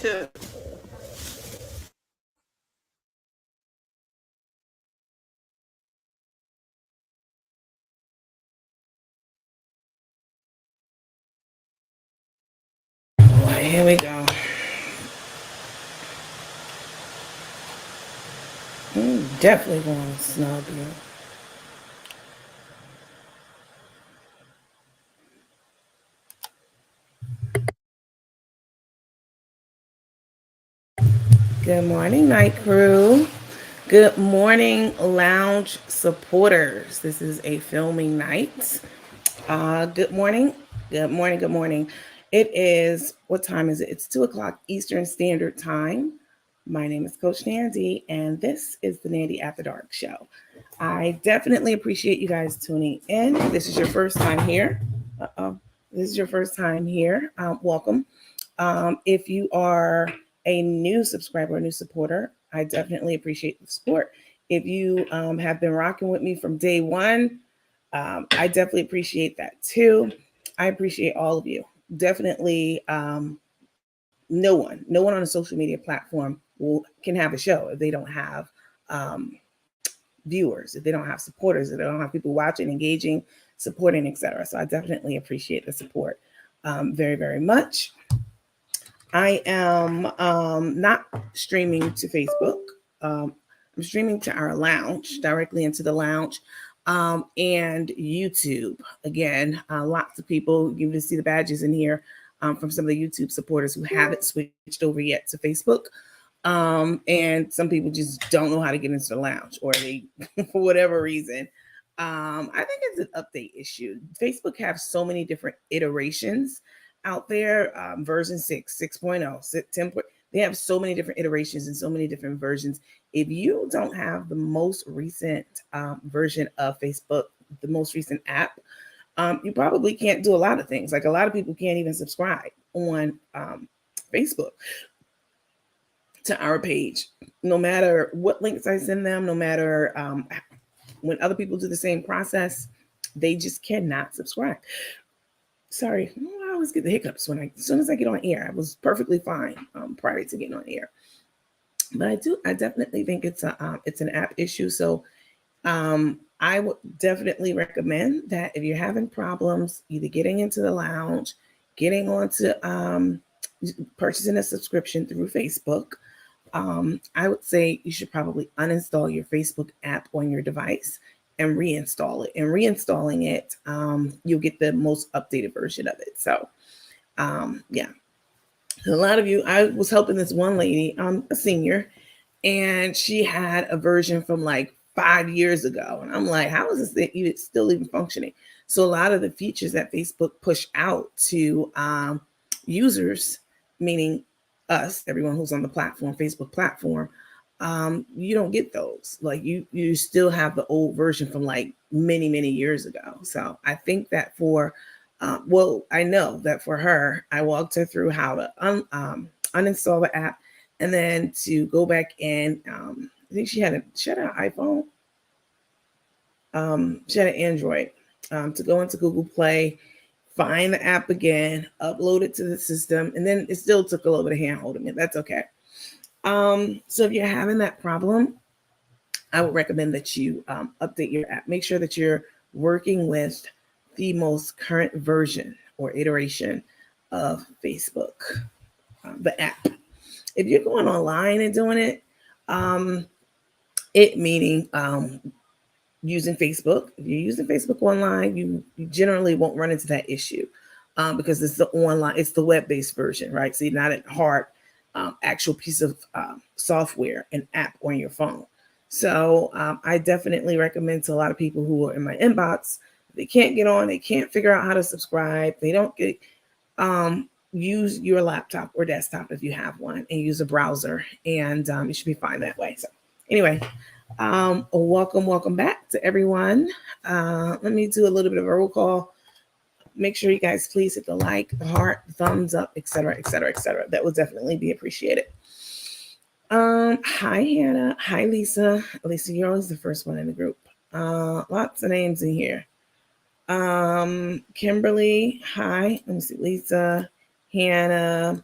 too. Boy, here we go. Definitely going to snub you. Good morning, night crew. Good morning, lounge supporters. This is a filming night. Good morning. Good morning. Good morning. It is, what time is it? It's 2 o'clock Eastern Standard Time. My name is Coach Nandy, and this is the Nandy After Dark Show. I definitely appreciate you guys tuning in. This is your first time here. Uh-oh. This is your first time here. Welcome. If you are a new subscriber, a new supporter, I definitely appreciate the support. If you have been rocking with me from day one, I definitely appreciate that too. I appreciate all of you. Definitely, no one on a social media platform can have a show if they don't have um, viewers, if they don't have supporters, if they don't have people watching, engaging, supporting, etc. So I definitely appreciate the support very, very much. I am not streaming to Facebook. I'm streaming to our lounge, directly into the lounge, and YouTube. Again, lots of people, you can see the badges in here from some of the YouTube supporters who haven't switched over yet to Facebook. And some people just don't know how to get into the lounge, or they, for whatever reason. I think it's an update issue. Facebook has so many different iterations out there, version 6, 6.0, 10. They have so many different iterations and so many different versions. If you don't have the most recent version of Facebook, the most recent app, you probably can't do a lot of things. Like a lot of people can't even subscribe on Facebook to our page, no matter what links I send them, no matter when other people do the same process, they just cannot subscribe. Sorry, I always get the hiccups as soon as I get on air. I was perfectly fine prior to getting on air, but I definitely think it's an app issue. So I would definitely recommend that if you're having problems, either getting into the lounge, getting onto purchasing a subscription through Facebook, I would say you should probably uninstall your Facebook app on your device and reinstall it. And reinstalling it, you'll get the most updated version of it. So, yeah, a lot of you, I was helping this one lady, a senior, and she had a version from like 5 years ago. And I'm like, how is this thing even still even functioning? So a lot of the features that Facebook push out to users, meaning us, everyone who's on the platform, Facebook platform, you don't get those. Like you still have the old version from like many, many years ago. So I think that I know that for her, I walked her through how to uninstall the app, and then to go back in. I think she had an iPhone. She had an Android. To go into Google Play, find the app again, upload it to the system, and then it still took a little bit of hand holding it. That's okay. So if you're having that problem, I would recommend that you update your app. Make sure that you're working with the most current version or iteration of Facebook, the app. If you're going online and doing it, it meaning using Facebook. If you're using Facebook online, you generally won't run into that issue because it's it's the web-based version, right? So you're not a hard actual piece of software, an app on your phone. So I definitely recommend to a lot of people who are in my inbox, they can't get on, they can't figure out how to subscribe, they don't get, use your laptop or desktop if you have one, and use a browser, and you should be fine that way. So anyway, welcome back to everyone. Let me do a little bit of a roll call. Make sure you guys please hit the like, the heart, the thumbs up, etc., etc., etc. That will definitely be appreciated. Hi Hannah, hi Lisa. Lisa, you're always the first one in the group. Lots of names in here. Kimberly, hi. Let me see, Lisa, Hannah,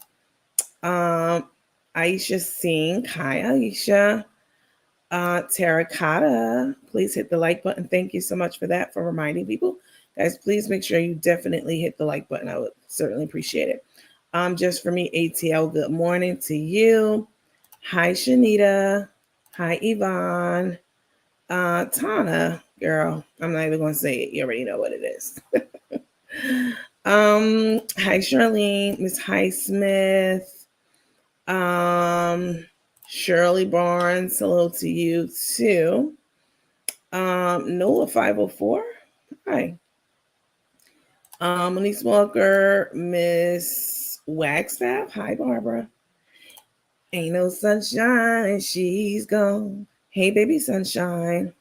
Aisha Singh, hi Aisha. Terracotta, please hit the like button. Thank you so much for that, for reminding people. Guys, please make sure you definitely hit the like button. I would certainly appreciate it. Just for me, ATL, good morning to you. Hi, Shanita. Hi, Yvonne. Tana, girl, I'm not even going to say it. You already know what it is. Hi, Charlene. Miss Highsmith. Shirley Barnes, hello to you too. Noah 504. Hi. Elise Walker, Miss Wagstaff. Hi, Barbara. Ain't no sunshine, she's gone. Hey, baby sunshine.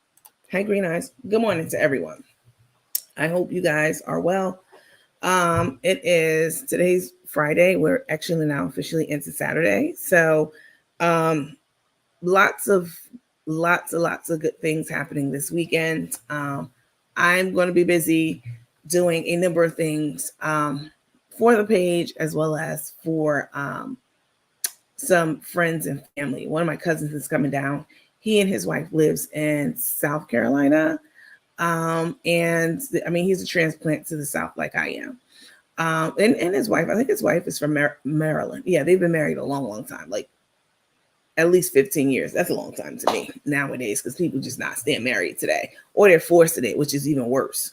Hi, Green Eyes. Good morning to everyone. I hope you guys are well. It is today's Friday. We're actually now officially into Saturday. So, lots of good things happening this weekend. I'm going to be busy doing a number of things for the page as well as for some friends and family. One of my cousins is coming down. He and his wife lives in South Carolina. He's a transplant to the South like I am. And his wife, I think his wife is from Maryland. Yeah, they've been married a long time, like at least 15 years. That's a long time to me nowadays because people just not staying married today, or they're forced to it, which is even worse.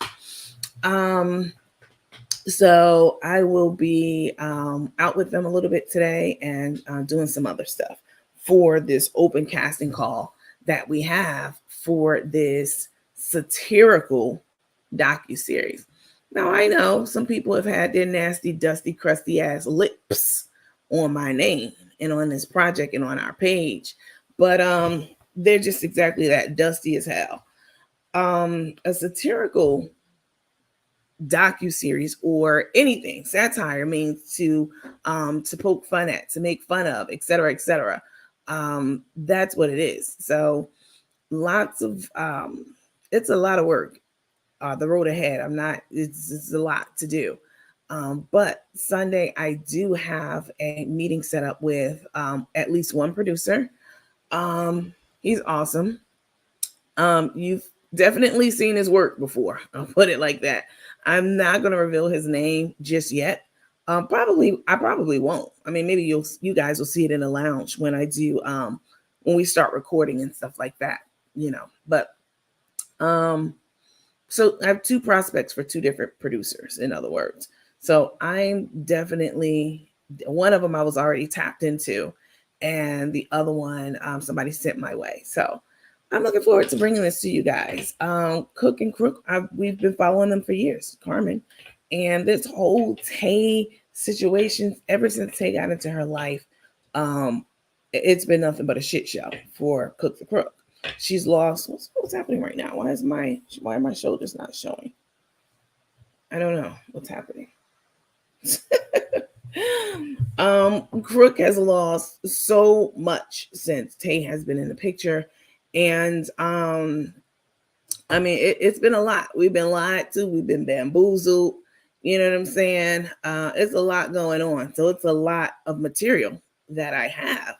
So I will be out with them a little bit today and doing some other stuff for this open casting call that we have for this satirical docu-series. Now, I know some people have had their nasty, dusty, crusty ass lips on my name and on this project and on our page, but they're just exactly that, dusty as hell. A satirical docu-series or anything, satire means to poke fun at, to make fun of, etc., etc. That's what it is. So lots of it's a lot of work. The road ahead, it's a lot to do. But Sunday I do have a meeting set up with at least one producer. He's awesome. You've definitely seen his work before. I'll put it like that. I'm not going to reveal his name just yet. I probably won't. I mean, maybe you guys will see it in the lounge when I do when we start recording and stuff like that, But so I have two prospects for two different producers, in other words. So I'm definitely, one of them I was already tapped into, and the other one somebody sent my way. So I'm looking forward to bringing this to you guys. Cook and Crook, we've been following them for years, Carmen. And this whole Tay situation, ever since Tay got into her life, it's been nothing but a shit show for Cook the Crook. She's lost. What's happening right now? Why are my shoulders not showing? I don't know what's happening. Crook has lost so much since Tay has been in the picture, and it's been a lot. We've been lied to. We've been bamboozled. You know what I'm saying? It's a lot going on. So it's a lot of material that I have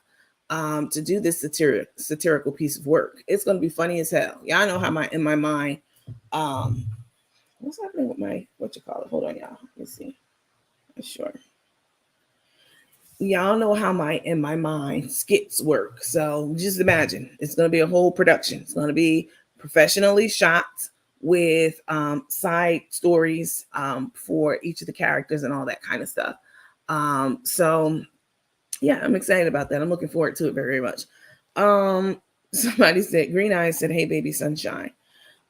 to do this satirical piece of work. It's going to be funny as hell. Y'all know how in my mind, what's happening with my, what you call it? Hold on, y'all. Let me see. Sure. Y'all know how in my mind skits work. So just imagine it's going to be a whole production. It's going to be professionally shot with side stories for each of the characters and all that kind of stuff. So yeah, I'm excited about that. I'm looking forward to it very, very much. Somebody said, Green Eyes said, hey, baby sunshine.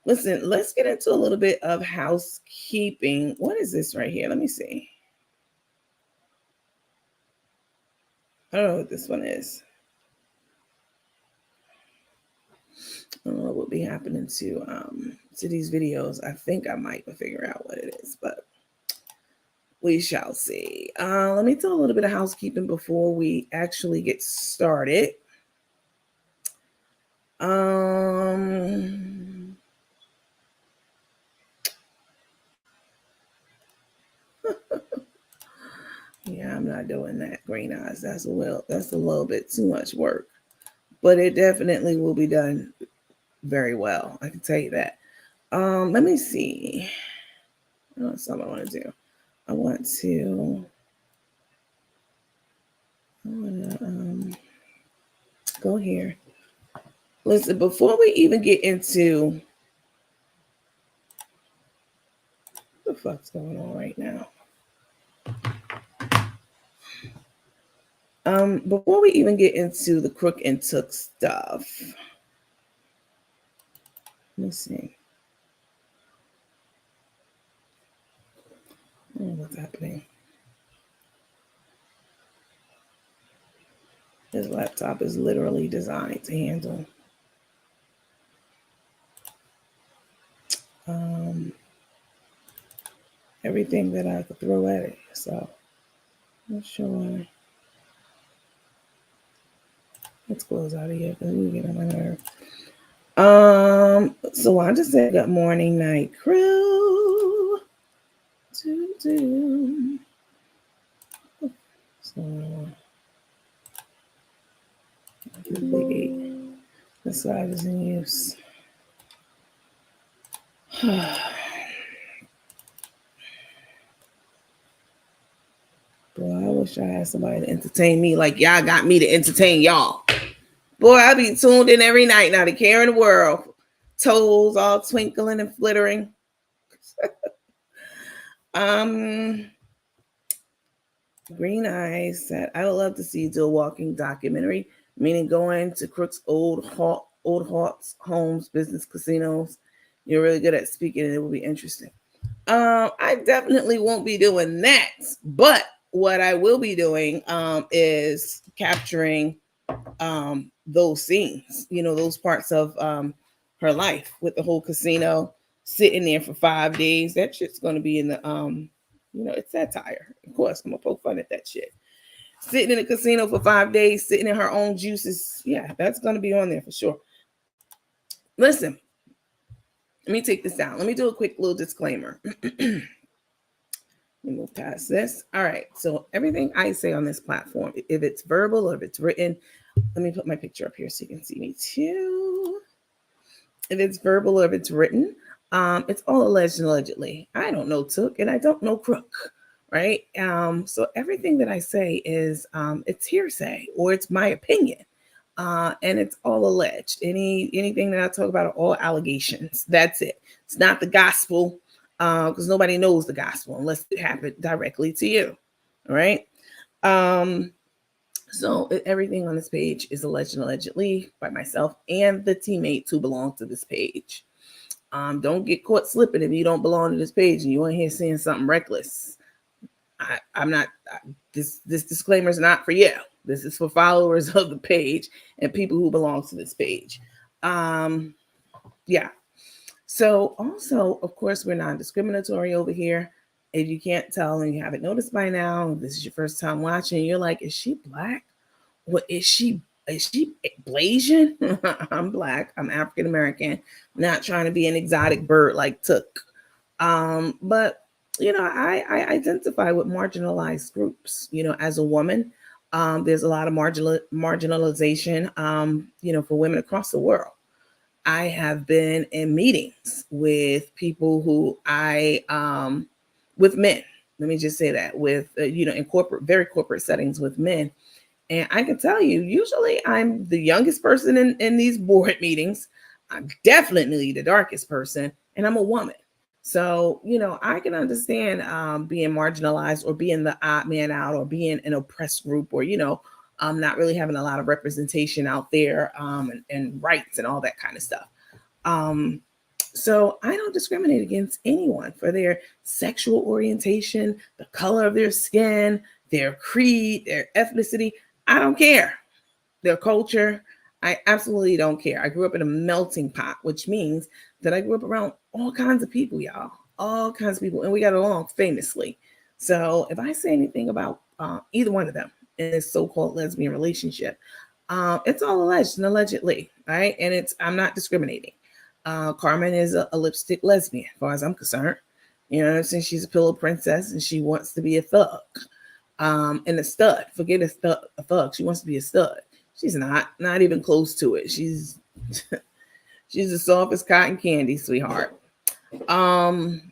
Listen, let's get into a little bit of housekeeping. What is this right here? Let me see. I don't know what this one is. I don't know what will be happening to these videos. I think I might figure out what it is, but we shall see. Let me do a little bit of housekeeping before we actually get started. Yeah, I'm not doing that. Green eyes. That's a little bit too much work. But it definitely will be done very well. I can tell you that. Let me see. That's something I want to do. I want to go here. Listen, before we even get into what the fuck's going on right now. Before we even get into the crook and took stuff, let me see. What's happening? This laptop is literally designed to handle everything that I could throw at it. So I'm not sure why. Let's close out of here because we get on my nerve. So I just said good morning, night crew. So the slide is in use. Boy, I wish I had somebody to entertain me like y'all got me to entertain y'all. Boy, I be tuned in every night now to care in the world. Toes all twinkling and flittering. Green Eyes said, I would love to see you do a walking documentary, meaning going to Crook's old haunts, homes, business, casinos. You're really good at speaking and it will be interesting. I definitely won't be doing that, but what I will be doing is capturing those scenes, those parts of her life with the whole casino, sitting there for 5 days. That shit's going to be in the it's satire. Of course, I'm gonna poke fun at that shit. Sitting in a casino for 5 days, sitting in her own juices. Yeah, that's gonna be on there for sure. Listen, let me take this down. Let me do a quick little disclaimer. Let me move past this. All right. So everything I say on this platform, if it's verbal or if it's written, let me put my picture up here so you can see me too. If it's verbal or if it's written, it's all alleged and allegedly. I don't know Took and I don't know Crook, right? So everything that I say is it's hearsay or it's my opinion, and it's all alleged. Anything that I talk about are all allegations. That's it. It's not the gospel, because nobody knows the gospel unless it happened directly to you, all right? So everything on this page is alleged and allegedly by myself and the teammates who belong to this page. Don't get caught slipping if you don't belong to this page and you ain't here saying something reckless. I'm not. This disclaimer is not for you. This is for followers of the page and people who belong to this page. Yeah. So also, of course, we're non-discriminatory over here. If you can't tell and you haven't noticed by now, this is your first time watching, you're like, is she black? What is she Blasian? I'm black. I'm African American. Not trying to be an exotic bird like Took. But I identify with marginalized groups. As a woman, there's a lot of marginalization. For women across the world. I have been in meetings with people who with men. Let me just say that with in very corporate settings with men. And I can tell you, usually I'm the youngest person in these board meetings. I'm definitely the darkest person, and I'm a woman. So, I can understand being marginalized or being the odd man out or being an oppressed group or, not really having a lot of representation out there and rights and all that kind of stuff. So I don't discriminate against anyone for their sexual orientation, the color of their skin, their creed, their ethnicity. I don't care. Their culture, I absolutely don't care. I grew up in a melting pot, which means that I grew up around all kinds of people, y'all. All kinds of people. And we got along famously. So if I say anything about either one of them in this so-called lesbian relationship, it's all alleged and allegedly, right? And I'm not discriminating. Carmen is a lipstick lesbian, as far as I'm concerned. Since she's a pillow princess and she wants to be a thug. And a stud. Forget a thug. She wants to be a stud. She's not even close to it. She's she's the softest cotton candy, sweetheart. Um,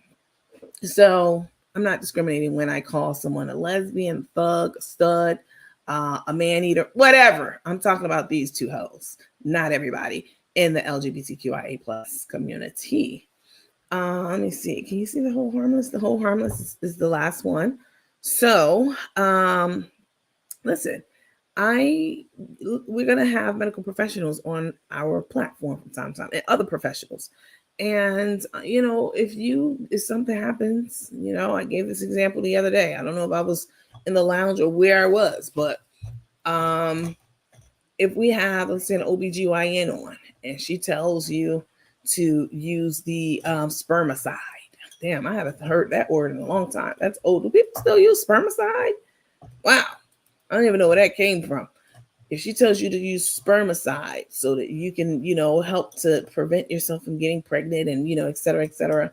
so I'm not discriminating when I call someone a lesbian, thug, a stud, a man eater, whatever. I'm talking about these two hoes, not everybody in the LGBTQIA plus community. Let me see. Can you see the whole harmless? The whole harmless is the last one. So, listen, we're gonna have medical professionals on our platform from time to time, and other professionals. And if something happens, I gave this example the other day. I don't know if I was in the lounge or where I was, but if we have, let's say, an OBGYN on, and she tells you to use the spermicide. Damn, I haven't heard that word in a long time. That's old. Do people still use spermicide? Wow. I don't even know where that came from. If she tells you to use spermicide so that you can, help to prevent yourself from getting pregnant and, et cetera, et cetera.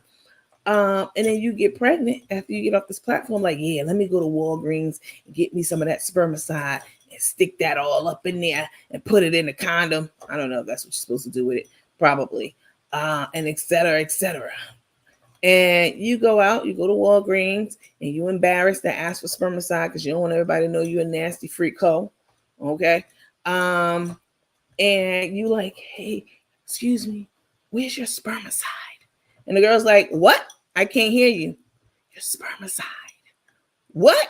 And then you get pregnant after you get off this platform, like, yeah, let me go to Walgreens and get me some of that spermicide and stick that all up in there and put it in a condom. I don't know if that's what you're supposed to do with it. Probably. And et cetera, et cetera. And you go out, you go to Walgreens, and you embarrassed to ask for spermicide because you don't want everybody to know you're a nasty freak hoe. Okay. And you like, hey, excuse me, where's your spermicide? And the girl's like, what? I can't hear you. Your spermicide. What?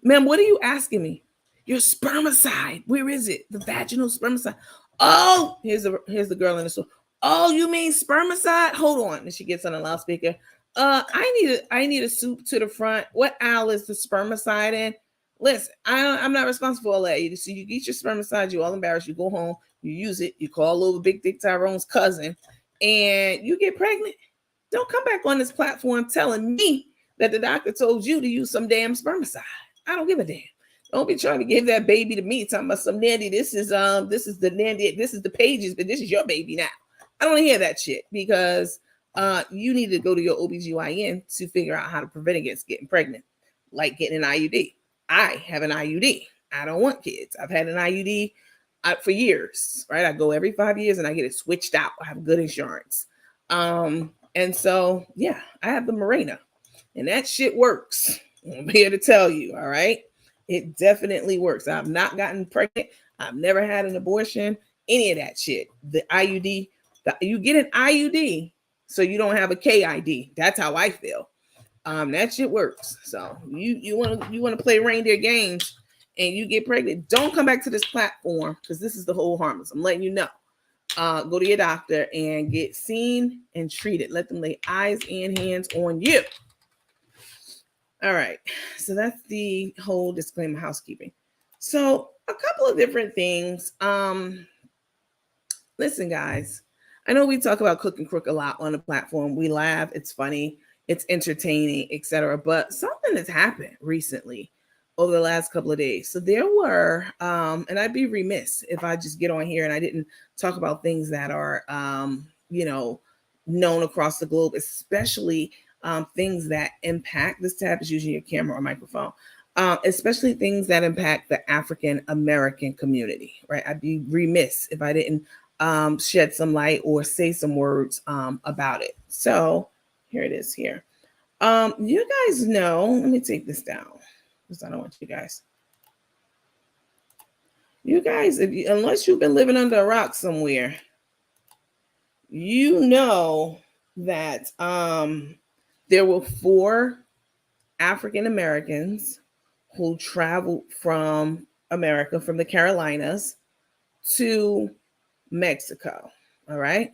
Ma'am, what are you asking me? Your spermicide. Where is it? The vaginal spermicide. Oh, here's the girl in the store. Oh, you mean spermicide? Hold on. And she gets on the loudspeaker. I need a soup to the front. What aisle is the spermicide in? Listen, I'm not responsible for all that. So you get your spermicide, you all embarrassed, you go home, you use it, you call over Big Dick Tyrone's cousin, and you get pregnant. Don't come back on this platform telling me that the doctor told you to use some damn spermicide. I don't give a damn. Don't be trying to give that baby to me, talking about some nanny. This is the nanny, this is the pages, but this is your baby now. I don't want to hear that shit because you need to go to your OBGYN to figure out how to prevent against getting pregnant, like getting an IUD. I have an IUD. I don't want kids. I've had an IUD for years, right? I go every 5 years and I get it switched out. I have good insurance. And so, yeah, I have the Mirena and that shit works. I'm here to tell you, all right? It definitely works. I've not gotten pregnant. I've never had an abortion, any of that shit. The IUD, you get an IUD so you don't have a KID. That's how I feel. That shit works. So you want to play reindeer games and you get pregnant, don't come back to this platform because this is the whole harmless. I'm letting you know. Go to your doctor and get seen and treated. Let them lay eyes and hands on you. All right. So that's the whole disclaimer housekeeping. So a couple of different things. Listen, guys, I know we talk about Cook and Crook a lot on the platform. We laugh. It's funny. It's entertaining, etc. But something has happened recently over the last couple of days. So there were, and I'd be remiss if I just get on here and I didn't talk about things that are, known across the globe, especially things that impact, this tab is usually a camera or microphone, especially things that impact the African American community, right? I'd be remiss if I didn't shed some light or say some words about it. So here it is here. You guys know, let me take this down because I don't want you guys. You guys, unless you've been living under a rock somewhere, you know that there were 4 African Americans who traveled from America, from the Carolinas to Mexico. All right.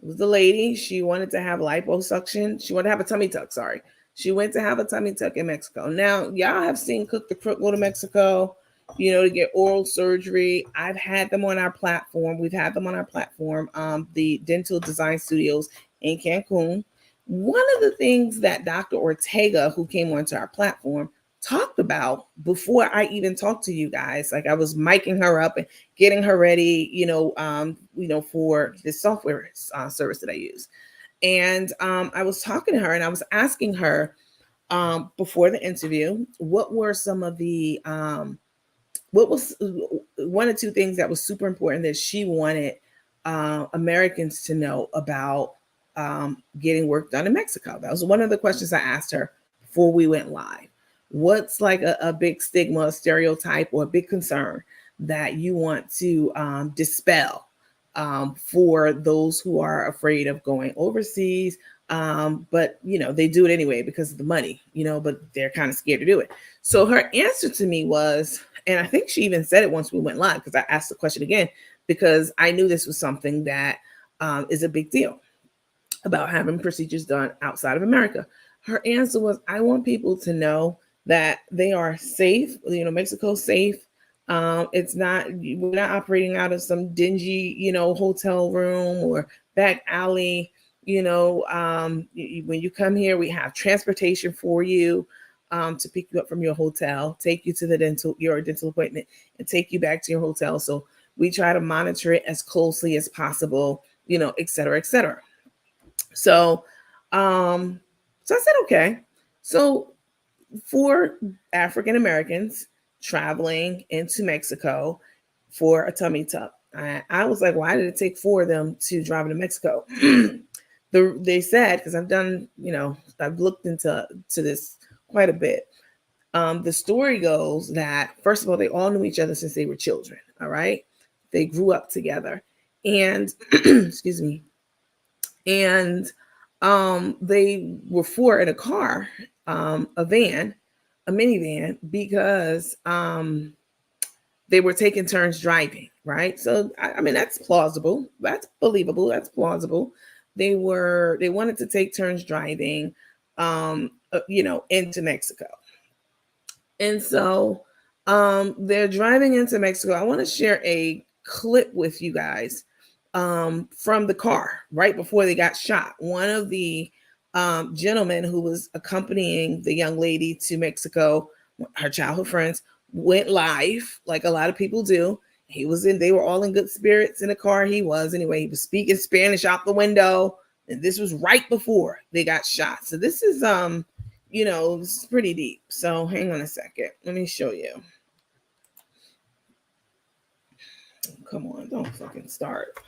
It was the lady. She wanted to have liposuction. She wanted to have a tummy tuck. Sorry. She went to have a tummy tuck in Mexico. Now, y'all have seen Cook the Crook go to Mexico, to get oral surgery. I've had them on our platform. We've had them on our platform, the Dental Design Studios in Cancun. One of the things that Dr. Ortega, who came onto our platform, talked about before I even talked to you guys, like I was miking her up and getting her ready, for this software service that I use. And I was talking to her and I was asking her, before the interview, what were some of the what was one or two things that was super important that she wanted Americans to know about getting work done in Mexico? That was one of the questions I asked her before we went live. What's like a big stigma, a stereotype, or a big concern that you want to dispel for those who are afraid of going overseas? But they do it anyway because of the money, but they're kind of scared to do it. So her answer to me was, and I think she even said it once we went live, because I asked the question again, because I knew this was something that is a big deal about having procedures done outside of America. Her answer was, I want people to know that they are safe. Mexico's safe. It's not, we're not operating out of some dingy, hotel room or back alley. When you come here, we have transportation for you to pick you up from your hotel, take you to your dental appointment, and take you back to your hotel. So we try to monitor it as closely as possible, et cetera, et cetera. So, so I said, okay. So for African Americans traveling into Mexico for a tummy tuck, I was like, why did it take 4 of them to drive into Mexico? They said, because I've looked into this quite a bit. The story goes that, first of all, they all knew each other since they were children. All right. They grew up together, and excuse me. And they were 4 in a car, a minivan, because they were taking turns driving, right? So I mean, that's plausible, that's believable, that's plausible. They wanted to take turns driving, into Mexico. And so they're driving into Mexico. I want to share a clip with you guys from the car right before they got shot. One of the gentlemen who was accompanying the young lady to Mexico, her childhood friends, went live like a lot of people do. They were all in good spirits in the car. He was speaking Spanish out the window. And this was right before they got shot. So this is this is pretty deep. So hang on a second. Let me show you. Come on, don't fucking start.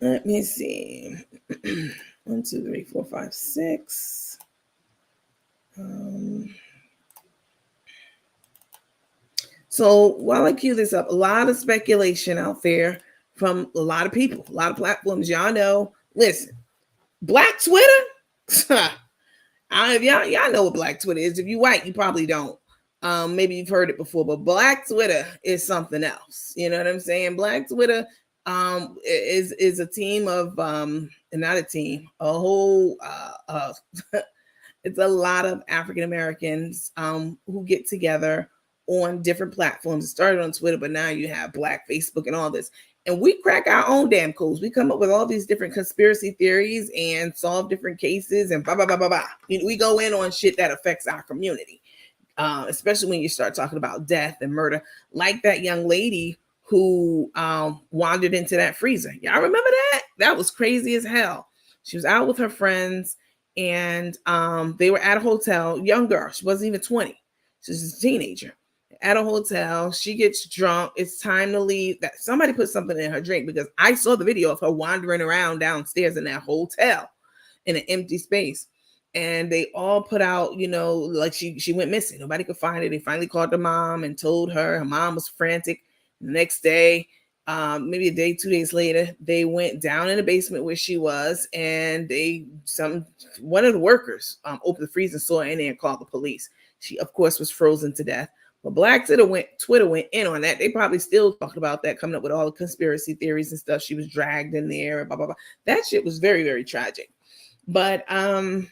Let me see. 1, 2, 3, 4, 5, 6. So while I cue this up, a lot of speculation out there from a lot of people, a lot of platforms. Y'all know. Listen, Black Twitter. Y'all know what Black Twitter is. If you white, you probably don't. Maybe you've heard it before, but Black Twitter is something else. You know what I'm saying? Black Twitter is a team of not a team, a whole it's a lot of African Americans who get together on different platforms. It started on Twitter, but now you have Black Facebook and all this. And we crack our own damn codes. We come up with all these different conspiracy theories and solve different cases and blah, blah, blah, blah, blah. We go in on shit that affects our community, especially when you start talking about death and murder, like that young lady who wandered into that freezer. Y'all remember that? That was crazy as hell. She was out with her friends, and they were at a hotel. Young girl. She wasn't even 20. She was a teenager. At a hotel, she gets drunk. It's time to leave. That somebody put something in her drink, because I saw the video of her wandering around downstairs in that hotel in an empty space. And they all put out, like she went missing. Nobody could find her. They finally called her mom and told her. Her mom was frantic. The next day, maybe a day, 2 days later, they went down in the basement where she was, and one of the workers opened the freezer, saw her in there, and called the police. She, of course, was frozen to death. But Black Twitter went in on that. They probably still talking about that, coming up with all the conspiracy theories and stuff. She was dragged in there and blah, blah, blah. That shit was very, very tragic. But let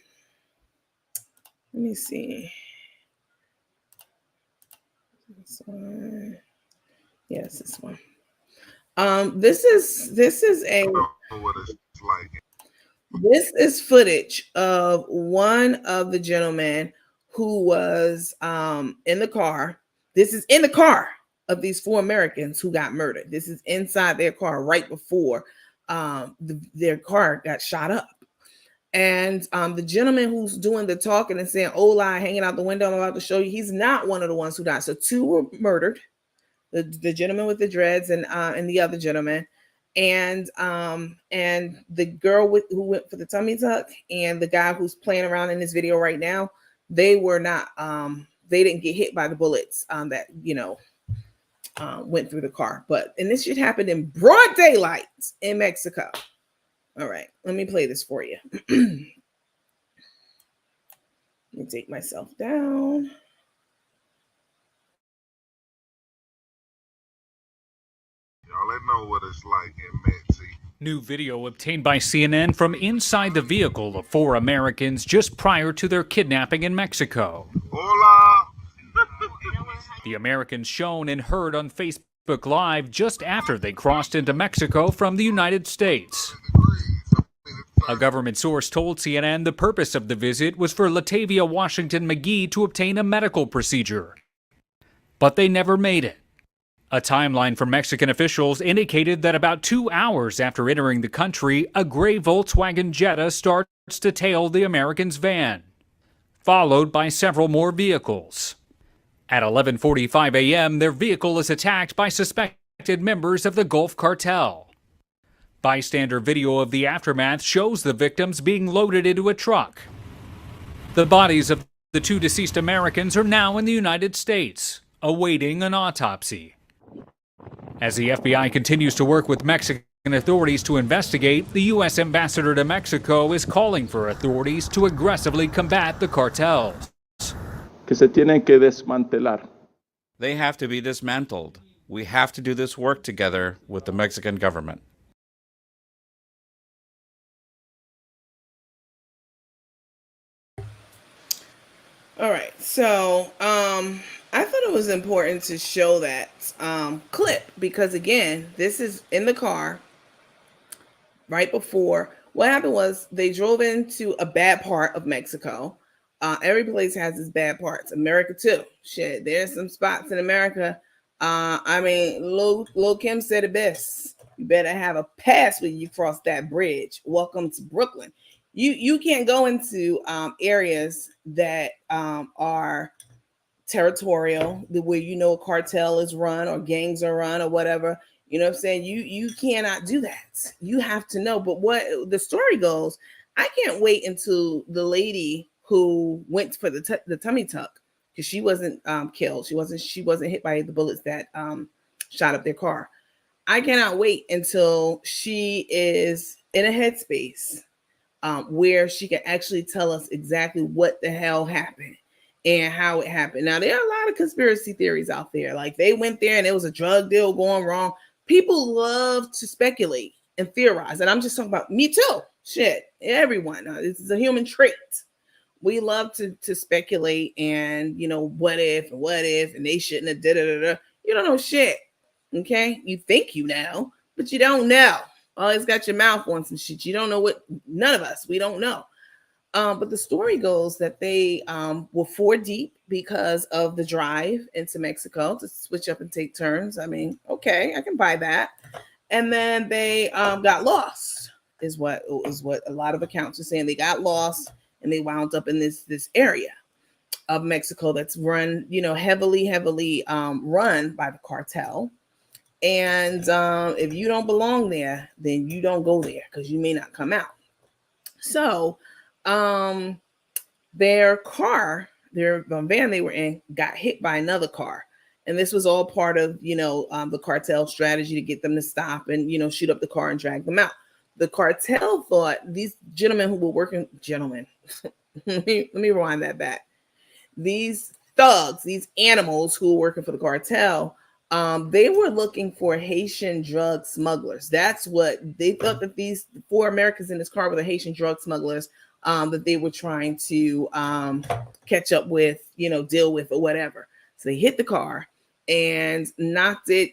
me see. This one. Yes, this one. This is a what it's like. This is footage of one of the gentlemen who was in the car. This is in the car of these 4 Americans who got murdered. This is inside their car right before their car got shot up. And the gentleman who's doing the talking and saying, "Hola," hanging out the window, I'm about to show you, he's not one of the ones who died. So 2 were murdered. The gentleman with the dreads and the other gentleman, and the girl who went for the tummy tuck, and the guy who's playing around in this video right now, they were not they didn't get hit by the bullets that went through the car. And this shit happened in broad daylight in Mexico. All right, let me play this for you. Let me take myself down. Y'all let know what it's like in Mexico. New video obtained by CNN from inside the vehicle of 4 Americans just prior to their kidnapping in Mexico. Hola! The Americans shown and heard on Facebook Live just after they crossed into Mexico from the United States. A government source told CNN the purpose of the visit was for Latavia Washington McGee to obtain a medical procedure. But they never made it. A timeline from Mexican officials indicated that about 2 hours after entering the country, a gray Volkswagen Jetta starts to tail the Americans' van, followed by several more vehicles. At 11:45 a.m., their vehicle is attacked by suspected members of the Gulf Cartel. Bystander video of the aftermath shows the victims being loaded into a truck. The bodies of the 2 deceased Americans are now in the United States, awaiting an autopsy. As the FBI continues to work with Mexican authorities to investigate, the U.S. ambassador to Mexico is calling for authorities to aggressively combat the cartels. Que se tienen que desmantelar. They have to be dismantled. We have to do this work together with the Mexican government. All right, so I thought it was important to show that clip because, again, this is in the car right before. What happened was they drove into a bad part of Mexico. Every place has its bad parts. America too. Shit, there's some spots in America. I mean, Lil Kim said it best. You better have a pass when you cross that bridge. Welcome to Brooklyn. You can't go into areas that are territorial, where a cartel is run or gangs are run or whatever. You know what I'm saying? You cannot do that. You have to know. But what the story goes, I can't wait until the lady who went for the tummy tuck, because she wasn't killed. She wasn't hit by the bullets that shot up their car. I cannot wait until she is in a headspace where she can actually tell us exactly what the hell happened and how it happened. Now, there are a lot of conspiracy theories out there. Like, they went there and there was a drug deal going wrong. People love to speculate and theorize. And I'm just talking about me too. Shit, everyone. This is a human trait. We love to speculate and, what if, and they shouldn't have da-da-da-da. You don't know shit. Okay? You think you know, but you don't know. Always got your mouth on some shit. You don't know what, none of us, we don't know. But the story goes that they were 4 deep because of the drive into Mexico to switch up and take turns. I mean, okay, I can buy that. And then they got lost, is what a lot of accounts are saying. They got lost and they wound up in this area of Mexico that's run, heavily run by the cartel. And if you don't belong there, then you don't go there because you may not come out. So their van they were in got hit by another car. And this was all part of, the cartel strategy to get them to stop and, shoot up the car and drag them out. The cartel thought these gentlemen who were working, let me rewind that back. These thugs, these animals who were working for the cartel, they were looking for Haitian drug smugglers. That's what they thought, that these 4 Americans in this car were the Haitian drug smugglers that they were trying to catch up with, deal with or whatever. So they hit the car and knocked it,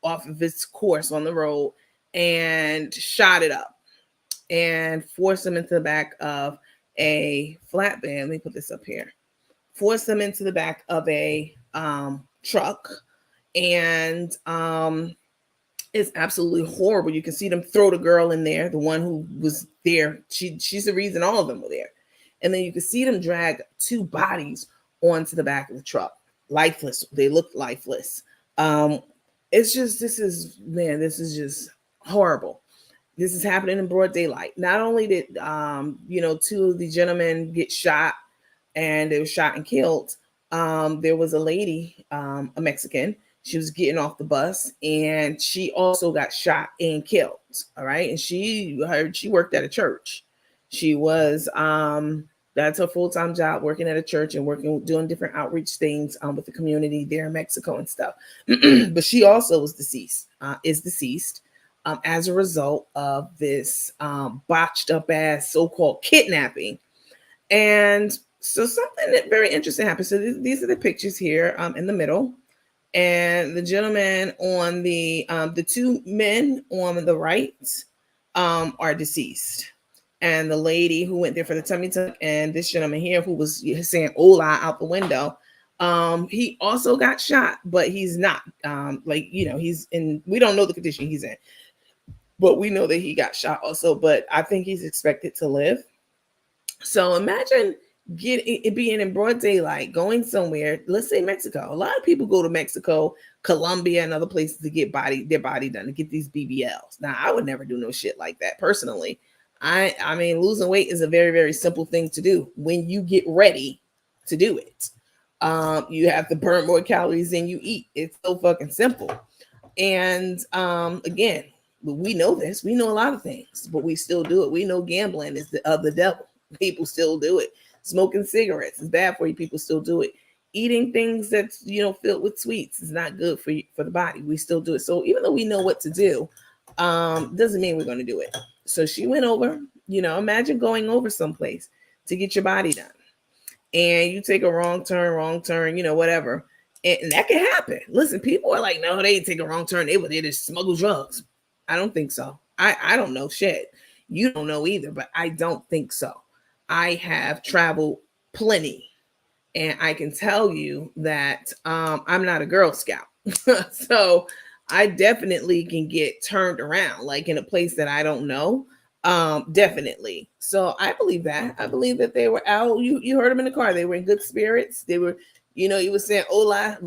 off of its course on the road and shot it up and forced them into the back of a flatbed. Let me put this up here. Forced them into the back of a truck and It's absolutely horrible. You can see them throw the girl in there, the one who was there. She's the reason all of them were there. And then you can see them drag 2 bodies onto the back of the truck, lifeless. They look lifeless. It's just, this is just horrible. This is happening in broad daylight. Not only did 2 of the gentlemen get shot, and they were shot and killed. There was a lady, a Mexican. She was getting off the bus, and she also got shot and killed. All right, and she worked at a church. She was that's her full-time job, working at a church and doing different outreach things with the community there in Mexico and stuff. But she also was deceased, as a result of this botched up ass so-called kidnapping. And so something that very interesting happened. So these are the pictures here in the middle. And the gentleman on the 2 men on the right are deceased. And the lady who went there for the tummy tuck, and this gentleman here who was saying "Hola" out the window, he also got shot, but he's not he's in. We don't know the condition he's in, but we know that he got shot also. But I think he's expected to live. So imagine being in broad daylight, going somewhere, let's say Mexico. A lot of people go to Mexico, Colombia, and other places to get their body done, to get these BBLs. Now, I would never do no shit like that personally. I mean, losing weight is a very, very simple thing to do when you get ready to do it. You have to burn more calories than you eat. It's so fucking simple. And again, we know this. We know a lot of things, but we still do it. We know gambling is of the devil. People still do it. Smoking cigarettes is bad for you. People still do it. Eating things that's filled with sweets is not good for you, for the body. We still do it. So even though we know what to do, doesn't mean we're going to do it. So she went over. Imagine going over someplace to get your body done, and you take a wrong turn, whatever, and that can happen. Listen, people are like, no, they didn't take a wrong turn. They just smuggle drugs. I don't think so. I don't know shit. You don't know either, but I don't think so. I have traveled plenty, and I can tell you that I'm not a Girl Scout. So I definitely can get turned around, like in a place that I don't know. Definitely. So I believe that. I believe that they were out. You heard them in the car. They were in good spirits. They were, he was saying "Hola,"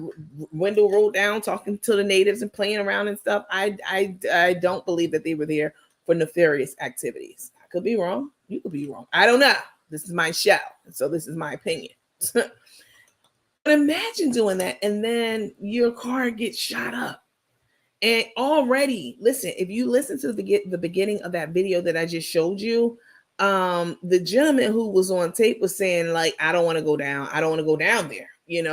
window rolled down, talking to the natives and playing around and stuff. I don't believe that they were there for nefarious activities. I could be wrong. You could be wrong. I don't know. This is my show, so this is my opinion. But imagine doing that, and then your car gets shot up. And already, listen, if you listen to the beginning of that video that I just showed you, the gentleman who was on tape was saying, like, I don't want to go down. I don't want to go down there.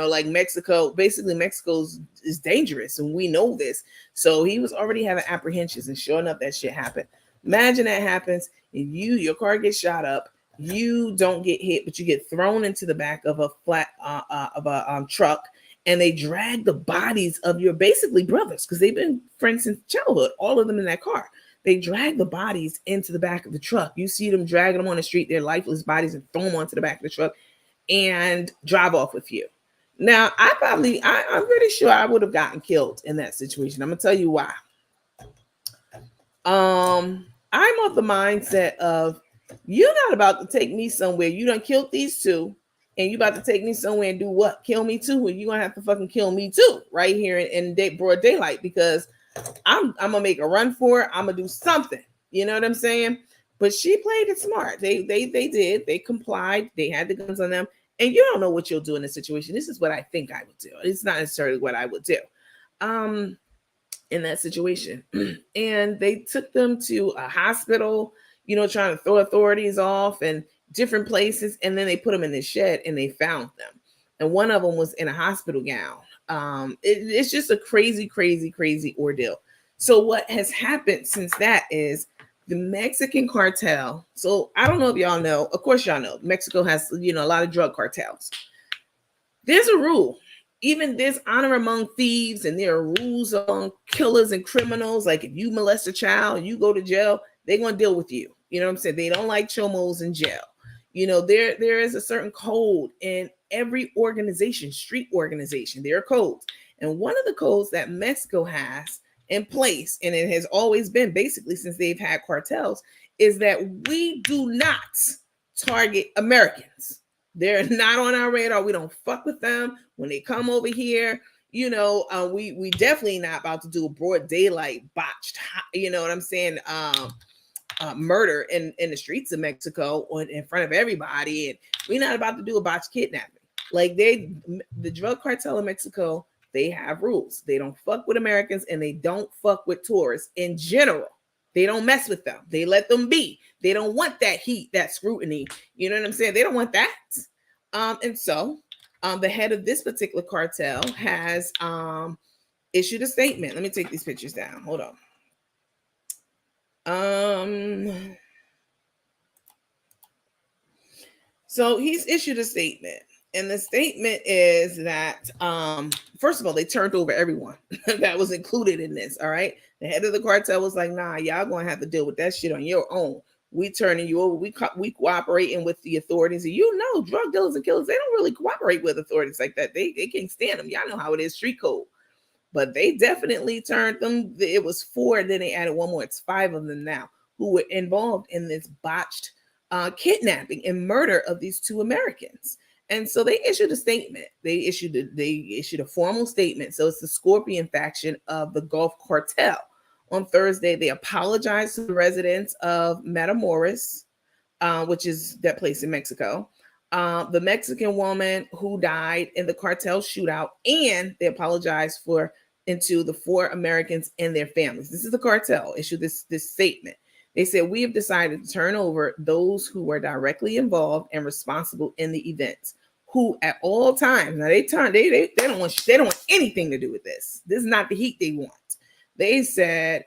Like Mexico, basically Mexico is dangerous, and we know this. So he was already having apprehensions, and sure enough, that shit happened. Imagine that happens, and your car gets shot up. You don't get hit, but you get thrown into the back of a truck, and they drag the bodies of your basically brothers, because they've been friends since childhood, all of them in that car. They drag the bodies into the back of the truck. You see them dragging them on the street, their lifeless bodies, and throw them onto the back of the truck and drive off with you. Now, I'm pretty sure I would have gotten killed in that situation. I'm gonna tell you why. I'm of the mindset of, you're not about to take me somewhere. You done killed these 2, and you about to take me somewhere and do what? Kill me too? Well, you're gonna have to fucking kill me too, right here in broad daylight, because I'm gonna make a run for it. I'm gonna do something. You know what I'm saying? But she played it smart. They did. They complied. They had the guns on them. And you don't know what you'll do in this situation. This is what I think I would do. It's not necessarily what I would do. In that situation. And they took them to a hospital, trying to throw authorities off and different places. And then they put them in the shed, and they found them. And one of them was in a hospital gown. It's just a crazy, crazy, crazy ordeal. So what has happened since that is the Mexican cartel. So I don't know if y'all know, of course y'all know, Mexico has, a lot of drug cartels. There's a rule. Even there's honor among thieves, and there are rules among killers and criminals. Like, if you molest a child, you go to jail, they're going to deal with you. You know what I'm saying? They don't like chomos in jail. There is a certain code in every organization, street organization. There are codes. And one of the codes that Mexico has, in place, and it has always been basically since they've had cartels, is that we do not target Americans. They're not on our radar. We don't fuck with them when they come over here. We definitely not about to do a broad daylight botched, you know what I'm saying, murder in the streets of Mexico or in front of everybody. And we're not about to do a botched kidnapping. Like the drug cartel in Mexico, they have rules. They don't fuck with Americans and they don't fuck with tourists in general. They don't mess with them. They let them be. They don't want that heat, that scrutiny. You know what I'm saying? They don't want that. And so the head of this particular cartel has issued a statement. Let me take these pictures down. Hold on. So he's issued a statement, and the statement is that first of all, they turned over everyone that was included in this. All right, the head of the cartel was like, "Nah, y'all gonna have to deal with that shit on your own. We turning you over. We cooperating with the authorities. And drug dealers and killers, they don't really cooperate with authorities like that. They can't stand them. Y'all know how it is, street code." But they definitely turned them. It was 4, then they added one more. It's 5 of them now who were involved in this botched kidnapping and murder of these 2 Americans. And so they issued a statement. They issued a formal statement. So it's the Scorpion faction of the Gulf Cartel. On Thursday, they apologized to the residents of Matamoros, which is that place in Mexico. The Mexican woman who died in the cartel shootout, and they apologized to the 4 Americans and their families. This is the cartel issued this statement. They said, "We have decided to turn over those who were directly involved and responsible in the events, who at all times," now they don't want anything to do with this. This is not the heat they want. They said,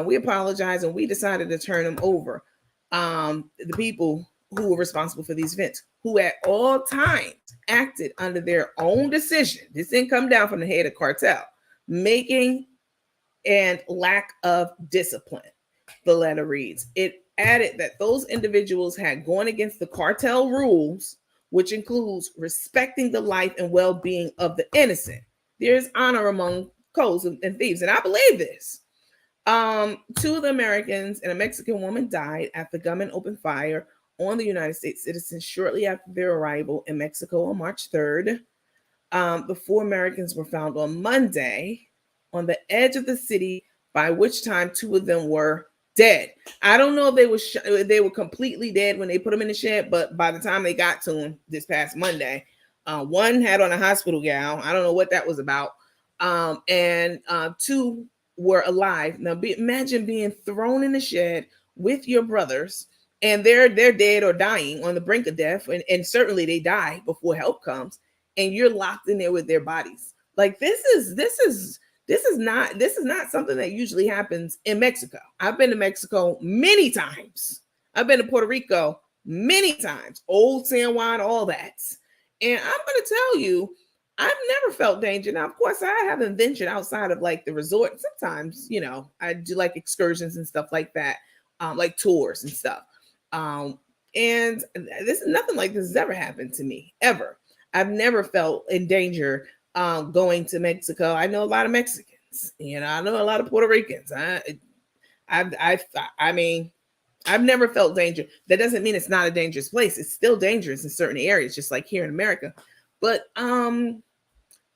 "We apologize and we decided to turn them over." The people who were responsible for these events, who at all times acted under their own decision. This didn't come down from the head of cartel, making and lack of discipline. The letter reads, it added that those individuals had gone against the cartel rules, which includes respecting the life and well-being of the innocent. There is honor among codes and thieves, and I believe this. 2 of the Americans and a Mexican woman died after gunmen opened fire on the United States citizens shortly after their arrival in Mexico on March 3rd. The 4 Americans were found on Monday on the edge of the city, by which time 2 of them were dead. I don't know if they were completely dead when they put them in the shed, but by the time they got to them this past Monday, one had on a hospital gown. I don't know what that was about. And 2 were alive. Now imagine being thrown in the shed with your brothers, and they're dead or dying on the brink of death, and certainly they die before help comes, and you're locked in there with their bodies. Like this is not something that usually happens in Mexico. I've been to Mexico many times. I've been to Puerto Rico many times, Old San Juan, all that. And I'm going to tell you, I've never felt danger. Now, of course, I haven't ventured outside of like the resort. Sometimes, I do like excursions and stuff like that, like tours and stuff. And this is nothing like this has ever happened to me, ever. I've never felt in danger going to Mexico. I know a lot of Mexicans, I know a lot of Puerto Ricans. I mean, I've never felt danger. That doesn't mean it's not a dangerous place. It's still dangerous in certain areas, just like here in America. But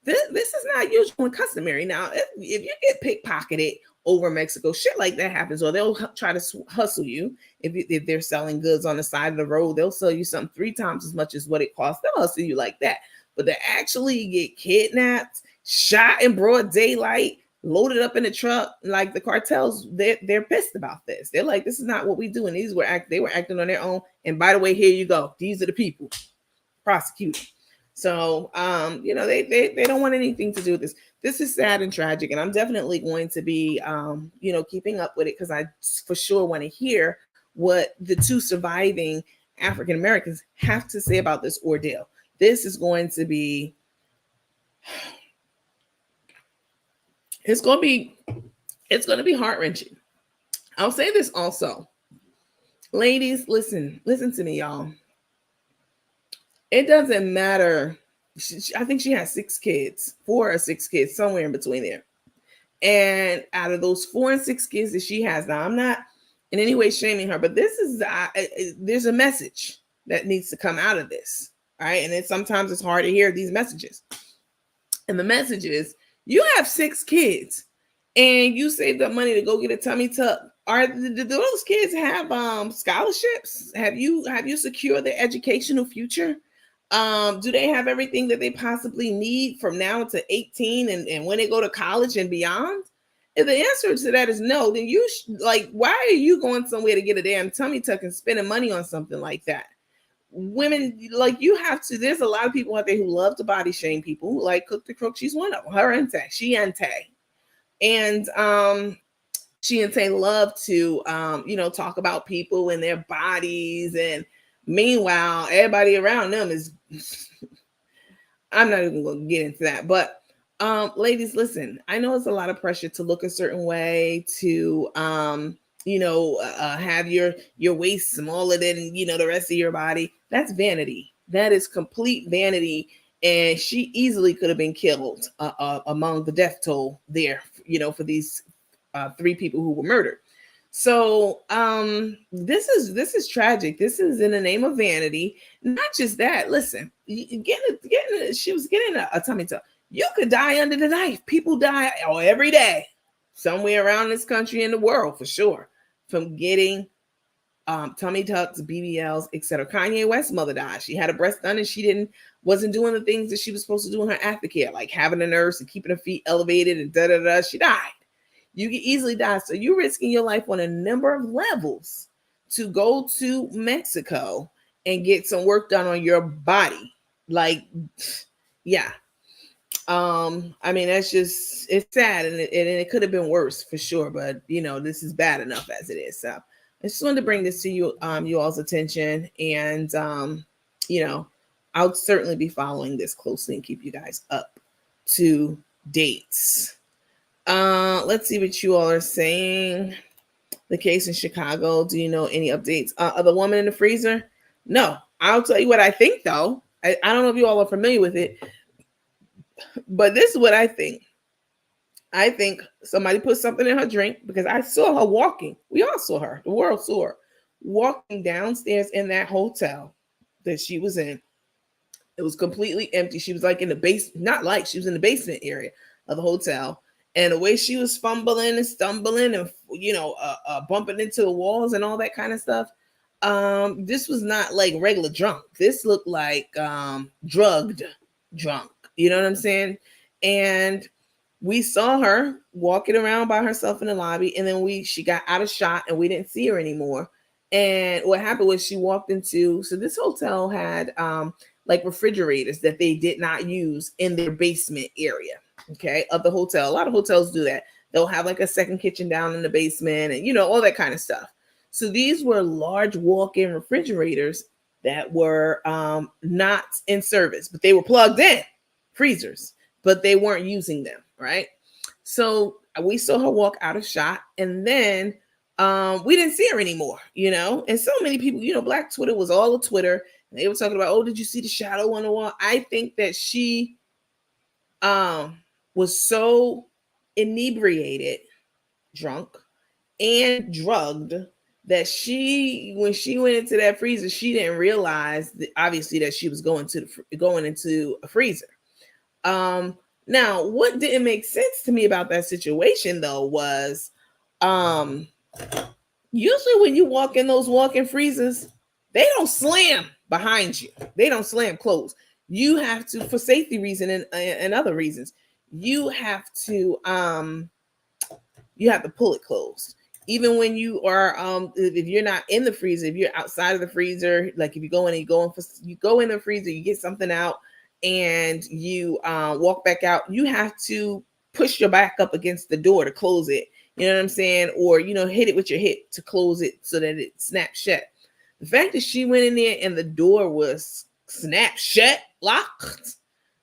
this is not usual and customary. Now, if you get pickpocketed over Mexico, shit like that happens, or they'll try to hustle you. If they're selling goods on the side of the road, they'll sell you something 3 times as much as what it costs. They'll hustle you like that. But to actually get kidnapped, shot in broad daylight, loaded up in a truck, like the cartels, they're pissed about this. They're like, this is not what we do. And they were acting on their own. And by the way, here you go. These are the people prosecuted. So, they don't want anything to do with this. This is sad and tragic. And I'm definitely going to be, keeping up with it, because I for sure want to hear what the 2 surviving African Americans have to say about this ordeal. This is going to be, it's going to be heart-wrenching. I'll say this also. Ladies, listen to me, y'all. It doesn't matter. I think she has 6 kids, 4 or 6 kids, somewhere in between there. And out of those 4 and 6 kids that she has, now I'm not in any way shaming her, but this is there's a message that needs to come out of this. All right. And sometimes it's hard to hear these messages. And the message is, you have 6 kids and you saved up money to go get a tummy tuck. Do those kids have scholarships? Have you secured their educational future? Do they have everything that they possibly need from now to 18 and when they go to college and beyond? If the answer to that is no, then why are you going somewhere to get a damn tummy tuck and spending money on something like that? Women, like, you have to, there's a lot of people out there who love to body shame people, like Cook the Crook. She's one of them, her and Tay, she and Tay. And she and Tay love to talk about people and their bodies, and meanwhile everybody around them is I'm not even going to get into that, but ladies, listen, I know it's a lot of pressure to look a certain way, to have your waist smaller than the rest of your body. That's vanity. That is complete vanity. And she easily could have been killed among the death toll there, for these 3 people who were murdered. So this is tragic. This is in the name of vanity. Not just that. Listen, she was getting a tummy tuck. You could die under the knife. People die every day, somewhere around this country and the world for sure, from getting tummy tucks, BBLs, etc. Kanye West's mother died. She had a breast done and she wasn't doing the things that she was supposed to do in her aftercare, like having a nurse and keeping her feet elevated and da-da-da. She died. You can easily die. So you're risking your life on a number of levels to go to Mexico and get some work done on your body. Like, yeah. I mean, it's sad, and it could have been worse for sure, but this is bad enough as it is. So I just wanted to bring this to you all's attention, and I'll certainly be following this closely and keep you guys up to date. Let's see what you all are saying. The case in Chicago. Do you know any updates of the woman in the freezer? No, I'll tell you what I think though. I don't know if you all are familiar with it, but this is what I think. I think somebody put something in her drink, because I saw her walking. We all saw her. The world saw her walking downstairs in that hotel that she was in. It was completely empty. She was like in the basement, she was in the basement area of the hotel. And the way she was fumbling and stumbling and, bumping into the walls and all that kind of stuff. This was not like regular drunk. This looked like drugged drunk. You know what I'm saying? And we saw her walking around by herself in the lobby, and then she got out of shot and we didn't see her anymore. And what happened was she walked into, so this hotel had like refrigerators that they did not use in their basement area, okay, of the hotel. A lot of hotels do that. They'll have like a second kitchen down in the basement and, all that kind of stuff. So these were large walk-in refrigerators that were not in service, but they were plugged in, freezers, but they weren't using them, right? So we saw her walk out of shot, and then we didn't see her anymore, and so many people, Black Twitter was all of Twitter. And they were talking about, oh, did you see the shadow on the wall? I think that she was so inebriated, drunk, and drugged that when she went into that freezer, she didn't realize that, obviously, that she was going into a freezer. Now, what didn't make sense to me about that situation, though, was usually when you walk in those walk-in freezers, they don't slam behind you. They don't slam closed. You have to, for safety reasons and other reasons, you have to pull it closed. Even when you are, if you're not in the freezer, if you're outside of the freezer, like if you go in and you go in the freezer, you get something out, and you walk back out, you have to push your back up against the door to close it. You know what I'm saying? Or, hit it with your hip to close it so that it snaps shut. The fact that she went in there and the door was snapped shut, locked,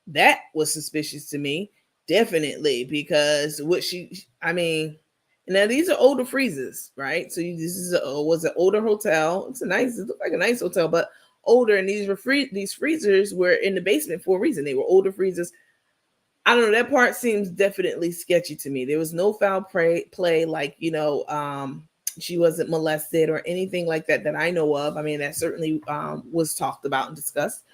that was suspicious to me. Definitely, because now these are older freezers, right? So this was an older hotel. It looked like a nice hotel, but older. And these freezers were in the basement for a reason. They were older freezers. I don't know. That part seems definitely sketchy to me. There was no foul play, like, she wasn't molested or anything like that that I know of. I mean, that certainly was talked about and discussed.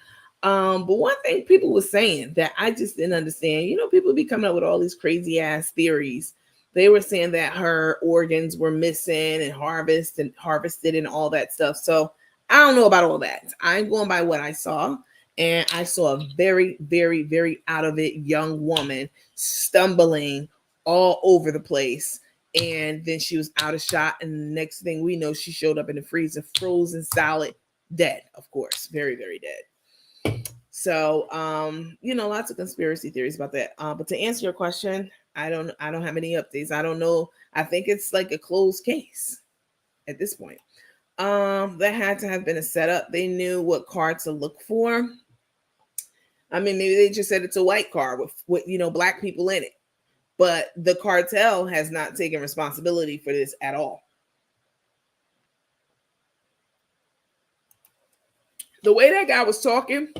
But one thing people were saying that I just didn't understand, people be coming up with all these crazy ass theories. They were saying that her organs were missing and harvested and all that stuff. So I don't know about all that. I'm going by what I saw. And I saw a very, very, very out of it young woman stumbling all over the place. And then she was out of shot. And the next thing we know, she showed up in the freezer, frozen solid, dead, of course. Very, very dead. So, lots of conspiracy theories about that. But to answer your question, I don't have any updates. I don't know. I think it's like a closed case at this point. That had to have been a setup. They knew what car to look for. I mean, maybe they just said it's a white car with black people in it. But the cartel has not taken responsibility for this at all. The way that guy was talking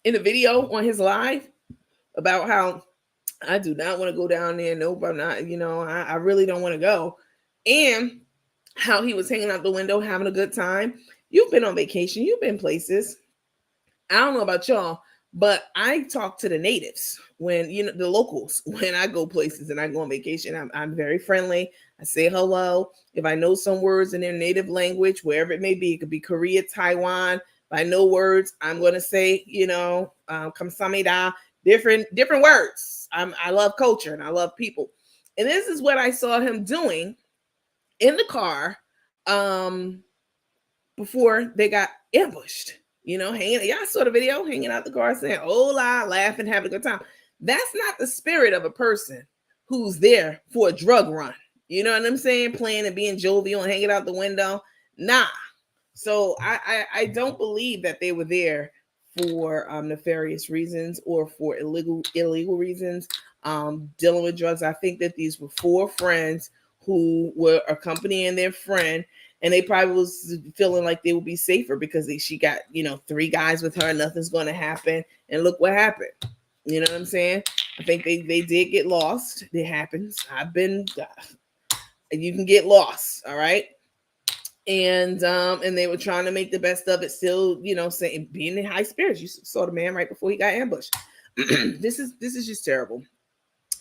in the video on his live about how I do not want to go down there. Nope, I'm not, I really don't want to go. And how he was hanging out the window, having a good time. You've been on vacation. You've been places. I don't know about y'all, but I talk to the natives when, the locals, when I go places and I go on vacation. I'm very friendly. I say hello. If I know some words in their native language, wherever it may be, it could be Korea, Taiwan. If I know words, I'm going to say, kamsamida, different words. I love culture and I love people. And this is what I saw him doing in the car before they got ambushed. Y'all saw the video, hanging out the car saying, hola, laughing, having a good time. That's not the spirit of a person who's there for a drug run. You know what I'm saying? Playing and being jovial and hanging out the window. Nah. So I don't believe that they were there for nefarious reasons or for illegal reasons, dealing with drugs. I think that these were 4 friends who were accompanying their friend, and they probably was feeling like they would be safer because she got 3 guys with her. Nothing's going to happen, and look what happened. You know what I'm saying? I think they did get lost. It happens. You can get lost. All right. And they were trying to make the best of it, still, saying, being in high spirits. You saw the man right before he got ambushed. This is just terrible,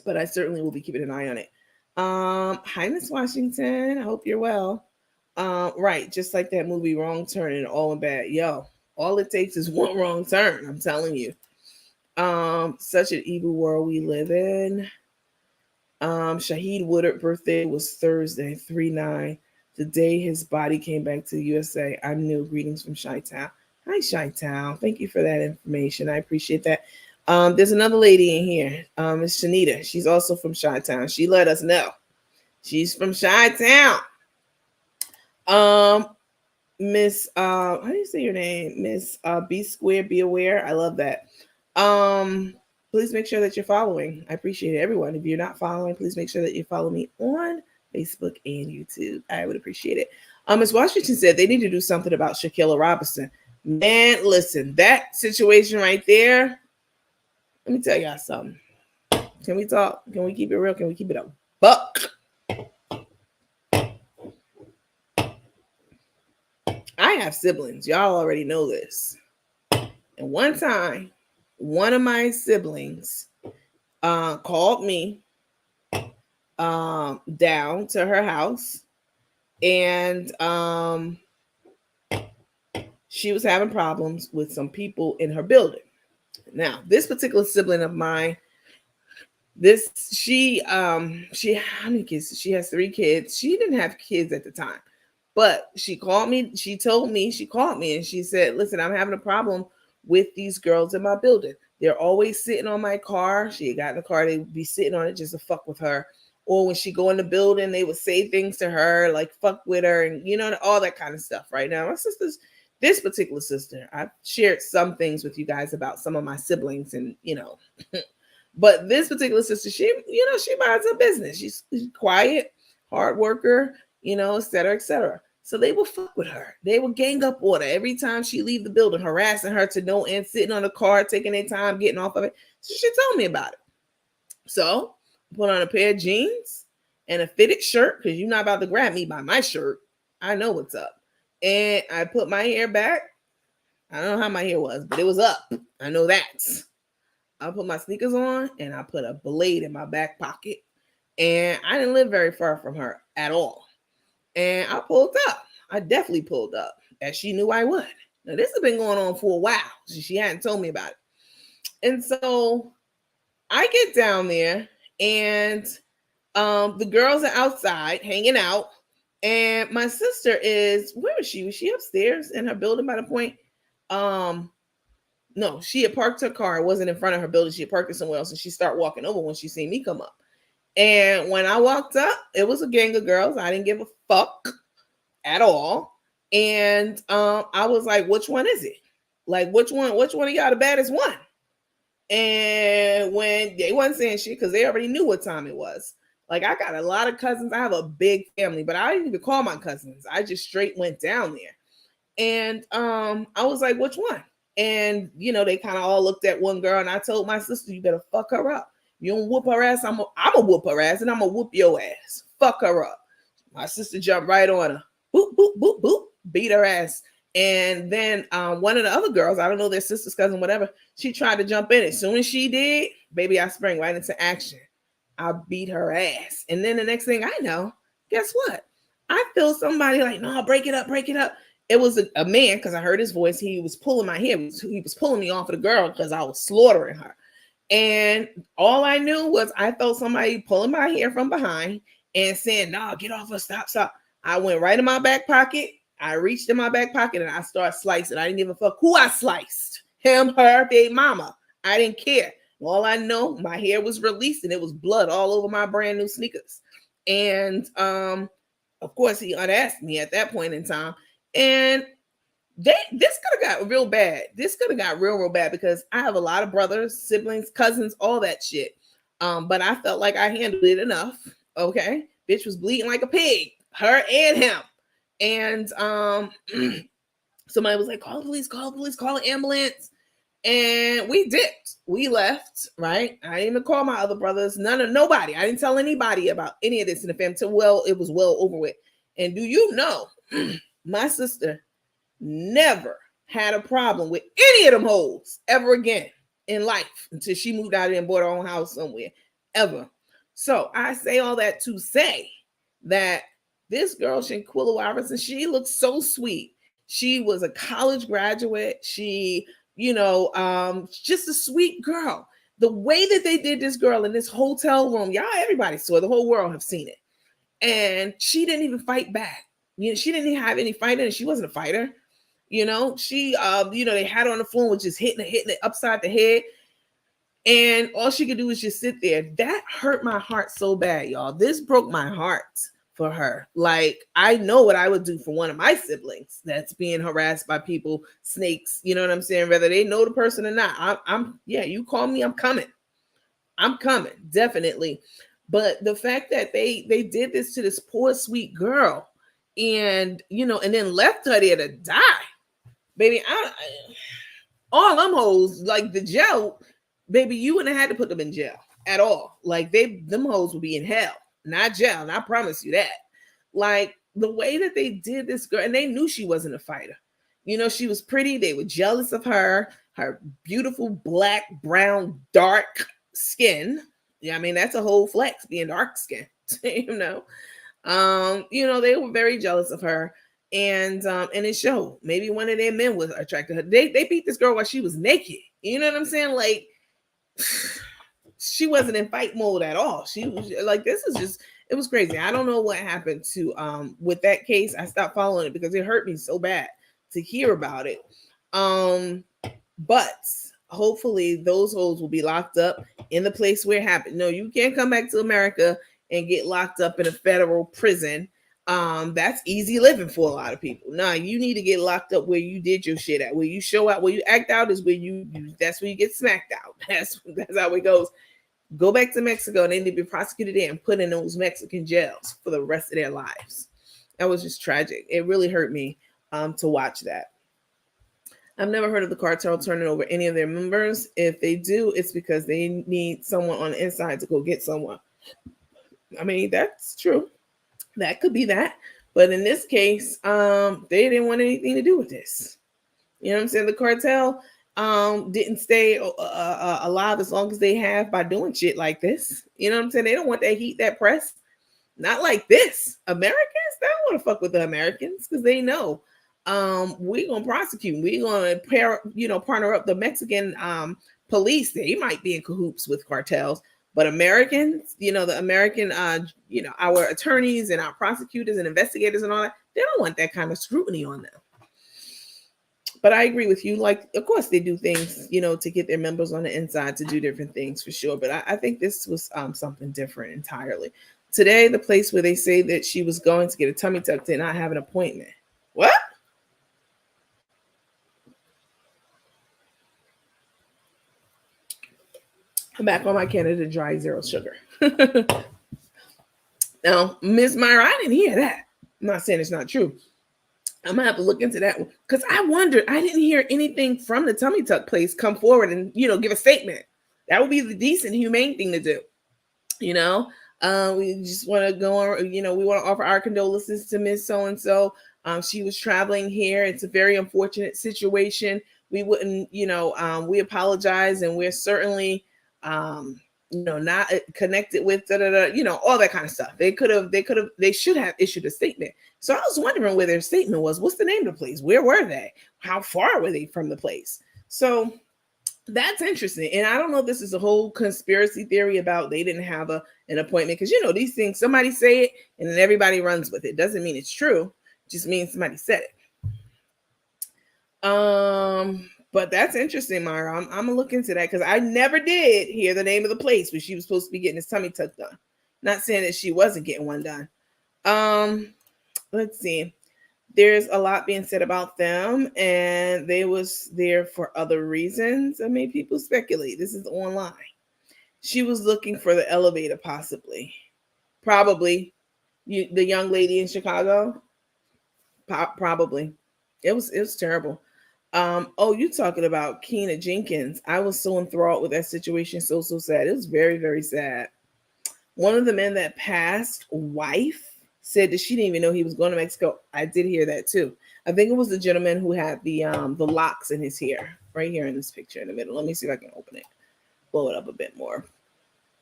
but I certainly will be keeping an eye on it. Hi, Miss Washington. I hope you're well. Right, just like that movie Wrong Turn and All in Bad. Yo, all it takes is one wrong turn. I'm telling you. Such an evil world we live in. Shaheed Woodard birthday was Thursday, 3/9. The day his body came back to the USA. I'm new. Greetings from Chi-Town. Hi, Chi-Town. Thank you for that information. I appreciate that. There's another lady in here, Miss Shanita. She's also from Chi-Town. She let us know. She's from Chi-Town. Miss, how do you say your name? Miss B Square, Be Aware. I love that. Please make sure that you're following. I appreciate it, everyone. If you're not following, please make sure that you follow me on Facebook and YouTube. I would appreciate it. Ms. Washington said they need to do something about Shaquilla Robinson. Man, listen, that situation right there. Let me tell y'all something. Can we talk? Can we keep it real? Can we keep it a buck? I have siblings. Y'all already know this. And one time, one of my siblings called me down to her house, and she was having problems with some people in her building. Now, this particular sibling of mine, she how many kids? She has 3 kids. She didn't have kids at the time, but she called me. She called me and she said, listen, I'm having a problem with these girls in my building. They're always sitting on my car. She had gotten the car. They would be sitting on it just to fuck with her. Or when she go in the building, they would say things to her, like fuck with her and, all that kind of stuff. Right now, my sister's, this particular sister, I've shared some things with you guys about some of my siblings and, but this particular sister, she minds her business. She's quiet, hard worker, et cetera, et cetera. So they will fuck with her. They will gang up on her every time she leave the building, harassing her to no end, sitting on the car, taking their time, getting off of it. So she told me about it. So put on a pair of jeans and a fitted shirt, because you're not about to grab me by my shirt. I know what's up. And I put my hair back. I don't know how my hair was, but it was up. I know that. I put my sneakers on and I put a blade in my back pocket. And I didn't live very far from her at all. And I pulled up. I definitely pulled up, as she knew I would. Now, this has been going on for a while. She hadn't told me about it. And so I get down there and the girls are outside hanging out. And my sister is, where was she? Was she upstairs in her building by the point? No, she had parked her car. It wasn't in front of her building. She had parked it somewhere else. And she started walking over when she seen me come up. And when I walked up, it was a gang of girls. I didn't give a fuck at all. And I was like, which one is it? Like, which one of y'all the baddest one? And when they wasn't saying shit, because they already knew what time it was. Like, I got a lot of cousins. I have a big family, but I didn't even call my cousins. I just straight went down there. And I was like, which one? And, they kind of all looked at one girl, and I told my sister, you better fuck her up. You don't whoop her ass, I'm gonna whoop her ass, and I'm gonna whoop your ass. Fuck her up. My sister jumped right on her. Boop, boop, boop, boop. Beat her ass. And then one of the other girls, I don't know, their sister's cousin, whatever, she tried to jump in. As soon as she did, baby, I sprang right into action. I beat her ass. And then the next thing I know, guess what? I feel somebody like, no, break it up, break it up. It was a man, because I heard his voice. He was pulling my hair. He was pulling me off of the girl because I was slaughtering her. And all I knew was I felt somebody pulling my hair from behind and saying, no, get off her, stop, stop. I went right in my back pocket. I reached in my back pocket and I started slicing. I didn't give a fuck who I sliced. Him, her, baby mama. I didn't care. All I know, my hair was released and it was blood all over my brand new sneakers. And of course, he unasked me at that point in time. And this could have got real bad. This could have got real bad, because I have a lot of brothers, siblings, cousins, all that shit. But I felt like I handled it enough. Okay. Bitch was bleeding like a pig, her and him. And somebody was like, call the police, call an ambulance. And we dipped. We left, right? I didn't even call my other brothers. Nobody. I didn't tell anybody about any of this in the family till it was well over with. And do you know, my sister never had a problem with any of them hoes ever again in life until she moved out and bought her own house somewhere, ever. So I say all that to say that this girl, Shanquilla Robertson, she looks so sweet. She was a college graduate. She, just a sweet girl. The way that they did this girl in this hotel room, y'all, everybody saw it. The whole world have seen it. And she didn't even fight back. She didn't even have any fight in it. She wasn't a fighter. She, they had her on the floor, was just hitting it upside the head. And all she could do was just sit there. That hurt my heart so bad, y'all. This broke my heart for her. Like, I know what I would do for one of my siblings that's being harassed by people, snakes, you know what I'm saying? Whether they know the person or not. You call me, I'm coming. I'm coming, definitely. But the fact that they did this to this poor, sweet girl and, and then left her there to die. Baby, all them hoes, like the jail, baby, you wouldn't have had to put them in jail at all. Like, them hoes would be in hell, not jail. And I promise you that. Like, the way that they did this girl, and they knew she wasn't a fighter. She was pretty. They were jealous of her beautiful black, brown, dark skin. Yeah, I mean, that's a whole flex, being dark skinned, they were very jealous of her. And it showed. Maybe one of their men was attracted to her. They beat this girl while she was naked. You know what I'm saying? Like, she wasn't in fight mode at all. She was like, it was crazy. I don't know what happened to with that case. I stopped following it because it hurt me so bad to hear about it. But hopefully those hoes will be locked up in the place where it happened. No, you can't come back to America and get locked up in a federal prison. That's easy living for a lot of people. Nah, you need to get locked up where you did your shit at, where you show out, where you act out is where that's where you get smacked out. That's how it goes. Go back to Mexico and they need to be prosecuted there and put in those Mexican jails for the rest of their lives. That was just tragic. It really hurt me to watch that. I've never heard of the cartel turning over any of their members. If they do, it's because they need someone on the inside to go get someone. I mean, that's true. That could be that. But in this case, they didn't want anything to do with this. You know what I'm saying? The cartel didn't stay alive as long as they have by doing shit like this. You know what I'm saying? They don't want that heat, that press. Not like this. Americans, they don't want to fuck with the Americans because they know we're gonna prosecute. We're gonna partner up the Mexican police. They might be in cahoots with cartels, but Americans, the American, our attorneys and our prosecutors and investigators and all that, they don't want that kind of scrutiny on them. But I agree with you. Like, of course, they do things, to get their members on the inside to do different things for sure. But I think this was something different entirely. Today, the place where they say that she was going to get a tummy tuck did not have an appointment. What? I'm back on my Canada Dry Zero Sugar. Now, Miss Myra, I didn't hear that. I'm not saying it's not true. I'm gonna have to look into that one because I wondered. I didn't hear anything from the tummy tuck place come forward and give a statement. That would be the decent, humane thing to do. We just want to go on. We want to offer our condolences to Miss So and So. She was traveling here. It's a very unfortunate situation. We wouldn't, we apologize, and we're certainly, not connected with all that kind of stuff. They should have issued a statement. So I was wondering where their statement was. What's the name of the place? Where were they? How far were they from the place? So that's interesting. And I don't know if this is a whole conspiracy theory about they didn't have an appointment. Because, these things, somebody say it and then everybody runs with it. Doesn't mean it's true. It just means somebody said it. But that's interesting, Myra. I'm going to look into that because I never did hear the name of the place where she was supposed to be getting his tummy tuck done. Not saying that she wasn't getting one done. Let's see. There's a lot being said about them, and they was there for other reasons. I mean, people speculate. This is online. She was looking for the elevator, possibly. Probably. The young lady in Chicago? Probably. It was terrible. You talking about Keena Jenkins. I was so enthralled with that situation. So sad. It was very, very sad. One of the men that passed, wife, said that she didn't even know he was going to Mexico. I did hear that too. I think it was the gentleman who had the locks in his hair right here in this picture in the middle. Let me see if I can open it, blow it up a bit more.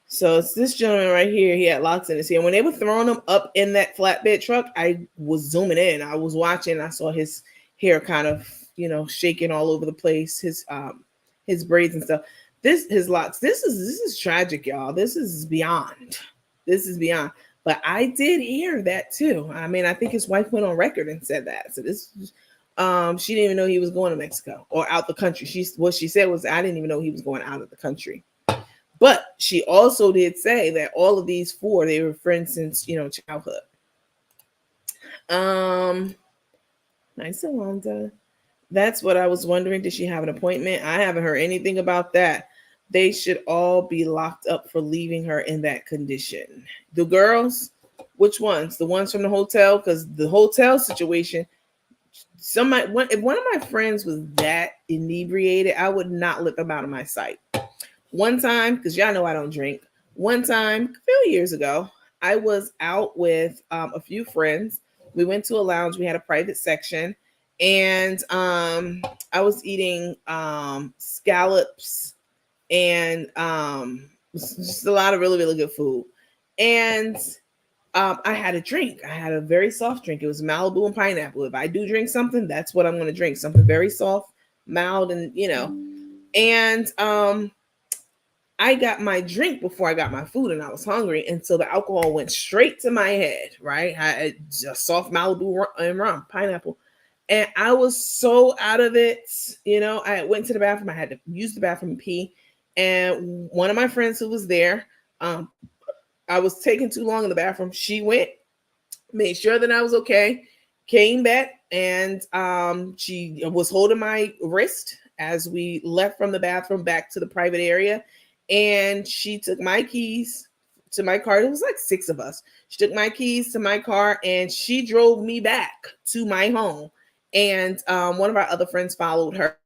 So it's this gentleman right here. He had locks in his hair. When they were throwing him up in that flatbed truck, I was zooming in. I was watching. I saw his hair kind of, shaking all over the place. His braids and stuff. His locks. This is tragic, y'all. This is beyond. But I did hear that too. I mean, I think his wife went on record and said that. So this, she didn't even know he was going to Mexico or out the country. What she said was, I didn't even know he was going out of the country. But she also did say that all of these four, they were friends since, childhood. Nice, Alonda. That's what I was wondering. Did she have an appointment? I haven't heard anything about that. They should all be locked up for leaving her in that condition. The girls, which ones? The ones from the hotel? Because the hotel situation, if one of my friends was that inebriated, I would not let them out of my sight. One time, because y'all know I don't drink. One time, a few years ago, I was out with a few friends. We went to a lounge. We had a private section. And I was eating scallops and just a lot of really, really good food. And I had a drink. I had a very soft drink. It was Malibu and pineapple. If I do drink something, that's what I'm going to drink. Something very soft, mild, and And I got my drink before I got my food, and I was hungry. And so the alcohol went straight to my head, right? I had just soft Malibu and rum, pineapple. And I was so out of it. I went to the bathroom. I had to use the bathroom and pee. And one of my friends who was there, I was taking too long in the bathroom. She went, made sure that I was okay, came back, and she was holding my wrist as we left from the bathroom back to the private area. And she took my keys to my car. It was like 6 of us. She took my keys to my car and she drove me back to my home. And one of our other friends followed her.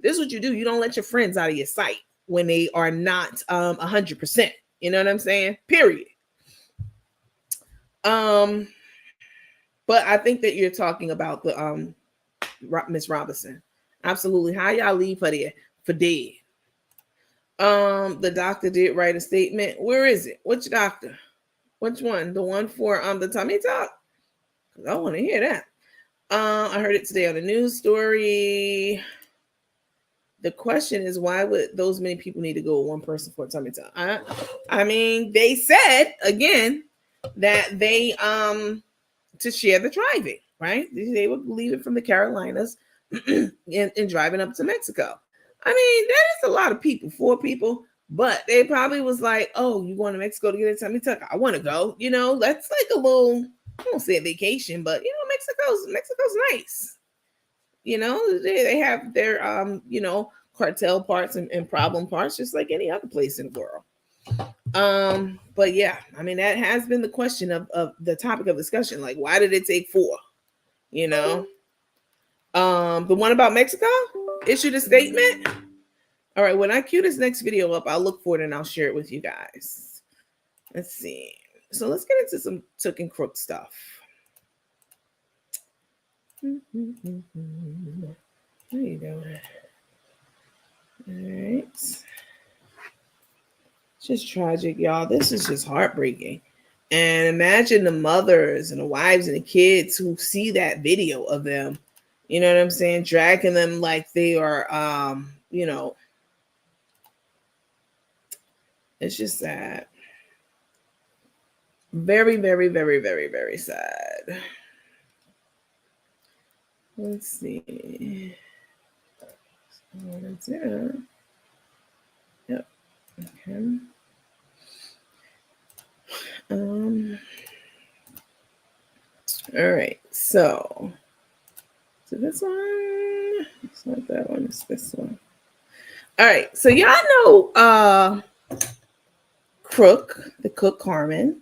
This is what you do. You don't let your friends out of your sight when they are not 100%. You know what I'm saying? Period. But I think that you're talking about the Miss Robinson. Absolutely. How y'all leave her there for dead? The doctor did write a statement. Where is it? Which doctor? Which one? The one for the tummy tuck? I want to hear that. I heard it today on a news story. The question is, why would those many people need to go with one person for a tummy tuck? I mean, they said again that they to share the driving, right? They would leave it from the Carolinas and driving up to Mexico. I mean, that is a lot of people, 4 people, but they probably was like, oh, you going to Mexico to get a tummy tuck? I want to go. You know, that's like a little, I won't say a vacation, but you know, Mexico's nice. You know, they have their cartel parts and problem parts, just like any other place in the world. But yeah, I mean, that has been the question of the topic of discussion. Like, why did it take 4? You know, the one about Mexico issued a statement. All right, when I cue this next video up, I'll look for it and I'll share it with you guys. Let's see. So let's get into some took and crook stuff. What are you doing? All right. It's just tragic, y'all. This is just heartbreaking. And imagine the mothers and the wives and the kids who see that video of them, you know what I'm saying, dragging them like they are, you know, it's just sad. Very, very, very, very, very sad. Let's see. So that's it. Yep. Okay. All right. So this one. It's not that one. It's this one. All right. So y'all know Crook, the cook Carmen,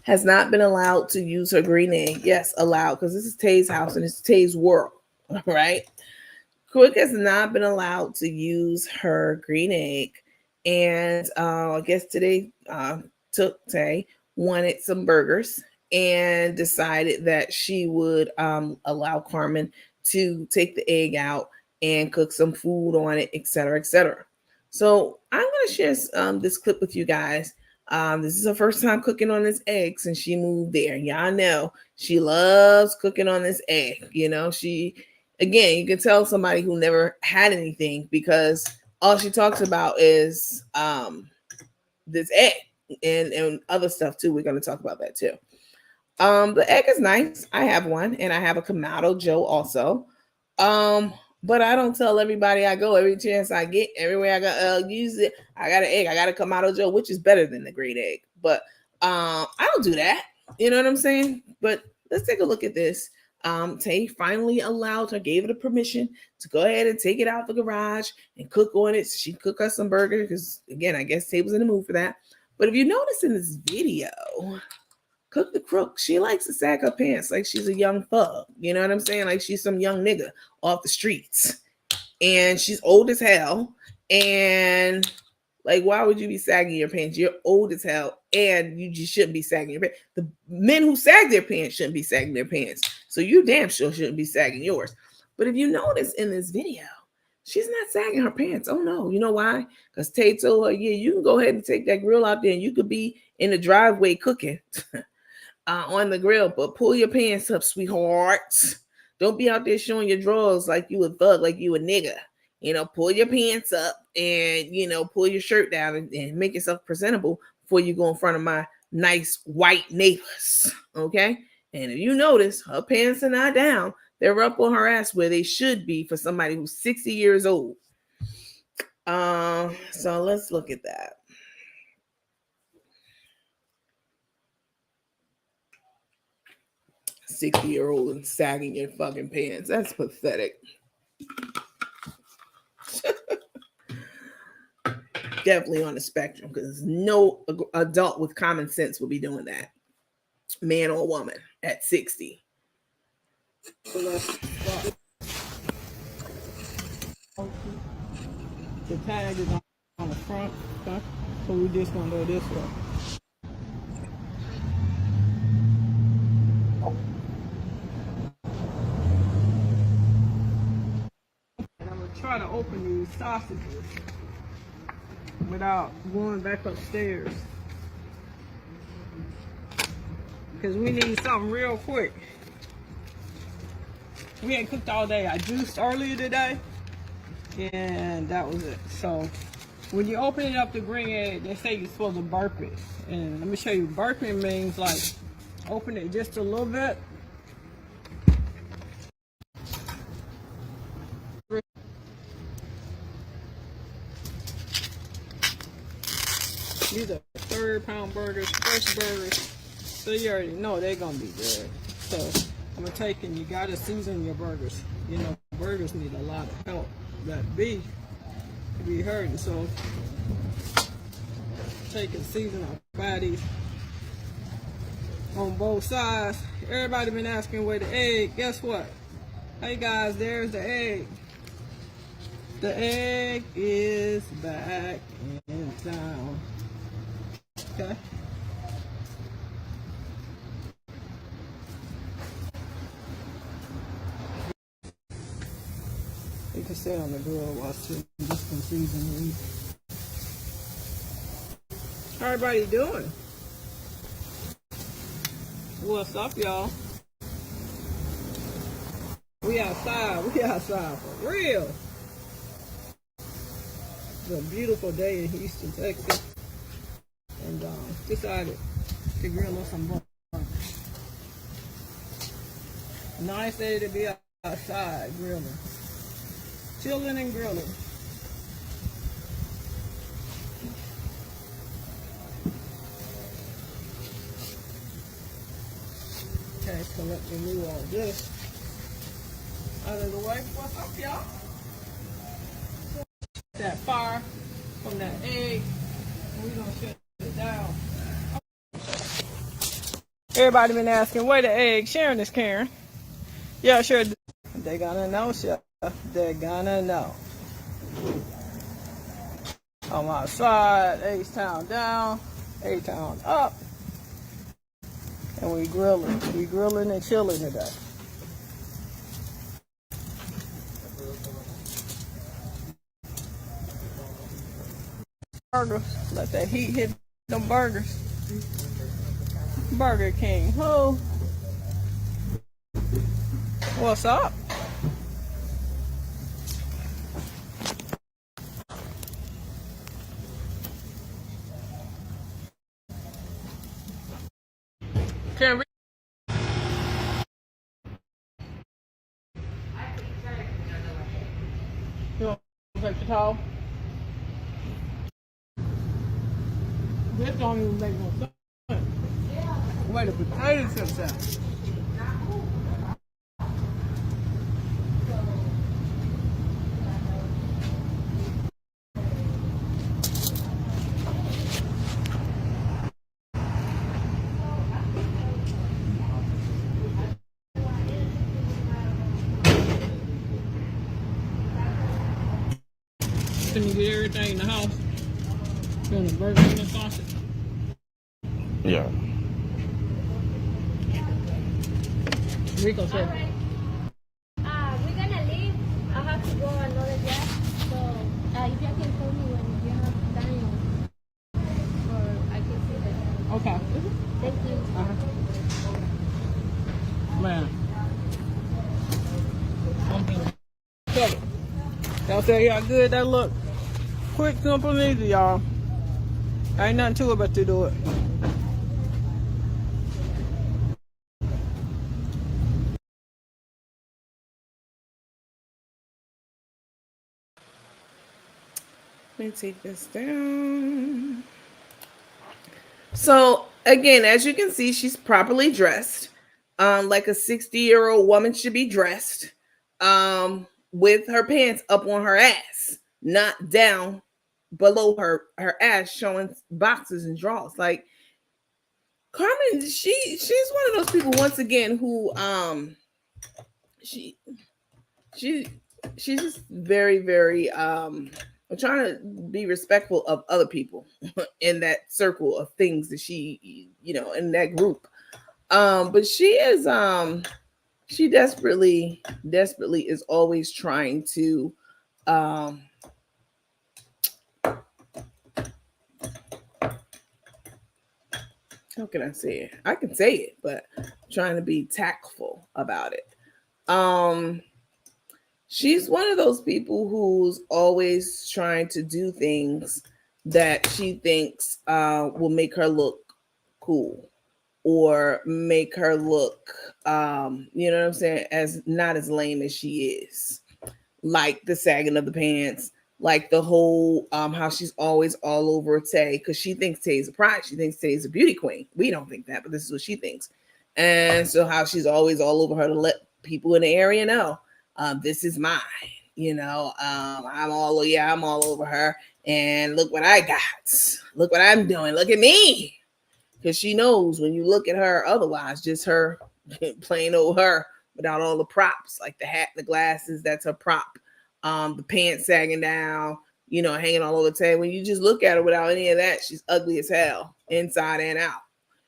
has not been allowed to use her green egg. Yes, allowed, because this is Tay's house and it's Tay's world. All right. Crook has not been allowed to use her green egg. And I guess today Tay wanted some burgers and decided that she would allow Carmen to take the egg out and cook some food on it, etc., etc. So I'm going to share this clip with you guys. This is her first time cooking on this egg since she moved there. Y'all know she loves cooking on this egg. You know, again, you can tell somebody who never had anything because all she talks about is this egg and other stuff too. We're going to talk about that too. The egg is nice. I have one, and I have a Kamado Joe also. But I don't tell everybody I go every chance I get. Everywhere I go, use it. I got an egg. I got a Kamado Joe, which is better than the green egg. But I don't do that. You know what I'm saying? But let's take a look at this. Tay finally allowed her, gave her the permission to go ahead and take it out the garage and cook on it. So she cook us some burger because, again, I guess Tay was in the mood for that. But if you notice in this video, Cook the Crook, she likes to sag her pants like she's a young thug. You know what I'm saying? Like she's some young nigga off the streets. And she's old as hell. And like, why would you be sagging your pants? You're old as hell, and you just shouldn't be sagging your pants. The men who sag their pants shouldn't be sagging their pants. So you damn sure shouldn't be sagging yours. But if you notice in this video, she's not sagging her pants. Oh no. You know why? Because Tay told her, yeah, you can go ahead and take that grill out there and you could be in the driveway cooking on the grill, but pull your pants up, sweethearts. Don't be out there showing your drawers like you a thug, like you a nigga. You know, pull your pants up and, you know, pull your shirt down and make yourself presentable before you go in front of my nice white neighbors. Okay. And if you notice, her pants are not down. They're up on her ass where they should be for somebody who's 60 years old. So let's look at that. "60-year-old and sagging your fucking pants." That's pathetic. Definitely on the spectrum, because no adult with common sense will be doing that, man or woman, at 60. The tag is on the front, okay? So we just gonna go this way. And I'm gonna try to open these sausages without going back upstairs. Because we need something real quick. We ain't cooked all day. I juiced earlier today, and that was it. So when you open it up, the green egg, they say you're supposed to burp it. And let me show you, burping means like open it just a little bit. These are 3rd-pound burgers, fresh burgers. So you already know they're gonna be good. So I'm gonna take, and you gotta season your burgers. You know, burgers need a lot of help. That beef to be hurting. So take and season our patties on both sides. Everybody been asking where the egg. Guess what? Hey guys, there's the egg. The egg is back in town. Okay. You can stay on the grill while still just can season the meat. How everybody doing? What's up, y'all? We outside for real. It's a beautiful day in Houston, Texas. And decided to grill us some burgers. Nice day to be outside grilling. Chilling and grilling. Okay, so let me move all this out of the way. What's up, y'all? That fire from that egg, and we're gonna shut it down. Everybody been asking where the egg. Sharon is Karen. Yeah, sure. They gonna know, chef. They're gonna know. On my side, H-Town down, A-Town up. And we grilling. We grilling and chilling today. Burgers. Let that heat hit them burgers. Burger King. Who? What's up? Can we? You want to take the towel? This don't even make no sense. Where the potato chips at? Can you get everything in the house? You want a burger and a sausage? Yeah. Rico said. Alright. We're gonna leave. I have to go another job. So if you can call me when you have time, or I can see that. Okay. Thank you. Man. Y'all say how good that look. Quick, simple, and easy, y'all. Ain't nothing to it but to do it. Let me take this down. So again, as you can see, she's properly dressed, like a 60-year-old woman should be dressed, with her pants up on her ass, not down below her ass, showing boxes and drawers. Like Carmen, she's one of those people once again who she's just very, very I'm trying to be respectful of other people in that circle of things that she, in that group. But she desperately is always trying to, how can I say it? I can say it, but I'm trying to be tactful about it. She's one of those people who's always trying to do things that she thinks will make her look cool or make her look, you know what I'm saying, as not as lame as she is. Like the sagging of the pants, like the whole how she's always all over Tay because she thinks Tay's a pride. She thinks Tay's a beauty queen. We don't think that, but this is what she thinks. And so how she's always all over her to let people in the area know this is mine. I'm all over her. And look what I got. Look what I'm doing. Look at me. Because she knows when you look at her otherwise, just her plain old her without all the props, like the hat, the glasses, that's her prop. The pants sagging down, hanging all over the table. When you just look at her without any of that, she's ugly as hell, inside and out.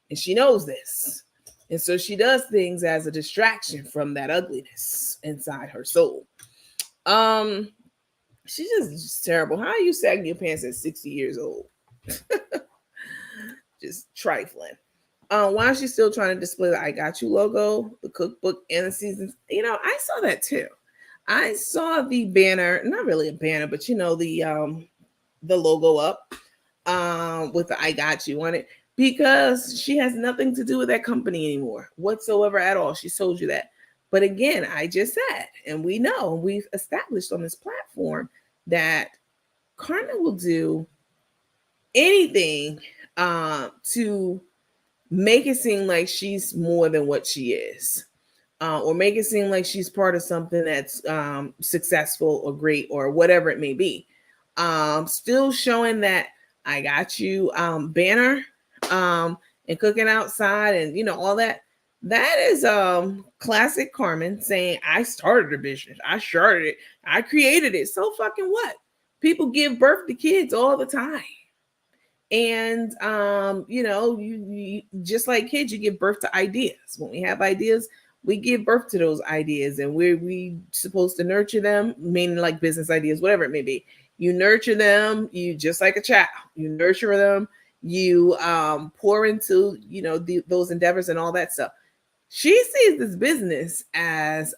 And she knows this. And so she does things as a distraction from that ugliness inside her soul. She's just terrible. How are you sagging your pants at 60 years old? Just trifling. Why is she still trying to display the I Got You logo, the cookbook, and the seasons? I saw that too. I saw the banner, not really a banner, but the logo up with the I Got You on it, because she has nothing to do with that company anymore whatsoever at all. She told you that. But again, I just said, and we know, we've established on this platform that Carmen will do anything to make it seem like she's more than what she is, or make it seem like she's part of something that's successful or great or whatever it may be. Still showing that I Got You banner and cooking outside and all that. That is classic Carmen saying, I started a business. I started it. I created it. So fucking what? People give birth to kids all the time. And you just like kids, you give birth to ideas. When we have ideas, we give birth to those ideas, and we supposed to nurture them, meaning like business ideas, whatever it may be. You nurture them, you just like a child. You nurture them, you pour into those endeavors and all that stuff. She sees this business as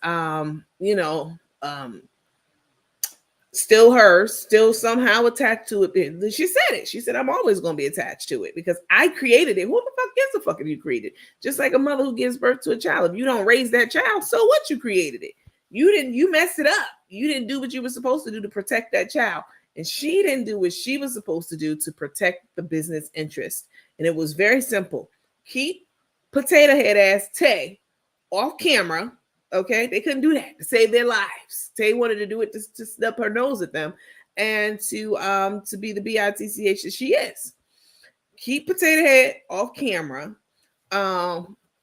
still her, still somehow attached to it. She said it. She said, I'm always going to be attached to it because I created it. Who the fuck gives a fuck if you created? Just like a mother who gives birth to a child. If you don't raise that child, so what? You created it. You messed it up. You didn't do what you were supposed to do to protect that child. And she didn't do what she was supposed to do to protect the business interest. And it was very simple. Keep potato head ass Tay off camera. Okay, they couldn't do that to save their lives. Tay wanted to do it to snub her nose at them and to be the bitch that she is. Keep Potato Head off camera,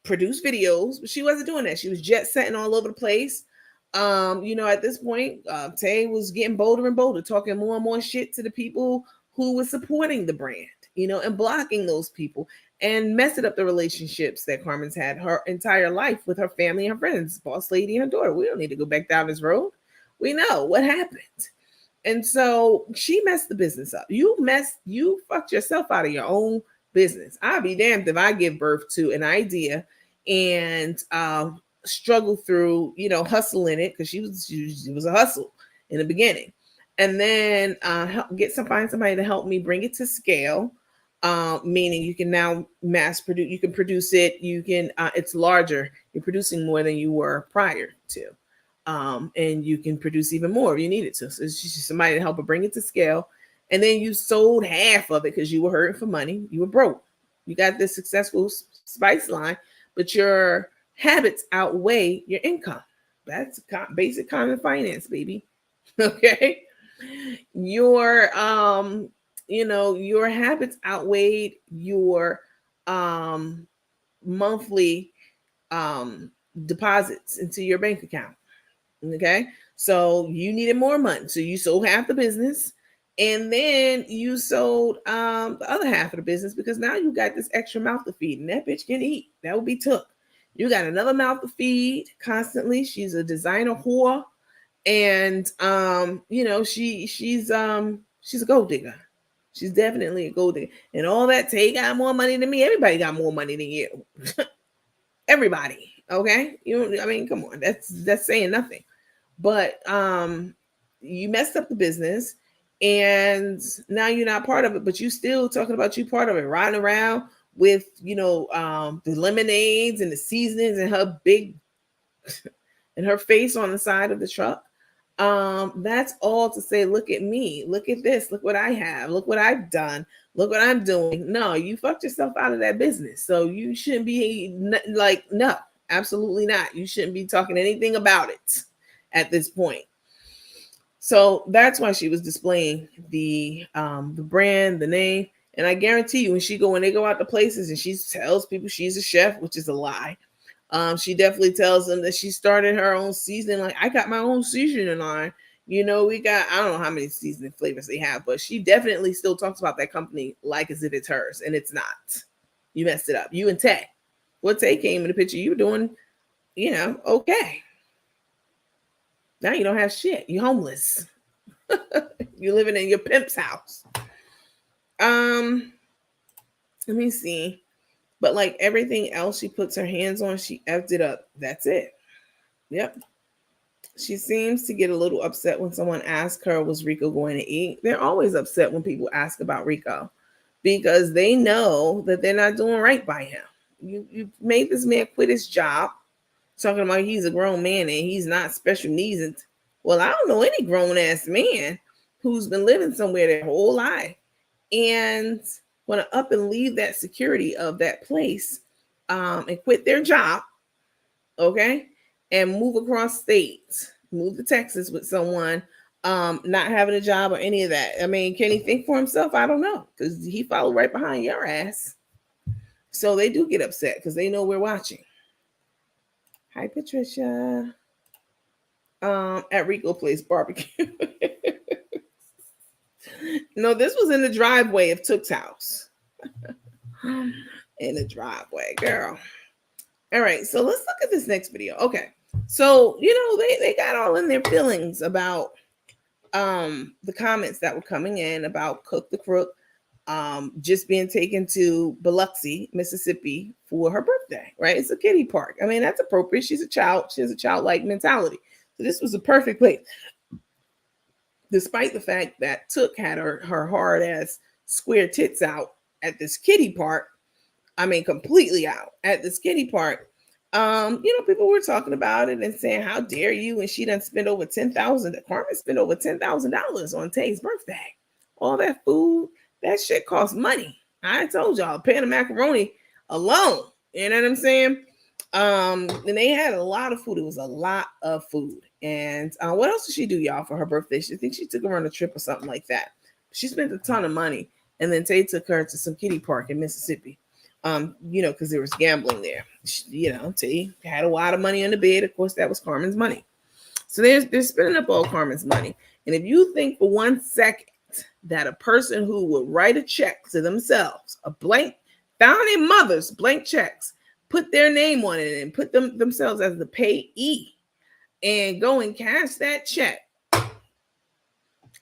produce videos, but she wasn't doing that. She was jet setting all over the place. At this point, Tay was getting bolder and bolder, talking more and more shit to the people who were supporting the brand, and blocking those people and messing up the relationships that Carmen's had her entire life with her family and her friends, boss lady and her daughter. We don't need to go back down this road. We know what happened. And so she messed the business up. You fucked yourself out of your own business. I'll be damned if I give birth to an idea and struggle through, hustling it, because she was a hustle in the beginning. And then find somebody to help me bring it to scale. Meaning you can now mass produce, you can produce it, you can, it's larger, you're producing more than you were prior to. And you can produce even more if you needed to. So it's just somebody to help her bring it to scale. And then you sold half of it because you were hurting for money. You were broke. You got this successful spice line, but your habits outweigh your income. That's basic common finance, baby. Okay. Your habits outweighed your monthly deposits into your bank account. Okay, so you needed more money, so you sold half the business And then you sold the other half of the business because now you got this extra mouth to feed, and that bitch can eat. That would be took. You got another mouth to feed constantly. She's a designer whore, and you know, she's a gold digger. She's definitely a gold digger. And all that, Tay got more money than me. Everybody got more money than you. Everybody, okay? You know, I mean, come on, that's saying nothing. But you messed up the business, and now you're not part of it, but you still talking about you part of it, riding around with, you know, the lemonades and the seasonings and her big and her face on the side of the truck. That's all to say, look at me, look at this, look what I have, look what I've done, look what I'm doing. No, you fucked yourself out of that business. So you shouldn't be like, no, absolutely not. You shouldn't be talking anything about it at this point. So that's why she was displaying the brand, the name. And I guarantee you, when they go out to places and she tells people she's a chef, which is a lie. She definitely tells them that she started her own seasoning. Like, I got my own seasoning line. You know, we got, I don't know how many seasoning flavors they have, but she definitely still talks about that company like as if it's hers, and it's not. You messed it up. You and Tay. What Tay came in the picture, you were doing, you know, okay. Now you don't have shit. You're homeless. You're living in your pimp's house. Let me see. But like everything else she puts her hands on, she effed it up. That's it. Yep. She seems to get a little upset when someone asks her, was Rico going to eat? They're always upset when people ask about Rico because they know that they're not doing right by him. You made this man quit his job, talking about he's a grown man and he's not special needs. Well, I don't know any grown-ass man who's been living somewhere their whole life and want to up and leave that security of that place and quit their job, okay, and move across states, move to Texas with someone not having a job or any of that. I mean, can he think for himself? I don't know, because he followed right behind your ass. So they do get upset because they know we're watching. Hi, Patricia. At Rico Place Barbecue. No, this was in the driveway of Took's house. In the driveway, girl. All right, so let's look at this next video. Okay, so you know they got all in their feelings about the comments that were coming in about Cook the Crook just being taken to Biloxi, Mississippi for her birthday, right? It's a kiddie park. I mean, that's appropriate. She's a child. She has a childlike mentality. So this was a perfect place. Despite the fact that Took had her hard ass square tits out at this kiddie park, I mean, completely out at this kiddie park. You know, people were talking about it and saying, how dare you? And she done spent over $10,000. Carmen spent over $10,000 on Tay's birthday. All that food, that shit costs money. I told y'all, a pan of macaroni alone. You know what I'm saying? And they had a lot of food. It was a lot of food. And what else did she do, y'all, for her birthday? She think she took her on a trip or something like that. She spent a ton of money. And then Tay took her to some kiddie park in Mississippi. You know, because there was gambling there. You know, Tay had a lot of money on the bed. Of course, that was Carmen's money. So they're spending up all Carmen's money. And if you think for 1 second that a person who would write a check to themselves, a blank, founding mothers, blank checks, put their name on it and put themselves as the payee and go and cash that check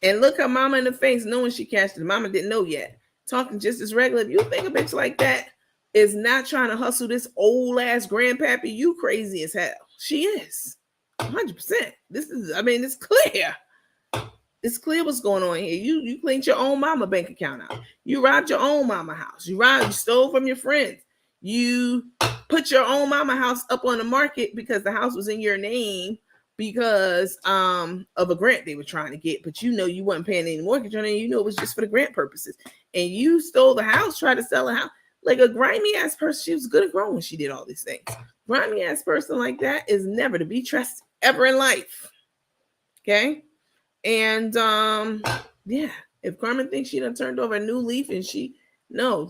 and look her mama in the face knowing she cashed it. Mama didn't know yet. Talking just as regular. If you think a bitch like that is not trying to hustle this old ass grandpappy, you crazy as hell. She is 100%. This is, I mean, it's clear. It's clear what's going on here. You cleaned your own mama bank account out. You robbed your own mama house. You stole from your friends. You put your own mama house up on the market because the house was in your name because of a grant they were trying to get, but you know you wasn't paying any mortgage on it. You know it was just for the grant purposes, and you stole the house, tried to sell a house like a grimy ass person. She was good and grown when she did all these things. Grimy ass person like that is never to be trusted ever in life. Okay, and yeah, if Carmen thinks she done turned over a new leaf and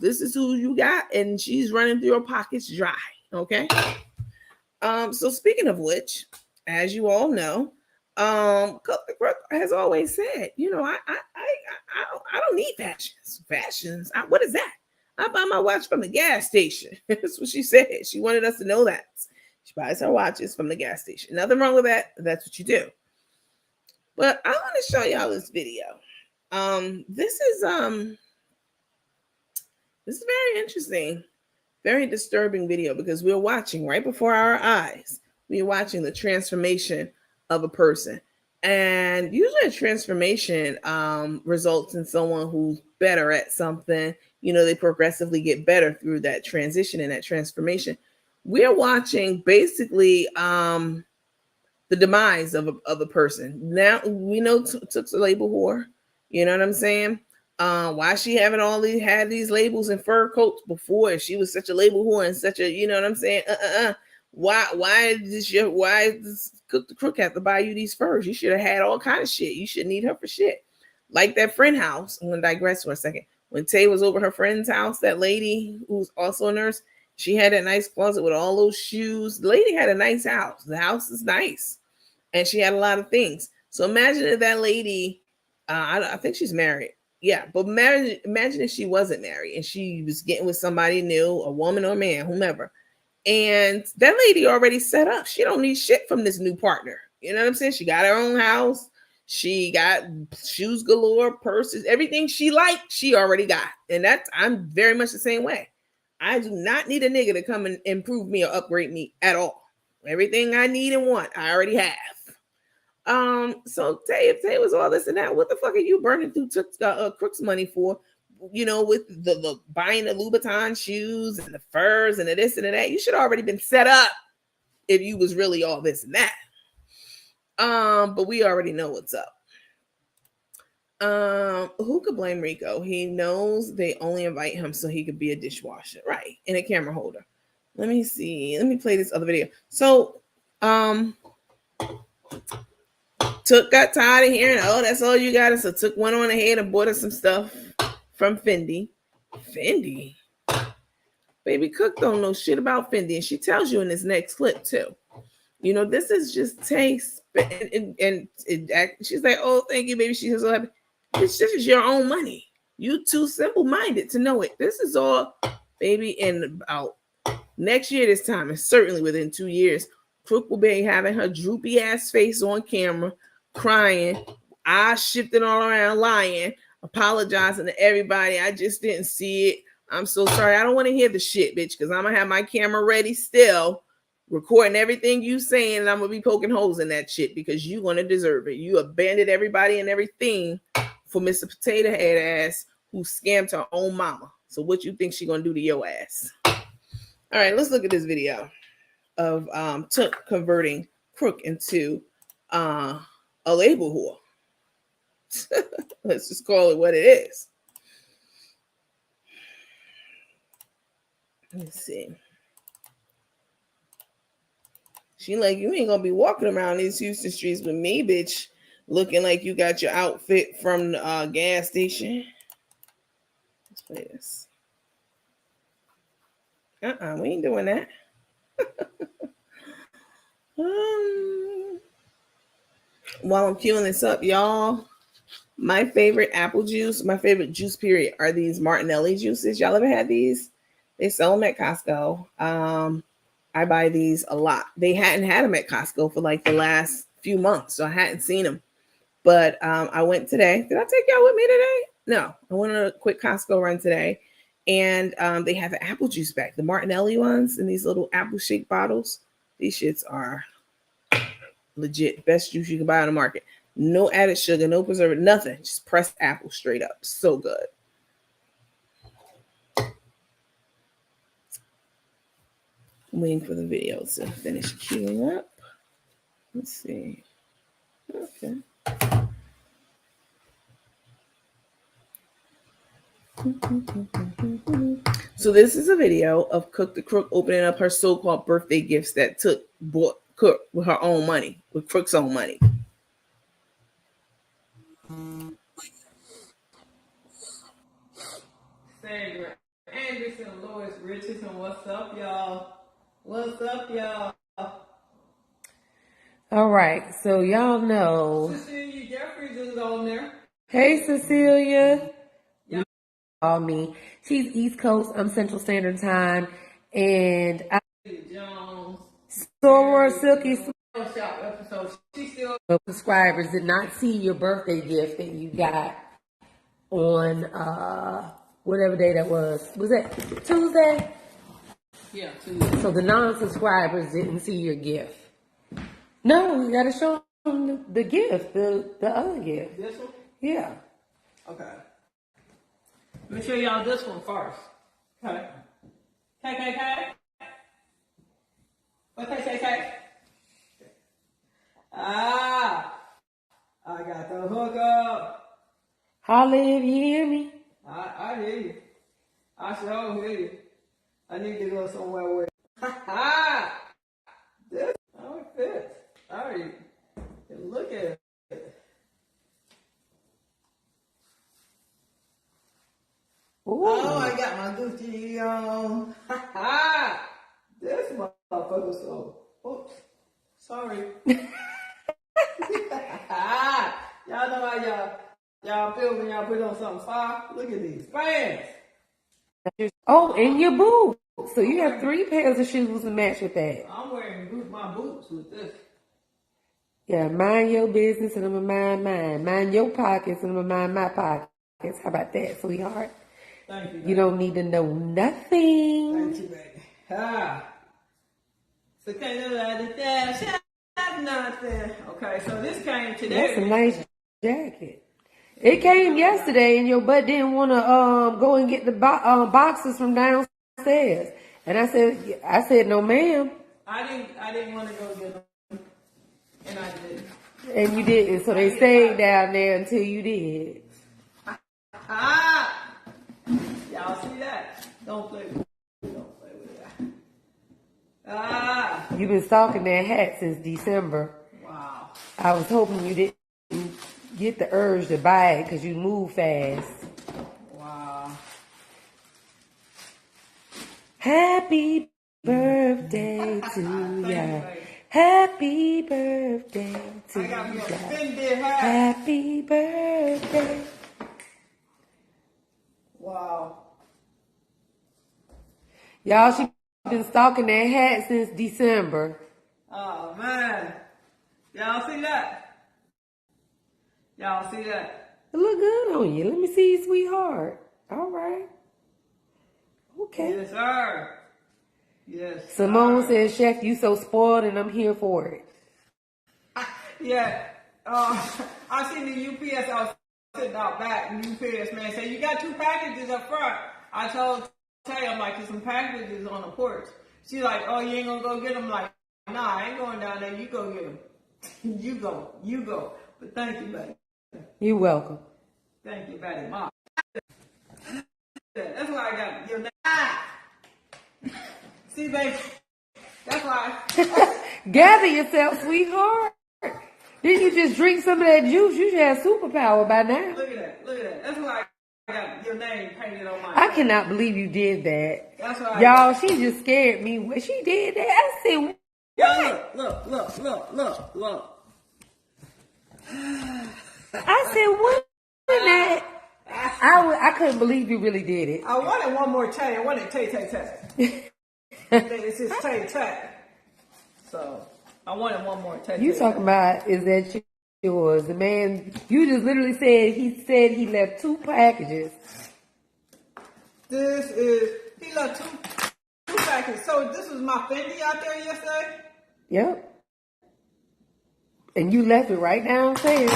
this is who you got, and she's running through her pockets dry. Okay. So speaking of which, as you all know, Crook has always said, you know, I don't need fashions. Fashions. What is that? I buy my watch from the gas station. That's what she said. She wanted us to know that. She buys her watches from the gas station. Nothing wrong with that. That's what you do. But I want to show y'all this video. This is very interesting, very disturbing video because we're watching right before our eyes. We're watching the transformation of a person. And usually a transformation results in someone who's better at something. You know, they progressively get better through that transition and that transformation. We're watching basically the demise of a person. Now we know Took's a label whore. You know what I'm saying? Why she haven't had these labels and fur coats before if she was such a label whore and such a, you know what I'm saying? Why does Cook the Crook have to buy you these furs? You should have had all kind of shit. You shouldn't need her for shit. Like that friend house. I'm gonna digress for a second. When Tay was over her friend's house, that lady who's also a nurse, she had that nice closet with all those shoes. The lady had a nice house. The house is nice. And she had a lot of things. So imagine if that lady, I think she's married. Yeah, but imagine if she wasn't married and she was getting with somebody new, a woman or a man, whomever. And that lady already set up. She don't need shit from this new partner. You know what I'm saying? She got her own house. She got shoes galore, purses, everything she liked, she already got. And I'm very much the same way. I do not need a nigga to come and improve me or upgrade me at all. Everything I need and want, I already have. So if Tay was all this and that, what the fuck are you burning through Crook's money for? You know, with the buying the Louboutin shoes and the furs and the this and the that. You should have already been set up if you was really all this and that. But we already know what's up. Who could blame Rico? He knows they only invite him so he could be a dishwasher, right? And a camera holder. Let me see. Let me play this other video. So, Took got tired of hearing, oh, that's all you got. So Took went on ahead and bought us some stuff from Fendi. Fendi? Baby Cook don't know shit about Fendi. And she tells you in this next clip too. You know, this is just taste. And she's like, oh, thank you, baby. She's so happy. This is your own money. You too simple-minded to know it. This is all, baby, in about next year this time, and certainly within 2 years, Crook will be having her droopy ass face on camera, crying, eyes shifting all around, lying, apologizing to everybody. I just didn't see it. I'm so sorry. I don't want to hear the shit, bitch, because I'm going to have my camera ready still, recording everything you saying, and I'm going to be poking holes in that shit because you're going to deserve it. You abandoned everybody and everything for Mr. Potato Head ass who scammed her own mama. So what you think she going to do to your ass? All right, let's look at this video of Took converting Crook into a label whore. Let's just call it what it is. Let's see. She like, you ain't gonna be walking around these Houston streets with me, bitch, looking like you got your outfit from the gas station. Let's play this. We ain't doing that. While I'm queuing this up, y'all, my favorite apple juice, my favorite juice period are these Martinelli juices. Y'all ever had these? They sell them at Costco. I buy these a lot. They hadn't had them at Costco for like the last few months, so I hadn't seen them. But I went today. Did I take y'all with me today? No, I went on a quick Costco run today, and they have the apple juice back, the Martinelli ones in these little apple shake bottles. These shits are legit best juice you can buy on the market. No added sugar, no preservative, nothing. Just pressed apple straight up. So good. I'm waiting for the video to finish queuing up. Let's see. Okay. So this is a video of Cook the Crook opening up her so-called birthday gifts that Took bought Cook with her own money, with Crook's own money. Sandra Anderson, Lois Richardson, what's up, y'all? What's up, y'all? All right, so y'all know. Cecilia Jeffries is on there. Hey, Cecilia. Call me. She's East Coast. I'm Central Standard Time, and I Jones. Sora Silky Shop episode. She still. subscribers did not see your birthday gift that you got on whatever day that was. Was that Tuesday? Yeah, Tuesday. So the non-subscribers didn't see your gift. No, you gotta show them the gift, the other gift. This one? Yeah. Okay. Let me show y'all this one first. Okay. KKK? What KKK? Ah! I got the hook up. Holla if you hear me. I hear you. I sure hear you. I need to go somewhere with it. This how it fits. Alright. Look at it. Ooh. Oh, I got my Gucci on. This motherfucker so. Oops. Sorry. Y'all know how y'all feel when y'all put on something fire? Look at these fans. Oh, and your boots. So you have 3 pairs of shoes to match with that. I'm wearing my boots with this. Yeah, mind your business and I'm gonna mind mine. Mind your pockets and I'm gonna mind my pockets. How about that, sweetheart? Thank you, baby. You don't need to know nothing. Thank you, baby. So can't do that. Shut nothing. Okay, so this came today. That's a nice jacket. It came yesterday and your butt didn't want to go and get the boxes from downstairs. And I said, no ma'am. I didn't want to go get them. And I did. And you didn't, so they stayed down there until you did. Y'all see that? Don't play with it. Don't play with that. You've been stalking that hat since December. Wow. I was hoping you didn't get the urge to buy it because you move fast. Wow. Happy birthday to ya. Happy birthday to I got me a ya. Fendi hat. Happy birthday. Wow. Y'all, she been stalking that hat since December. Oh, man. Y'all see that? Y'all see that? It look good on you. Let me see, sweetheart. All right. Okay. Yes, sir. Yes. Simone sir. says, Chef, you so spoiled and I'm here for it. Yeah. I seen the UPS. I was sitting out back, and UPS man said, you got 2 packages up front. I told Tay, I'm like, there's some packages on the porch. She's like, oh, you ain't gonna go get them? I'm like, nah, I ain't going down there. You go get them. You go. But thank you, buddy. You're welcome. Thank you, buddy. Mom. That's why I got your name. See, baby. That's why. Gather yourself, sweetheart. Didn't you just drink some of that juice? You should have superpower by now. Look at that. That's why I got your name painted on my I cannot believe you did that. That's why Y'all, she just scared me when she did that. I said, what? Look. I said, what in that? I couldn't believe you really did it. I wanted one more Tay. I wanted Tay. It's just Tay. So I wanted one more Tay. You talking about, is that yours? The man, you just literally said he left 2 packages. He left two packages. So this was my Fendi out there yesterday? Yep. And you left it right downstairs.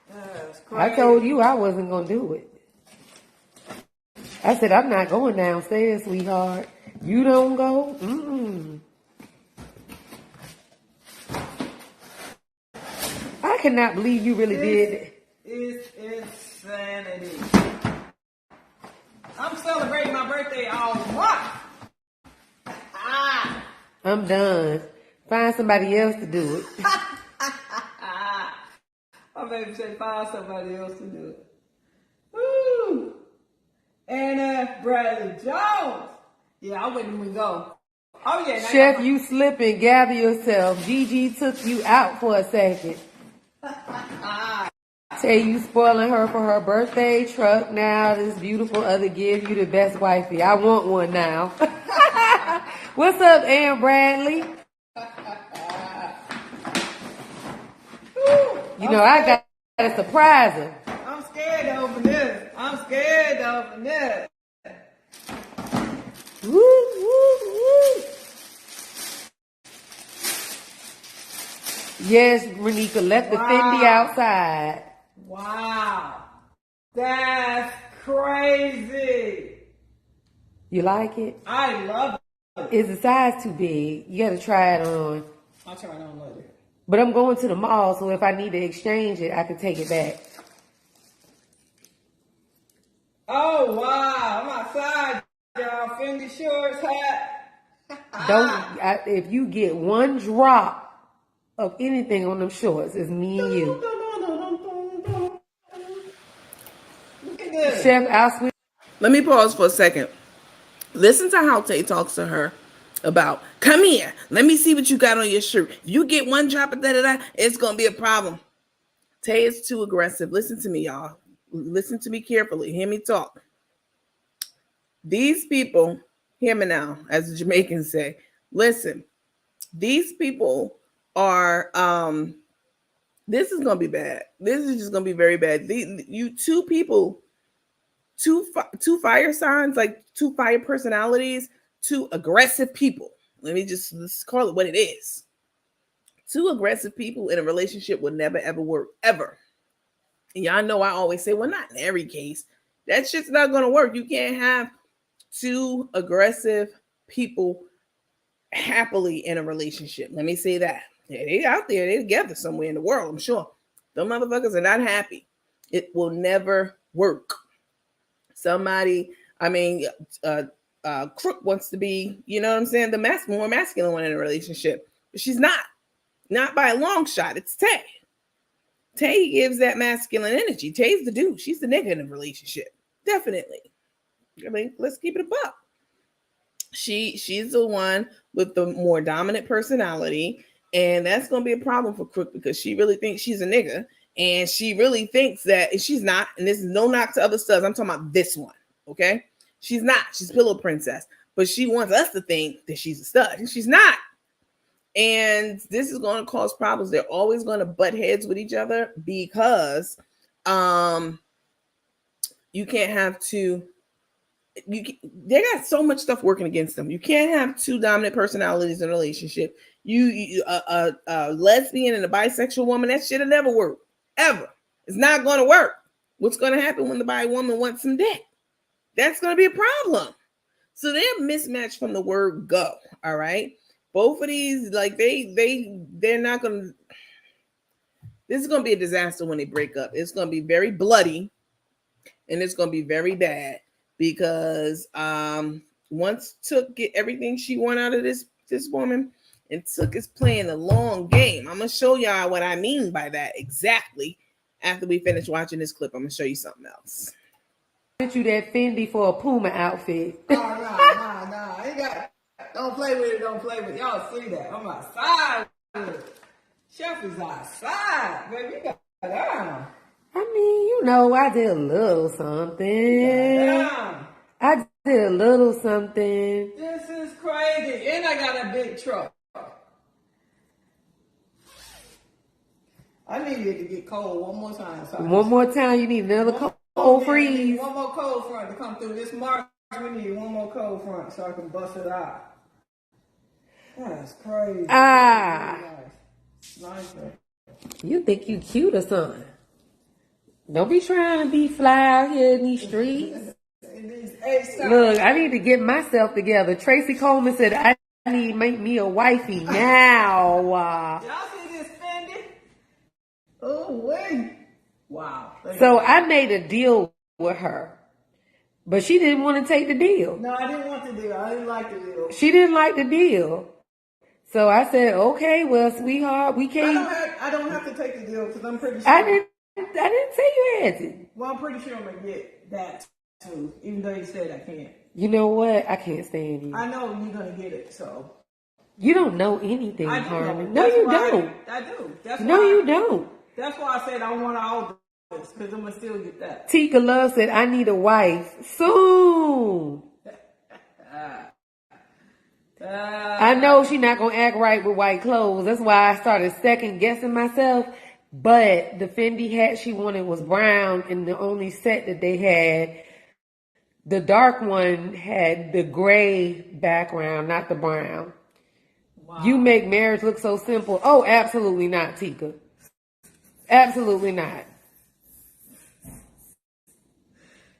That's crazy. I told you I wasn't going to do it. I said, I'm not going downstairs, sweetheart. You don't go? Mm-mm. I cannot believe you really did it. It's insanity. I'm celebrating my birthday all month. I'm done. Find somebody else to do it. My baby said find somebody else to do it. Woo! And Bradley Jones. Yeah, I wouldn't even go. Oh yeah. Chef, you slipping. Gather yourself. Gigi took you out for a second. Tell you spoiling her for her birthday. Truck now. This beautiful other gift. You the best wifey. I want one now. What's up, Ann Bradley? You know, I got to surprise her. I'm scared to open this. Woo, woo, woo. Yes, Renika, let the Fendi outside. Wow. That's crazy. You like it? I love it. Is the size too big? You gotta try it on. I'll try it on later. But I'm going to the mall, so if I need to exchange it, I can take it back. Oh wow, I'm outside, y'all. Fendi shorts, hat. If you get one drop of anything on them shorts, it's me and you. Look at this. Chef, I'll switch. Let me pause for a second. Listen to how Tay talks to her about, come here, let me see what you got on your shirt. If you get one drop of da-da-da, it's going to be a problem. Tay is too aggressive. Listen to me, y'all. Listen to me carefully. Hear me talk. These people, hear me now, as the Jamaicans say, listen, these people are, this is going to be bad. This is just going to be very bad. You two people, two fire signs, like two fire personalities, two aggressive people. Let's call it what it is. Two aggressive people in a relationship will never, ever work, ever. And y'all know I always say, well, not in every case. That shit's not going to work. You can't have two aggressive people happily in a relationship. Let me say that. Yeah, they out there. They're together somewhere in the world, I'm sure. Them motherfuckers are not happy. It will never work. Crook wants to be, you know what I'm saying, the more masculine one in a relationship. But she's not. Not by a long shot. It's Tay. Tay gives that masculine energy. Tay's the dude. She's the nigga in a relationship. Definitely. I mean, let's keep it a buck. She's the one with the more dominant personality. And that's going to be a problem for Crook because she really thinks she's a nigga. And she really thinks that, and she's not, and this is no knock to other studs. I'm talking about this one, okay? She's not. She's Pillow Princess. But she wants us to think that she's a stud. And she's not. And this is going to cause problems. They're always going to butt heads with each other because you can't have two. They got so much stuff working against them. You can't have two dominant personalities in a relationship. A lesbian and a bisexual woman, that shit'll never work. Ever. It's not going to work. What's going to happen when the bi woman wants some dick? That's going to be a problem. So they're mismatched from the word go. All right. Both of these, like they're not going to. This is going to be a disaster when they break up. It's going to be very bloody, and it's going to be very bad because once Took get everything she wanted out of this woman, and Took is playing a long game. I'm gonna show y'all what I mean by that exactly after we finish watching this clip. I'm gonna show you something else. Get you that Fendi for a Puma outfit. Nah. Don't play with it. Don't play with it. Y'all see that? I'm outside. Chef is outside, baby. You got down. I mean, you know, I did a little something. I did a little something. This is crazy. And I got a big truck. I need it to get cold one more time. One more time, you need another cold freeze. One more cold front to come through. This March, we need one more cold front so I can bust it out. That's crazy. Nice. You think you cute or something? Don't be trying to be fly out here in these streets. Look, I need to get myself together. Tracy Coleman said, I need to make me a wifey now. Y'all see this Fendi? Oh, wait. Wow. So I made a deal with her, but she didn't want to take the deal. No, I didn't want the deal. I didn't like the deal. She didn't like the deal. So I said, okay, well, sweetheart, we can't. I don't have to take the deal because I'm pretty sure. I didn't say you had to. Well, I'm pretty sure I'm going to get that too, even though you said I can't. You know what? I can't stand you. I know you're gonna get it, so You don't know anything, I do know. Carmen. No, That's you why don't. I do. That's No, why you don't. That's why I said I want all this, because I'm gonna still get that. Tika Love said, I need a wife soon. I know she's not going to act right with white clothes. That's why I started second guessing myself. But the Fendi hat she wanted was brown, and the only set that they had, the dark one had the gray background, not the brown. Wow. You make marriage look so simple. Oh, absolutely not, Tika. Absolutely not.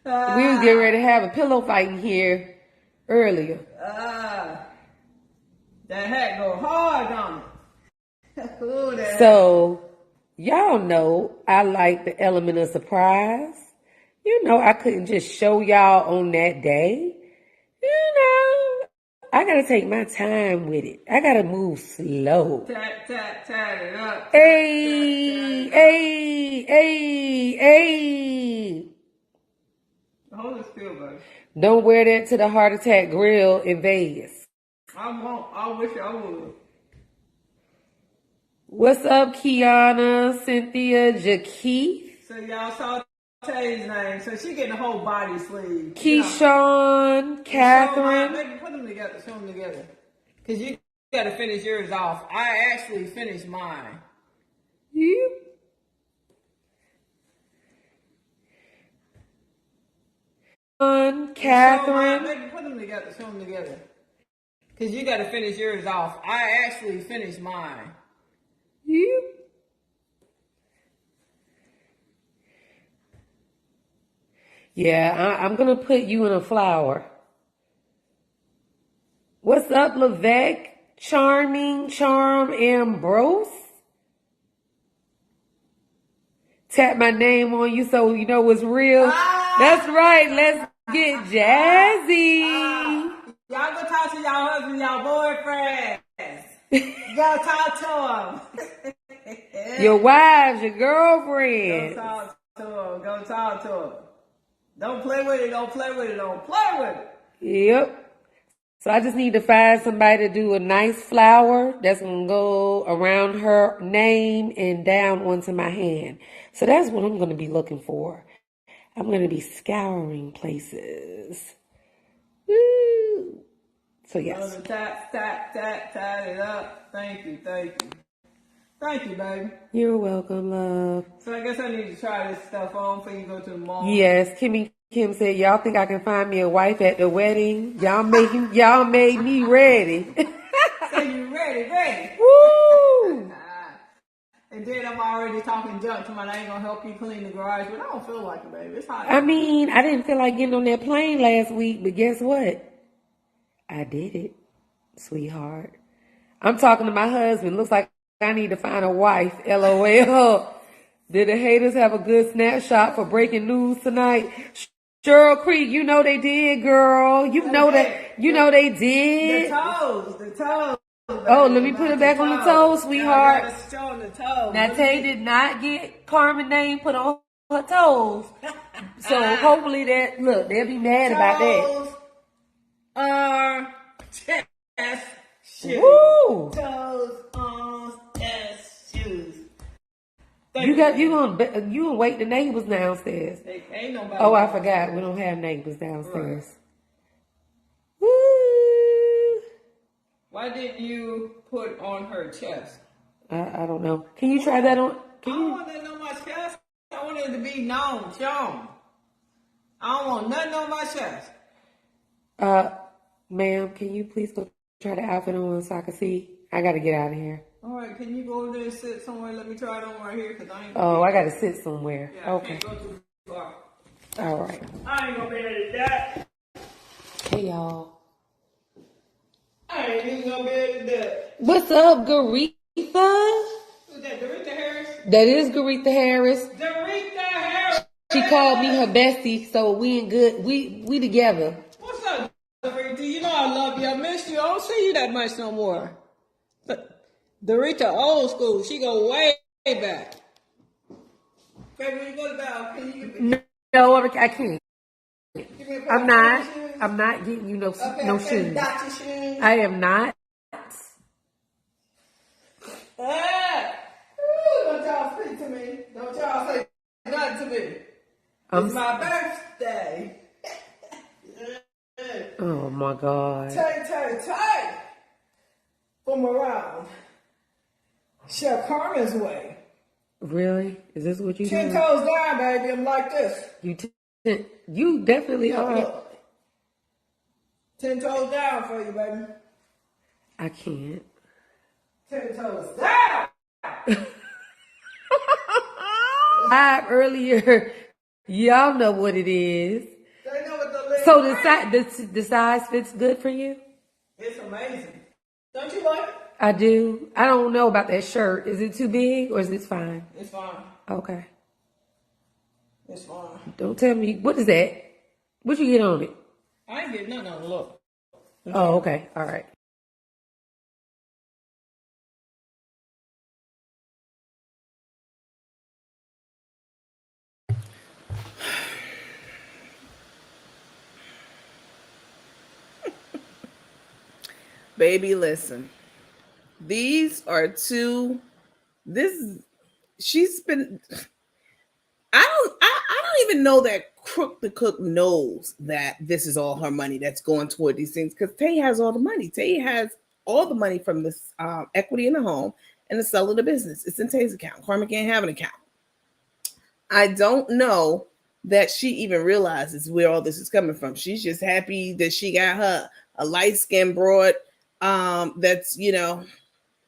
We was getting ready to have a pillow fight in here earlier. That hat go hard on it. Ooh, So, y'all know I like the element of surprise. You know, I couldn't just show y'all on that day. You know, I gotta take my time with it. I gotta move slow. Tat it up. Hey, hey, hey, hey. Hold it still, buddy. Don't wear that to the Heart Attack Grill in Vegas. I won't. I wish I would. What's up, Kiana, Cynthia, Jakeith? So y'all saw Tay's name. So she getting a whole body sleeve. Keyshawn, Catherine. Maybe put them together. Show them together. Because you got to finish yours off. I actually finished mine. You? Catherine. Maybe put them together. Show them together. Because you got to finish yours off. I actually finished mine. You? Yeah, I'm going to put you in a flower. What's up, Levesque? Charming, Charm, Ambrose? Tap my name on you so you know it's real. That's right. Let's get jazzy. Y'all go talk to y'all husband, y'all boyfriend. Go talk to them. Your wives, your girlfriends. Go talk to them. Go talk to them. Don't play with it. Don't play with it. Don't play with it. Yep. So I just need to find somebody to do a nice flower that's going to go around her name and down onto my hand. So that's what I'm going to be looking for. I'm going to be scouring places. Woo. So yes. Tap it up. Thank you. Thank you, baby. You're welcome, love. So I guess I need to try this stuff on before you go to the mall. Yes, Kim said, y'all think I can find me a wife at the wedding? Y'all made me ready. So you ready. Woo! And then I'm already talking junk to I ain't gonna help you clean the garage, but I don't feel like it, baby. It's hot. I mean, I didn't feel like getting on that plane last week, but guess what? I did it, sweetheart. I'm talking to my husband. Looks like I need to find a wife. LOL. Did the haters have a good snapshot for breaking news tonight? Cheryl Creek, you know they did, girl. You know they did. The toes. Oh, let me put it back on the toes, sweetheart. Let's show them the toes. Now, Tay did not get Carmen's name put on her toes. So hopefully they'll be mad about that. Chest shoes. Woo! Toes, arms, chest shoes. You gonna wake the neighbors downstairs. Ain't nobody. Oh, I forgot. We don't have neighbors downstairs. Right. Woo! Why didn't you put on her chest? I don't know. Can you try that on? I don't want that on my chest. I want it to be known, shown. I don't want nothing on my chest. Ma'am, can you please go try the outfit on so I can see? I gotta get out of here. All right, can you go over there and sit somewhere? Let me try it on right here, cause I ain't. Oh, I gotta sit somewhere. Yeah, Okay. I can't go too far. All right. I ain't gonna be able to do that. Hey, y'all. I ain't even gonna be able to do it. What's up, Garetha? Who's that, Doretha Harris? That is Garetha Harris. Doretha Harris! She called me her bestie, so we in good. We together. What's up, Doretha? You know I love you. I miss you. I don't see you that much no more. But Doretha old school. She go way back. Baby, when you go to bed, can you... No, I can't. You I'm not. I'm not getting you no shoes. I am not. Don't y'all speak to me. Don't y'all say nothing to me. It's my birthday. Oh my God. Tay. From around. Chef Carmen's way. Really? Is this what you do? 10 toes down, baby. I'm like this. You definitely are. Look. 10 toes down for you, baby. I can't. 10 toes down. Earlier, y'all know what it is. They know what the So the size fits good for you? It's amazing. Don't you like it? I do. I don't know about that shirt. Is it too big or is it fine? It's fine. Okay. It's fine. Don't tell me. What is that? What you get on it? I ain't getting nothing on the look. Oh, okay. All right. Baby, listen. These are two. She's been. I don't even know that Crook the Cook knows that this is all her money that's going toward these things, because Tay has all the money. Tay has all the money from this equity in the home and the sale of the business. It's in Tay's account. Carmen can't have an account. I don't know that she even realizes where all this is coming from. She's just happy that she got her a light-skinned broad that's,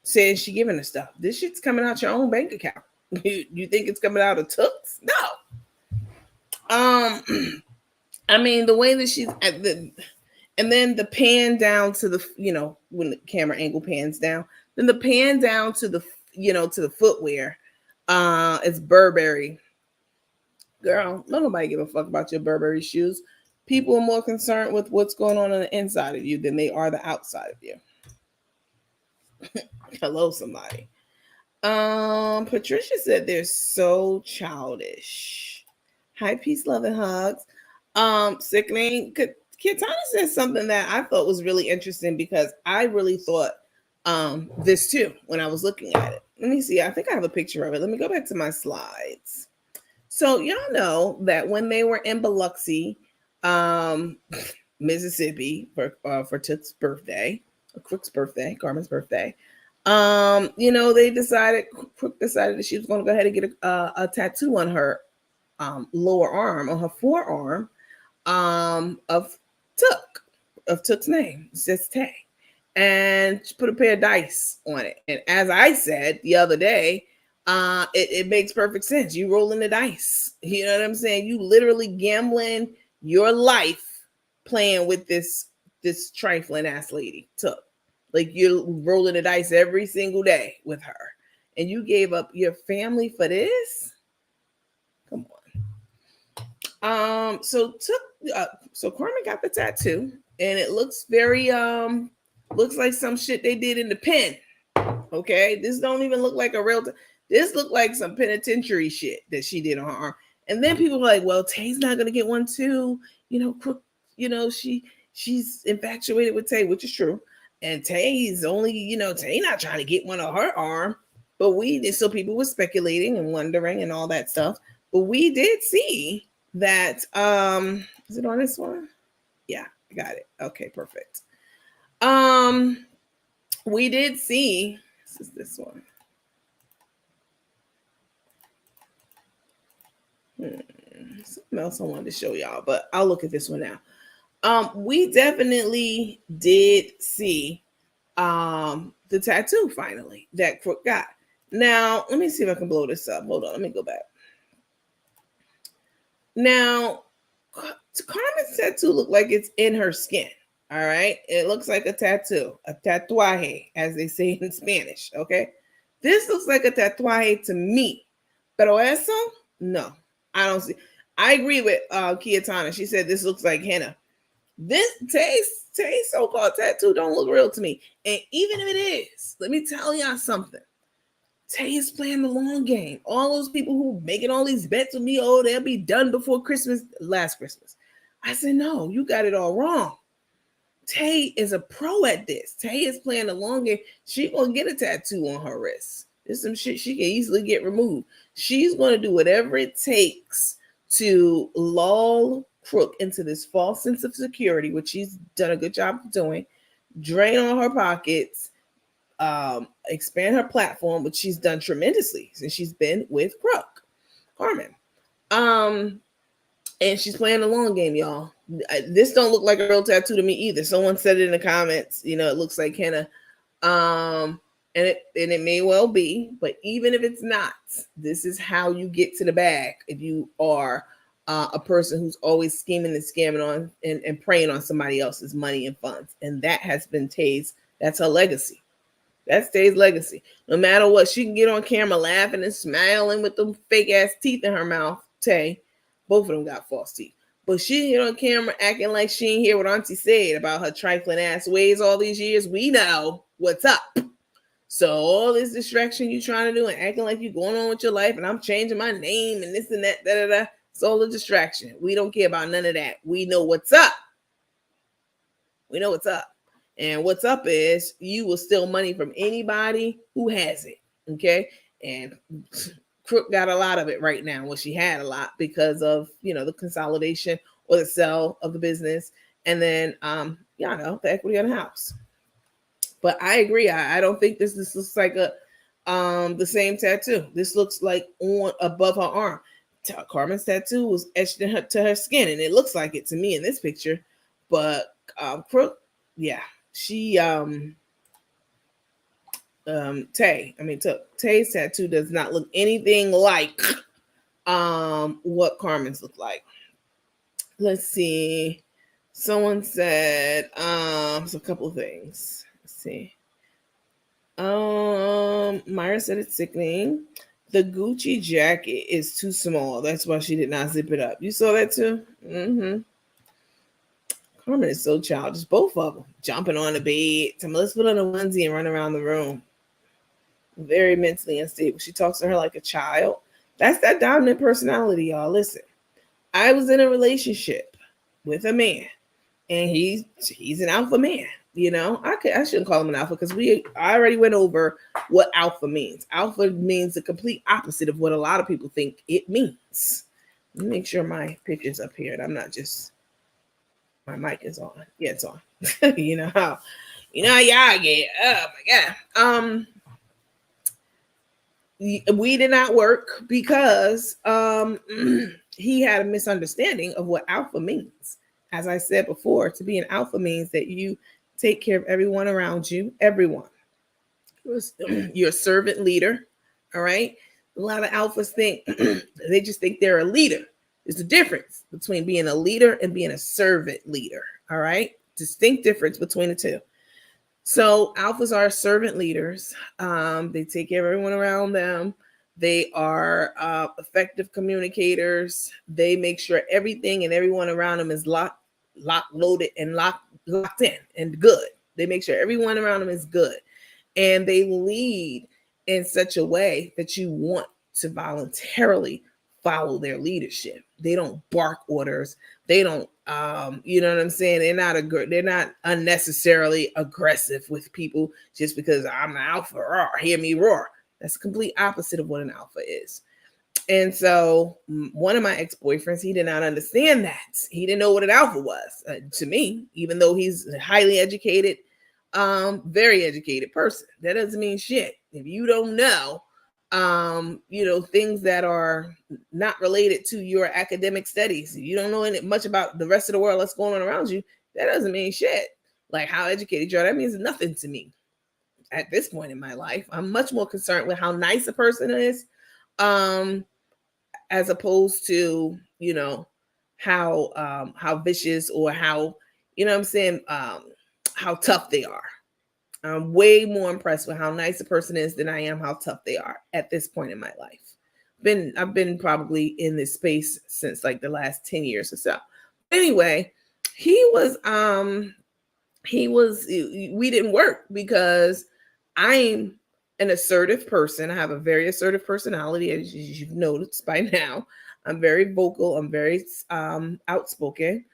saying she giving her stuff. This shit's coming out your own bank account. You think it's coming out of Tooks? No. I mean, the way that she's at and then the pan down to the, when the camera angle pans down, then the pan down to the, to the footwear. It's Burberry. Girl, don't nobody give a fuck about your Burberry shoes. People are more concerned with what's going on the inside of you than they are the outside of you. Hello, somebody. Patricia said they're so childish. Hi, peace, love, and hugs. Sickening. Kitana said something that I thought was really interesting, because I really thought this too when I was looking at it. Let me see. I think I have a picture of it. Let me go back to my slides. So y'all know that when they were in Biloxi, Mississippi for Took's birthday, Crook's birthday, Carmen's birthday, they decided that she was going to go ahead and get a tattoo on her lower arm, on her forearm, of Took's name. It says Tay. And she put a pair of dice on it. And as I said the other day, it makes perfect sense. You rolling the dice. You know what I'm saying? You literally gambling your life playing with this trifling ass lady, Took. Like, you're rolling the dice every single day with her. And you gave up your family for this? Come on. So Carmen got the tattoo, and it looks very looks like some shit they did in the pen. Okay, this don't even look like a real. This looked like some penitentiary shit that she did on her arm. And then people were like, "Well, Tay's not gonna get one too." Crook. She's infatuated with Tay, which is true. And Tay's only, Tay not trying to get one on her arm. But so people were speculating and wondering and all that stuff. But we did see that. Is it on this one? Yeah, I got it. Okay, perfect. We did see. This one. Something else I wanted to show y'all, but I'll look at this one now. We definitely did see the tattoo finally that Crook got. Now, let me see if I can blow this up. Hold on, let me go back. Now, Carmen's tattoo look like it's in her skin. All right, it looks like a tattoo, a tatuaje, as they say in Spanish. Okay, this looks like a tatuaje to me, pero eso, no, I don't see. I agree with Kiatana. She said this looks like henna. This Tay's so-called tattoo don't look real to me. And even if it is, let me tell y'all something. Tay is playing the long game. All those people who making all these bets with me, they'll be done before Christmas, last Christmas. I said, no, you got it all wrong. Tay is a pro at this. Tay is playing the long game. She gonna get a tattoo on her wrist. There's some shit she can easily get removed. She's gonna do whatever it takes to lull Crook into this false sense of security, which she's done a good job of doing, drain all her pockets, expand her platform, which she's done tremendously since she's been with Crook, Carmen. And she's playing the long game, y'all. This don't look like a real tattoo to me either. Someone said it in the comments, you know, it looks like henna. And it may well be, but even if it's not, this is how you get to the bag if you are a person who's always scheming and scamming on and preying on somebody else's money and funds. And that has been Tay's, that's her legacy. That's Tay's legacy. No matter what, she can get on camera laughing and smiling with them fake ass teeth in her mouth. Tay, both of them got false teeth. But she get on camera acting like she ain't hear what Auntie said about her trifling ass ways all these years. We know what's up. So all this distraction you trying to do and acting like you going on with your life and I'm changing my name and this and that, da-da-da. It's all a distraction. We don't care about none of that. We know what's up. We know what's up. And what's up is you will steal money from anybody who has it. Okay. And Crook got a lot of it right now. Well, she had a lot because of, you know, the consolidation or the sale of the business. And then, y'all know, the equity on the house. But I agree. I don't think this looks like the same tattoo. This looks like on above her arm. Carmen's tattoo was etched to her skin, and it looks like it to me in this picture. But Crook, yeah, she Tay's tattoo does not look anything like what Carmen's look like. Let's see. Someone said so a couple of things. Let's see. Myra said it's sickening. The Gucci jacket is too small. That's why she did not zip it up. You saw that too? Mm-hmm. Carmen is so childish. Both of them jumping on the bed. So let's put on a onesie and run around the room. Very mentally unstable. She talks to her like a child. That's that dominant personality, y'all. Listen, I was in a relationship with a man, and he's an alpha man. You know, I shouldn't call him an alpha because I already went over what alpha means. Alpha means the complete opposite of what a lot of people think it means. Let me make sure my picture's up here and I'm not just, my mic is on. Yeah, it's on. you know how y'all get. Oh my God. We did not work because he had a misunderstanding of what alpha means. As I said before, to be an alpha means that you take care of everyone around you, everyone. You're a servant leader, all right? A lot of alphas think, they just think they're a leader. There's a difference between being a leader and being a servant leader, all right? Distinct difference between the two. So alphas are servant leaders. They take care of everyone around them. They are effective communicators. They make sure everything and everyone around them is locked, loaded, and locked in and good. They make sure everyone around them is good. And they lead in such a way that you want to voluntarily follow their leadership. They don't bark orders. They don't, you know what I'm saying? They're not unnecessarily aggressive with people just because I'm an alpha. Roar, hear me roar. That's the complete opposite of what an alpha is. And so one of my ex-boyfriends, he did not understand that. He didn't know what an alpha was to me, even though he's a highly educated, very educated person. That doesn't mean shit. If you don't know, things that are not related to your academic studies, you don't know much about the rest of the world that's going on around you, that doesn't mean shit. Like how educated you are, that means nothing to me at this point in my life. I'm much more concerned with how nice a person is, as opposed to, how vicious or how, how tough they are. I'm way more impressed with how nice a person is than I am how tough they are at this point in my life. I've been probably in this space since like the last 10 years or so. Anyway, we didn't work because I'm an assertive person. I have a very assertive personality, as you've noticed by now. I'm very vocal. I'm very outspoken.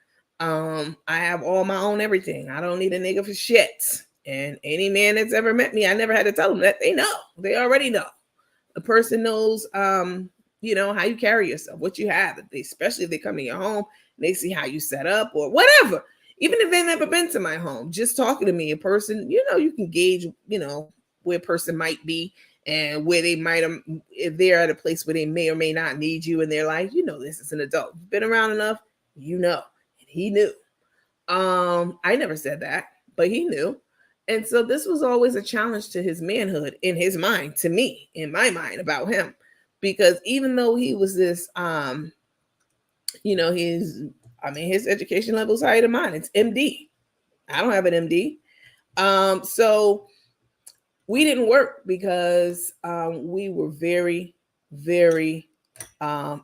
I have all my own everything. I don't need a nigga for shit. And any man that's ever met me, I never had to tell them that. They know. They already know. A person knows, you know, how you carry yourself, what you have. Especially if they come to your home and they see how you set up or whatever. Even if they've never been to my home, just talking to me, a person, you know, you can gauge, you know, where a person might be and where they might, if they're at a place where they may or may not need you in their life. You know, this is an adult. Been around enough, you know. And he knew. I never said that, but he knew. And so this was always a challenge to his manhood in his mind, to me, in my mind about him. Because even though he was this, you know, his education level is higher than mine. It's MD. I don't have an MD. So we didn't work because we were very, very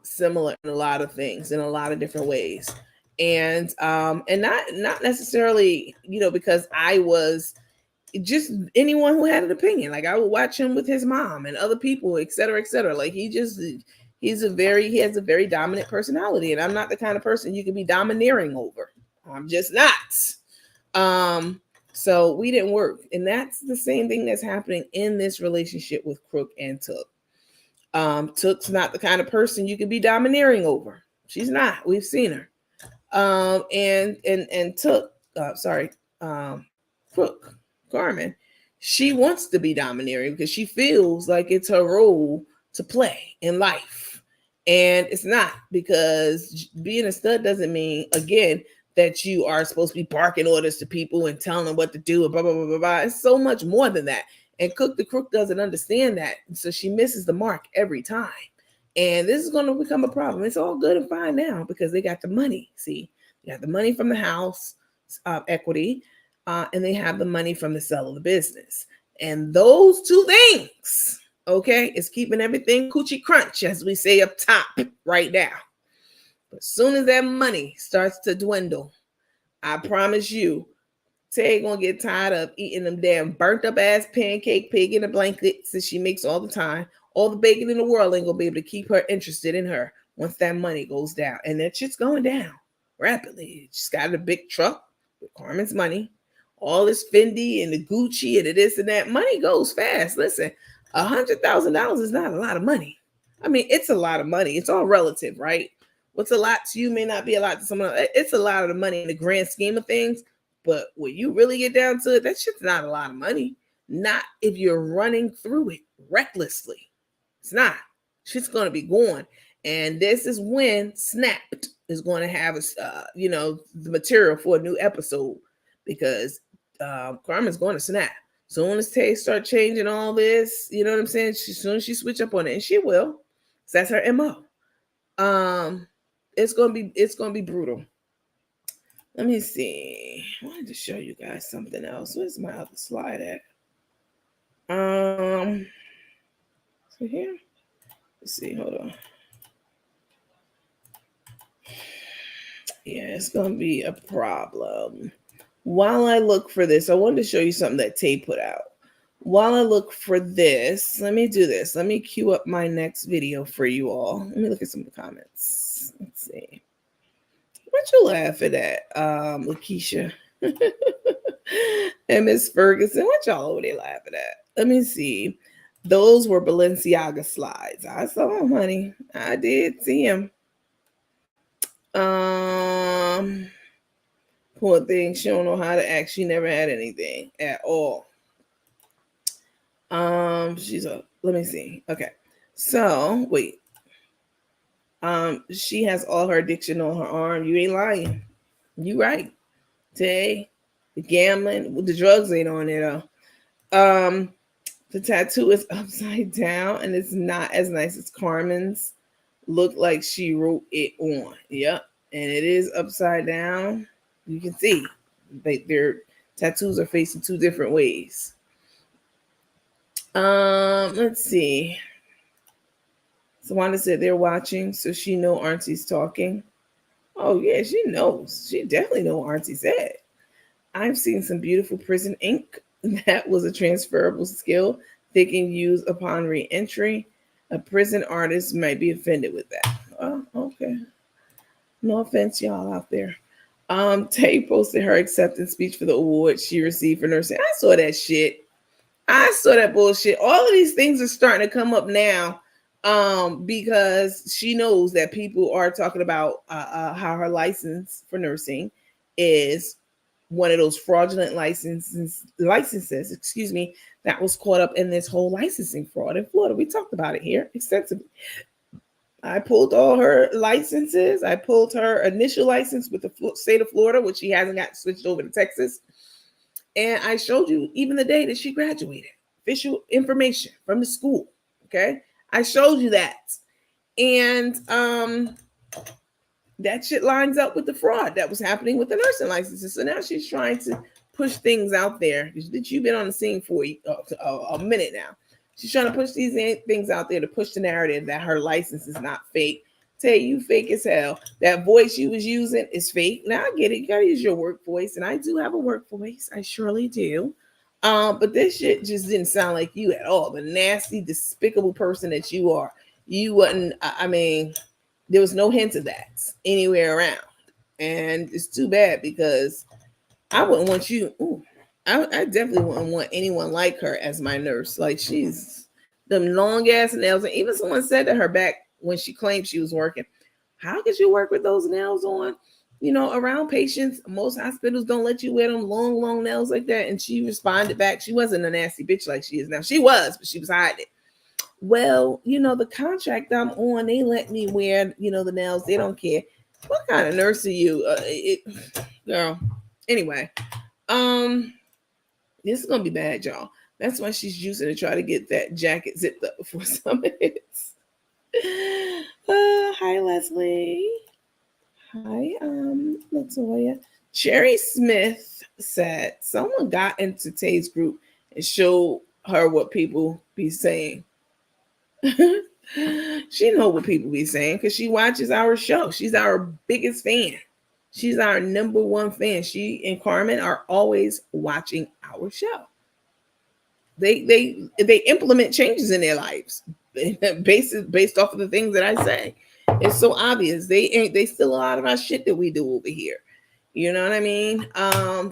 similar in a lot of things, in a lot of different ways. And not necessarily, you know, because I was just anyone who had an opinion. Like I would watch him with his mom and other people, et cetera, et cetera. Like he has a very dominant personality, and I'm not the kind of person you can be domineering over. I'm just not. So we didn't work, and that's the same thing that's happening in this relationship with Crook and Took. Took's not the kind of person you can be domineering over. She's not. We've seen her. And Took, Crook, Carmen, she wants to be domineering because she feels like it's her role to play in life. And it's not, because being a stud doesn't mean, again, that you are supposed to be barking orders to people and telling them what to do and blah, blah, blah, blah, blah. It's so much more than that. And Cook the Crook doesn't understand that. So she misses the mark every time. And this is going to become a problem. It's all good and fine now because they got the money. See, they got the money from the house equity. And they have the money from the sale of the business. And those two things, okay, is keeping everything coochie crunch, as we say up top right now. But as soon as that money starts to dwindle, I promise you, Tay gonna get tired of eating them damn burnt up ass pancake pig in a blanket that she makes all the time. All the bacon in the world ain't gonna be able to keep her interested in her once that money goes down. And that shit's going down rapidly. She's got a big truck with Carmen's money. All this Fendi and the Gucci and the this and that. Money goes fast. Listen, $100,000 is not a lot of money. I mean, it's a lot of money. It's all relative, right? What's a lot to you may not be a lot to someone else. It's a lot of the money in the grand scheme of things. But when you really get down to it, that shit's not a lot of money. Not if you're running through it recklessly. It's not. Shit's going to be gone. And this is when Snapped is going to have, the material for a new episode. Because Carmen's going to snap. Soon as Tay start changing all this, you know what I'm saying? Soon as she switch up on it, and she will. That's her MO. It's gonna be brutal. Let me see. I wanted to show you guys something else. Where's my other slide at? So here. Let's see. Hold on. Yeah, it's gonna be a problem. While I look for this, I wanted to show you something that Tay put out. While I look for this, let me do this. Let me queue up my next video for you all. Let me look at some of the comments. Let's see. What you laughing at, Lakeisha? And Miss Ferguson, what y'all over there laughing at? Let me see. Those were Balenciaga slides. I saw them, honey. I did see them. Poor thing, she don't know how to act. She never had anything at all. Let me see. Okay. So wait. She has all her addiction on her arm. You ain't lying. You right. Tay, the gambling, the drugs ain't on there though. The tattoo is upside down and it's not as nice as Carmen's. Looked like she wrote it on. Yep. And it is upside down. You can see their tattoos are facing two different ways. Let's see. Sawanda said they're watching, so she know Auntie's talking. Oh yeah, she knows. She definitely know what Auntie said. I've seen some beautiful prison ink. That was a transferable skill they can use upon re-entry. A prison artist might be offended with that. Oh, okay. No offense, y'all out there. Tay posted her acceptance speech for the award she received for nursing. I saw that shit. I saw that bullshit. All of these things are starting to come up now, because she knows that people are talking about how her license for nursing is one of those fraudulent licenses, excuse me, that was caught up in this whole licensing fraud in Florida. We talked about it here extensively. I pulled all her licenses. I pulled her initial license with the state of Florida, which she hasn't got switched over to Texas. And I showed you even the day that she graduated, official information from the school. Okay. I showed you that. And that shit lines up with the fraud that was happening with the nursing licenses. So now she's trying to push things out there. That you've been on the scene for a minute now. She's trying to push these things out there to push the narrative that her license is not fake. Tell you fake as hell. That voice you was using is fake. Now I get it. You gotta use your work voice, and I do have a work voice. I surely do. But this shit just didn't sound like you at all. The nasty, despicable person that you are. You wasn't. I mean, there was no hint of that anywhere around, and it's too bad because I wouldn't want you. Ooh, I definitely wouldn't want anyone like her as my nurse. Like she's them long ass nails, and even someone said to her back when she claimed she was working, how could you work with those nails on? You know, around patients, most hospitals don't let you wear them long nails like that. And she responded back. She wasn't a nasty bitch like she is now. She was, but she was hiding it. Well, you know, the contract I'm on, they let me wear, you know, the nails. They don't care. What kind of nurse are you? Girl. Anyway, this is gonna be bad, y'all. That's why she's using to try to get that jacket zipped up before some minutes. Hi, Leslie. Hi, Latoya. Cherry Smith said someone got into Tay's group and showed her what people be saying. She know what people be saying because she watches our show. She's our biggest fan. She's our number one fan. She and Carmen are always watching our show. They implement changes in their lives based off of the things that I say. It's so obvious. They steal a lot of our shit that we do over here. You know what I mean?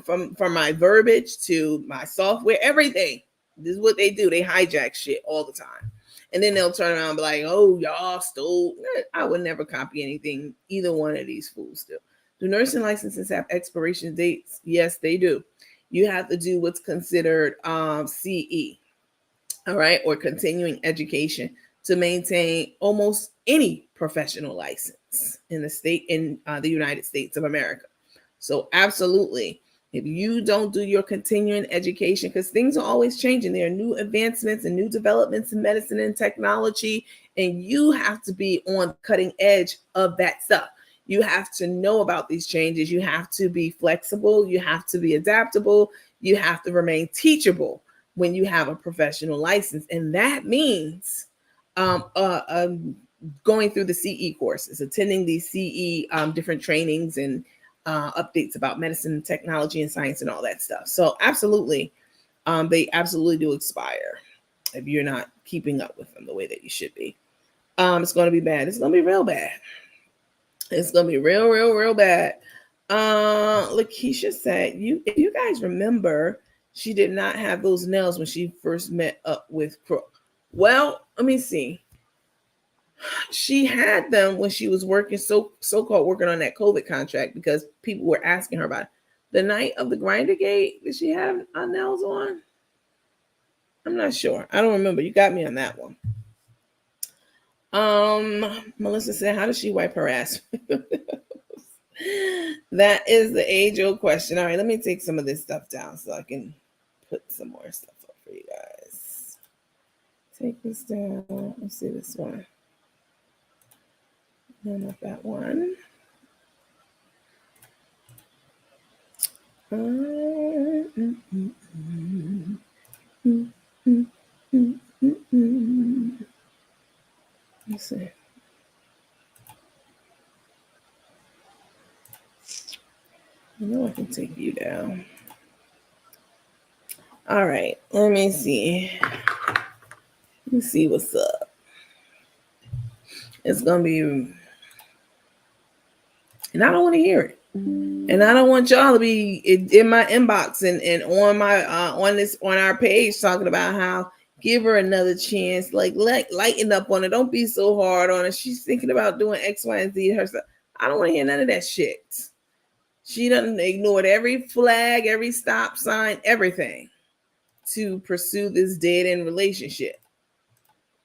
From my verbiage to my software, everything. This is what they do. They hijack shit all the time. And then they'll turn around and be like, oh, y'all stole. I would never copy anything either one of these fools do. Do nursing licenses have expiration dates? Yes, they do. You have to do what's considered CE, all right, or continuing education to maintain almost any professional license in the United States of America. So absolutely, if you don't do your continuing education, because things are always changing, there are new advancements and new developments in medicine and technology, and you have to be on the cutting edge of that stuff. You have to know about these changes. You have to be flexible. You have to be adaptable. You have to remain teachable when you have a professional license. And that means going through the CE courses, attending these CE different trainings and updates about medicine and technology and science and all that stuff. So absolutely, they absolutely do expire if you're not keeping up with them the way that you should be. It's going to be bad. It's going to be real bad. It's gonna be real bad. Lakeisha said, if you guys remember, she did not have those nails when she first met up with Crook. Well, let me see. She had them when she was working, so-called working on that COVID contract because people were asking her about it. The night of the grinder gate, did she have nails on? I'm not sure. I don't remember. You got me on that one. Melissa said, how does she wipe her ass? That is the age-old question. All right, let me take some of this stuff down so I can put some more stuff up for you guys. Take this down. Let's see this one. No, not that one. Let's see. I know I can take you down. All right, let me see. Let's see what's up. It's gonna be, and I don't want to hear it. And I don't want y'all to be in my inbox and on my on our page talking about how give her another chance, like lighten up on her. Don't be so hard on her. She's thinking about doing X, Y, and Z herself. I don't want to hear none of that shit. She done ignored every flag, every stop sign, everything to pursue this dead end relationship.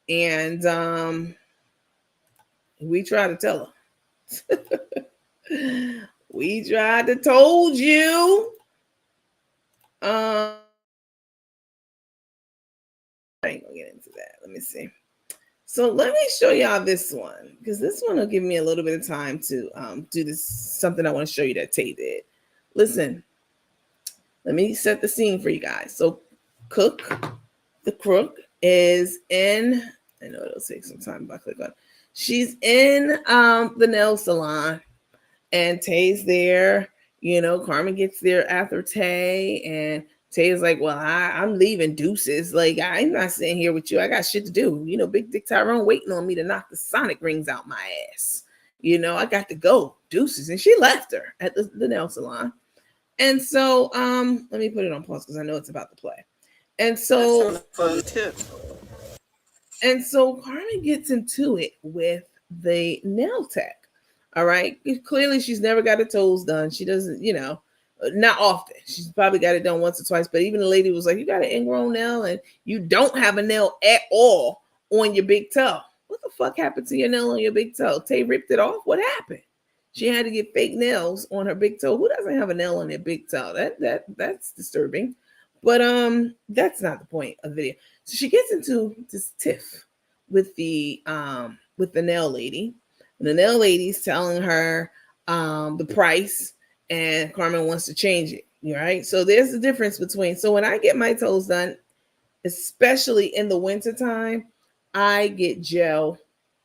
And we tried to tell her. We tried to told you. I ain't gonna get into that. Let me see. So let me show y'all this one, because this one will give me a little bit of time to do this, something I want to show you that Tay did. Listen, let me set the scene for you guys. So Cook, the crook, is in, I know it'll take some time, but I click on. She's in the nail salon, and Tay's there. You know, Carmen gets there after Tay, and Tay's like, well, I'm leaving, deuces. Like, I'm not sitting here with you. I got shit to do. You know, Big Dick Tyrone waiting on me to knock the sonic rings out my ass. You know, I got to go, deuces. And she left her at the nail salon. And so let me put it on pause because I know it's about to play. And so For the tip. and so Carmen gets into it with the nail tech. All right. Clearly, she's never got her toes done. She doesn't, you know, not often. She's probably got it done once or twice. But even the lady was like, you got an ingrown nail and you don't have a nail at all on your big toe. What the fuck happened to your nail on your big toe? Tay ripped it off. What happened? She had to get fake nails on her big toe. Who doesn't have a nail on their big toe? That's disturbing. But that's not the point of the video. So she gets into this tiff with the nail lady. And the nail lady's telling her the price, and Carmen wants to change it. Right? So there's a difference between. So when I get my toes done, especially in the wintertime, I get gel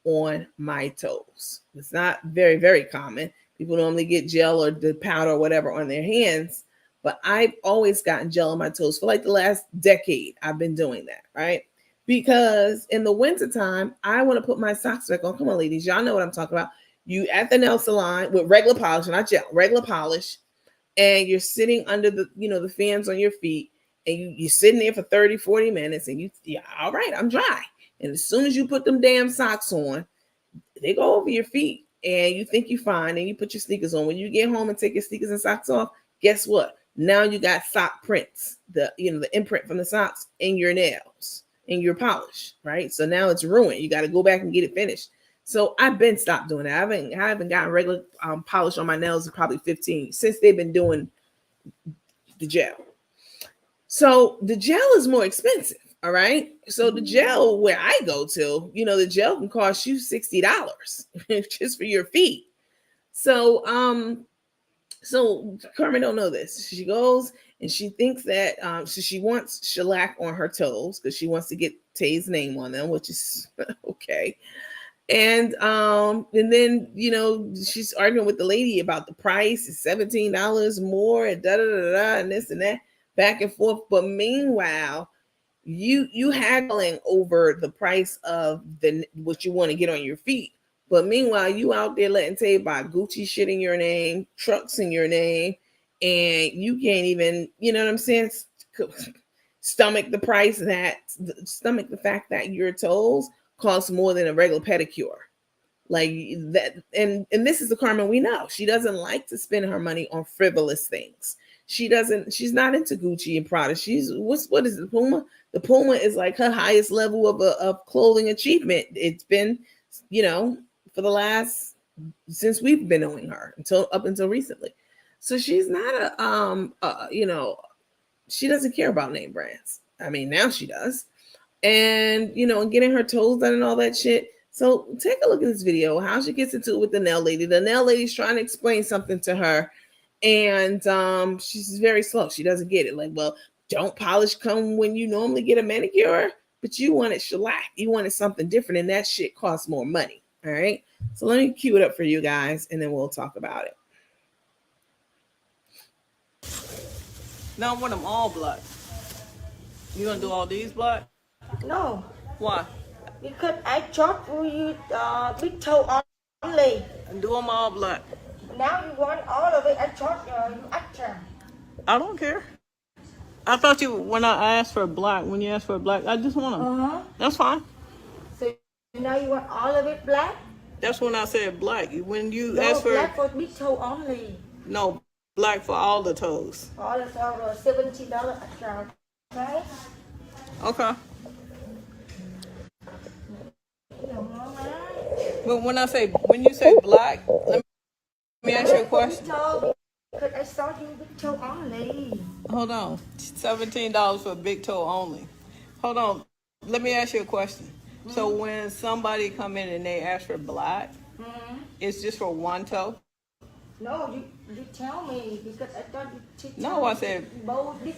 on my toes. It's not very, very common. People normally get gel or the powder or whatever on their hands, but I've always gotten gel on my toes for like the last decade. I've been doing that, right? Because in the wintertime, I want to put my socks back on. Come on, ladies, y'all know what I'm talking about. You at the nail salon with regular polish, not gel, regular polish, and you're sitting under the, you know, the fans on your feet, and you're sitting there for 30, 40 minutes, and yeah, all right, I'm dry. And as soon as you put them damn socks on, they go over your feet, and you think you're fine, and you put your sneakers on. When you get home and take your sneakers and socks off, guess what? Now you got sock prints, the imprint from the socks in your nails, in your polish, right? So now it's ruined. You got to go back and get it finished. So I've been stopped doing that. I haven't gotten regular polish on my nails in probably 15 since they've been doing the gel. So the gel is more expensive. All right. So the gel where I go to, you know, the gel can cost you $60 just for your feet. So so Carmen don't know this. She goes and she thinks that so she wants shellac on her toes because she wants to get Tay's name on them, which is okay. And then, you know, she's arguing with the lady about the price. It's $17 more and and this and that, back and forth. But meanwhile, you haggling over the price of what you want to get on your feet. But meanwhile, you out there letting Tay buy Gucci shit in your name, trucks in your name, and you can't even, you know what I'm saying, stomach the fact that your toes cost more than a regular pedicure. Like that, and this is the Carmen we know. She doesn't like to spend her money on frivolous things. She's not into Gucci and Prada. What is the Puma? The Puma is like her highest level of clothing achievement. It's been, you know, for the last, since we've been knowing her up until recently. So she's not you know, she doesn't care about name brands. I mean, now she does. And, you know, getting her toes done and all that shit. So take a look at this video, how she gets into it with the nail lady. The nail lady's trying to explain something to her, and she's very slow. She doesn't get it. Like, well, don't polish come when you normally get a manicure, but you wanted shellac. You wanted something different, and that shit costs more money. All right. So let me cue it up for you guys, and then we'll talk about it. Now I want them all black. You gonna do all these black? No, Why? because I chop for you big toe only. And do them all black. now you want all of it. I charge you extra. I don't care. I thought you, when I asked for black, when you asked for black, I just want them. That's fine. So now you want all of it black? That's when I said black. When you No, asked for, black for big toe only. no, black for all the toes. All is over $70 extra. Okay? Okay. But when you say black, let me ask you a question. Because I saw you big toe only. Hold on. $17 for big toe only. Hold on. Let me ask you a question. So when somebody come in and they ask for black, it's just for one toe? No, you tell me because I thought you No, I said both big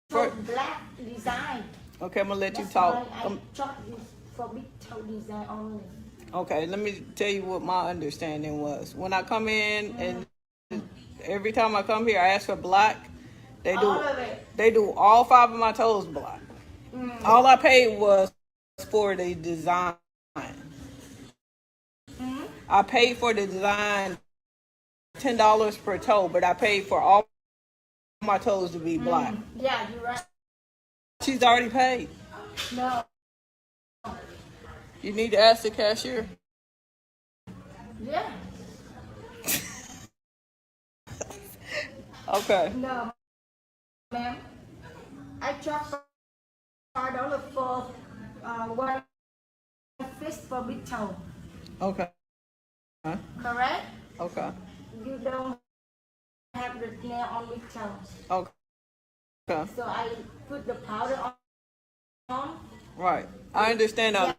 toe black design. okay, I'm gonna let you That's talk. why I charge you for big toe design only. Okay, let me tell you what my understanding was. When I come in and every time I come here, I ask for black. All of it. They do all 5 of my toes black. All I paid was for the design. I paid for the design $10 per toe, but I paid for all my toes to be black. Yeah, you're right. She's already paid. No. You need to ask the cashier. Yeah. Okay. No, ma'am. I charge $5 for one fist for big toe. Okay. Correct? Okay. You don't have the nail on big toe. Okay. So I put the powder on. Right. I understand that.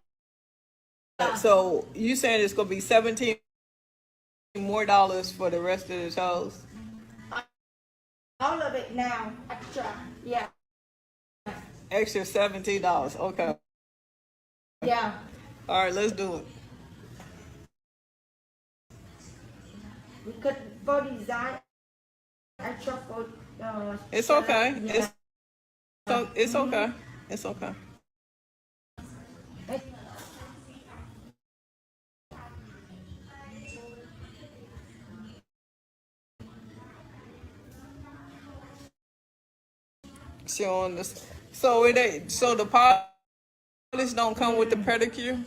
Yeah. So you saying it's gonna be $17 more for the rest of the toes? All of it now, extra. Yeah. Extra $17. Okay. Yeah. All right, let's do it. Because for design, I charge for. It's okay. Yeah. It's okay. It's okay. Showing this. So it ain't. So the polish don't come with the pedicure.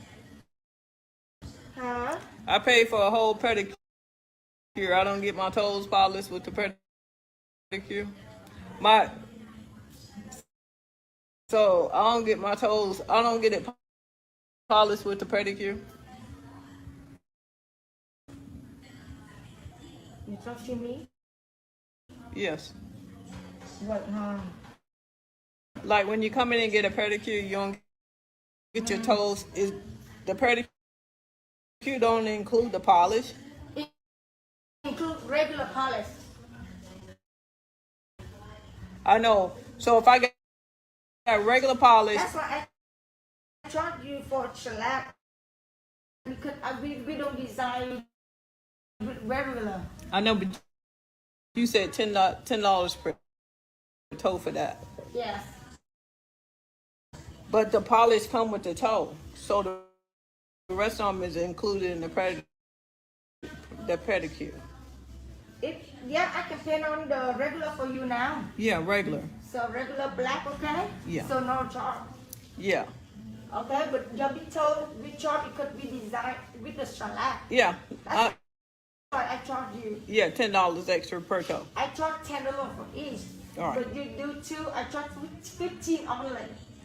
Huh? I paid for a whole pedicure. I don't get my toes polished with the pedicure. So I don't get my toes. I don't get it polished with the pedicure. You trusting me? Yes. What? Like when you come in and get a pedicure, you don't get your toes. Is the pedicure don't include the polish? It includes regular polish. I know. So if I get regular polish, That's why I charge you for shellac because we don't design regular. I know, but you said $10 per toe for that. Yes. But the polish come with the toe, so the rest of them is included in the pedicure. Yeah, I can pin on the regular for you now. Yeah, regular. So regular black, okay? Yeah. So no charge. Yeah. Okay, but your big toe, we charge because we design with the shellac. Yeah. That's why I charge you. Yeah, $10 extra per toe. I charge $10 for each. All right. But you do 2, I charge 15 only.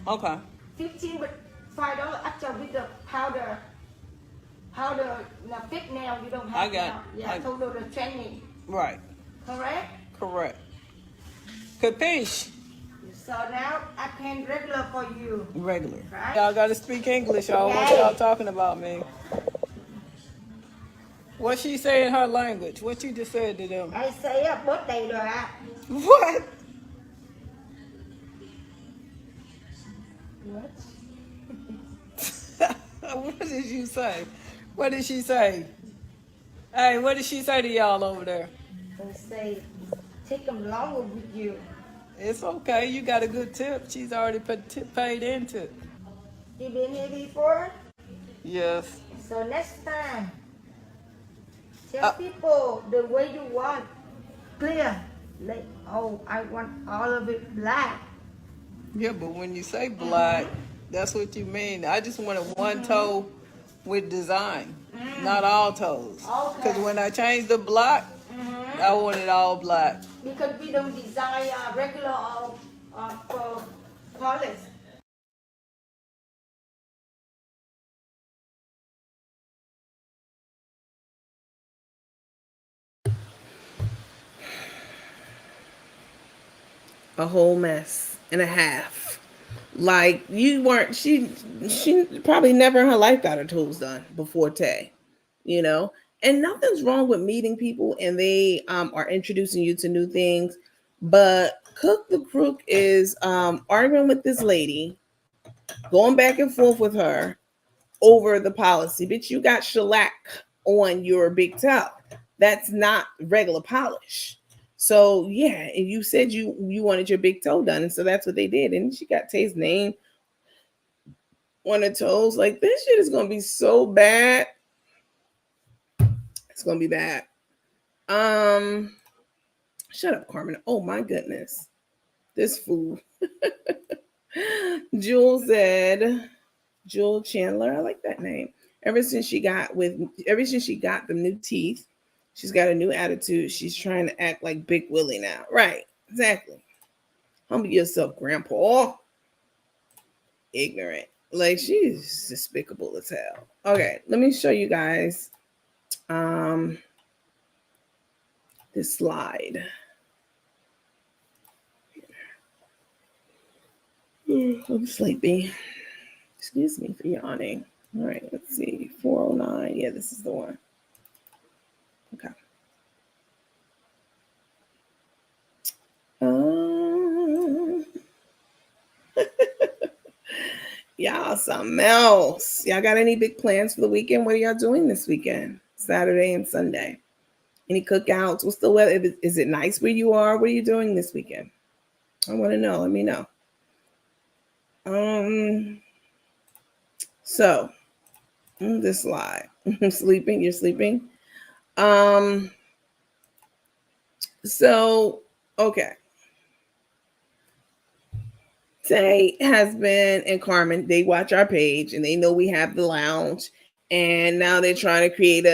Okay. 15 but $5 extra with the powder. Powder, the thick nail you don't have. I got now. Yeah, total the training. Right. Correct? Correct. Capiche? So now I can regular for you. Regular. Right? Y'all gotta speak English, y'all. What Okay. y'all talking about me? What she say in her language? What you just said to them? I say bớt đầy rồi ạ. What? What? What did you say? What did she say? Hey, what did she say to y'all over there? They say take them longer with you. It's okay. You got a good tip. She's already paid into it. You been here before? Yes. So next time, Tell people the way you want, clear. Like, oh, I want all of it black. Yeah, but when you say black, that's what you mean. I just wanted one toe with design, not all toes. Because Okay. when I changed the black, I want it all black. Because we don't design regular for polish. A whole mess and a half. Like you weren't. She probably never in her life got her toes done before Tay. You know, and nothing's wrong with meeting people and they are introducing you to new things. But Cook the Crook is arguing with this lady, going back and forth with her over the policy. Bitch, you got shellac on your big toe. That's not regular polish. So yeah, and you said you wanted your big toe done, and so that's what they did. And she got Tay's name on her toes. Like this shit is gonna be so bad. It's gonna be bad. Shut up, Carmen. Oh my goodness, this fool. Jewel Chandler. I like that name. Ever since she got the new teeth, she's got a new attitude. She's trying to act like Big Willie now. Right, exactly. Humble yourself, Grandpa. Ignorant. Like she's despicable as hell. Okay, let me show you guys this slide. I'm sleepy. Excuse me for yawning. All right, let's see. 409. Yeah, this is the one. Okay. Y'all something else. Y'all got any big plans for the weekend? What are y'all doing this weekend? Saturday and Sunday. Any cookouts? What's the weather? Is it nice where you are? What are you doing this weekend? I want to know. Let me know. So this slide. Sleeping, you're sleeping. So okay. Tay has been and Carmen, they watch our page and they know we have the lounge, and now they're trying to create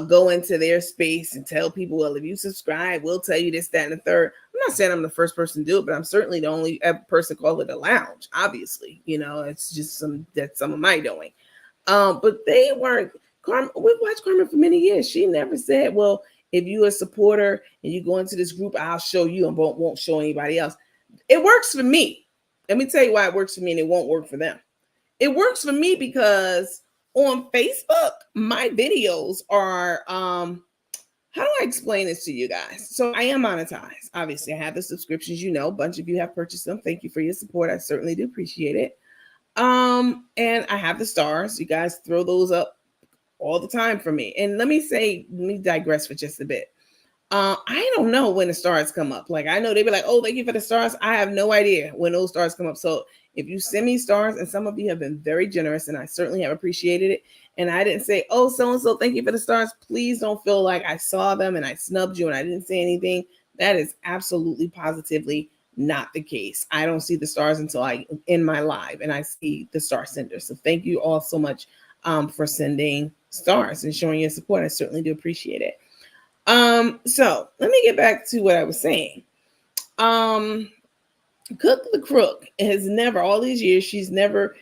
go into their space and tell people, well, if you subscribe, we'll tell you this, that, and the third. I'm not saying I'm the first person to do it, but I'm certainly the only person called it a lounge. Obviously, it's just some of my doing. But they weren't. Carmen, we've watched Carmen for many years. She never said, well, if you're a supporter and you go into this group, I'll show you and won't show anybody else. It works for me. Let me tell you why it works for me and it won't work for them. It works for me because on Facebook, my videos are, how do I explain this to you guys? So I am monetized. Obviously, I have the subscriptions, a bunch of you have purchased them. Thank you for your support. I certainly do appreciate it. And I have the stars. You guys throw those up all the time for me. And let me digress for just a bit. I don't know when the stars come up. Like I know they be like, oh, thank you for the stars. I have no idea when those stars come up. So if you send me stars, and some of you have been very generous, and I certainly have appreciated it. And I didn't say, oh, so-and-so, thank you for the stars. Please don't feel like I saw them and I snubbed you and I didn't say anything. That is absolutely positively not the case. I don't see the stars until I in my live and I see the star sender. So thank you all so much for sending stars and showing your support. I certainly do appreciate it. So let me get back to what I was saying. Cook the Crook has never, all these years, she's never,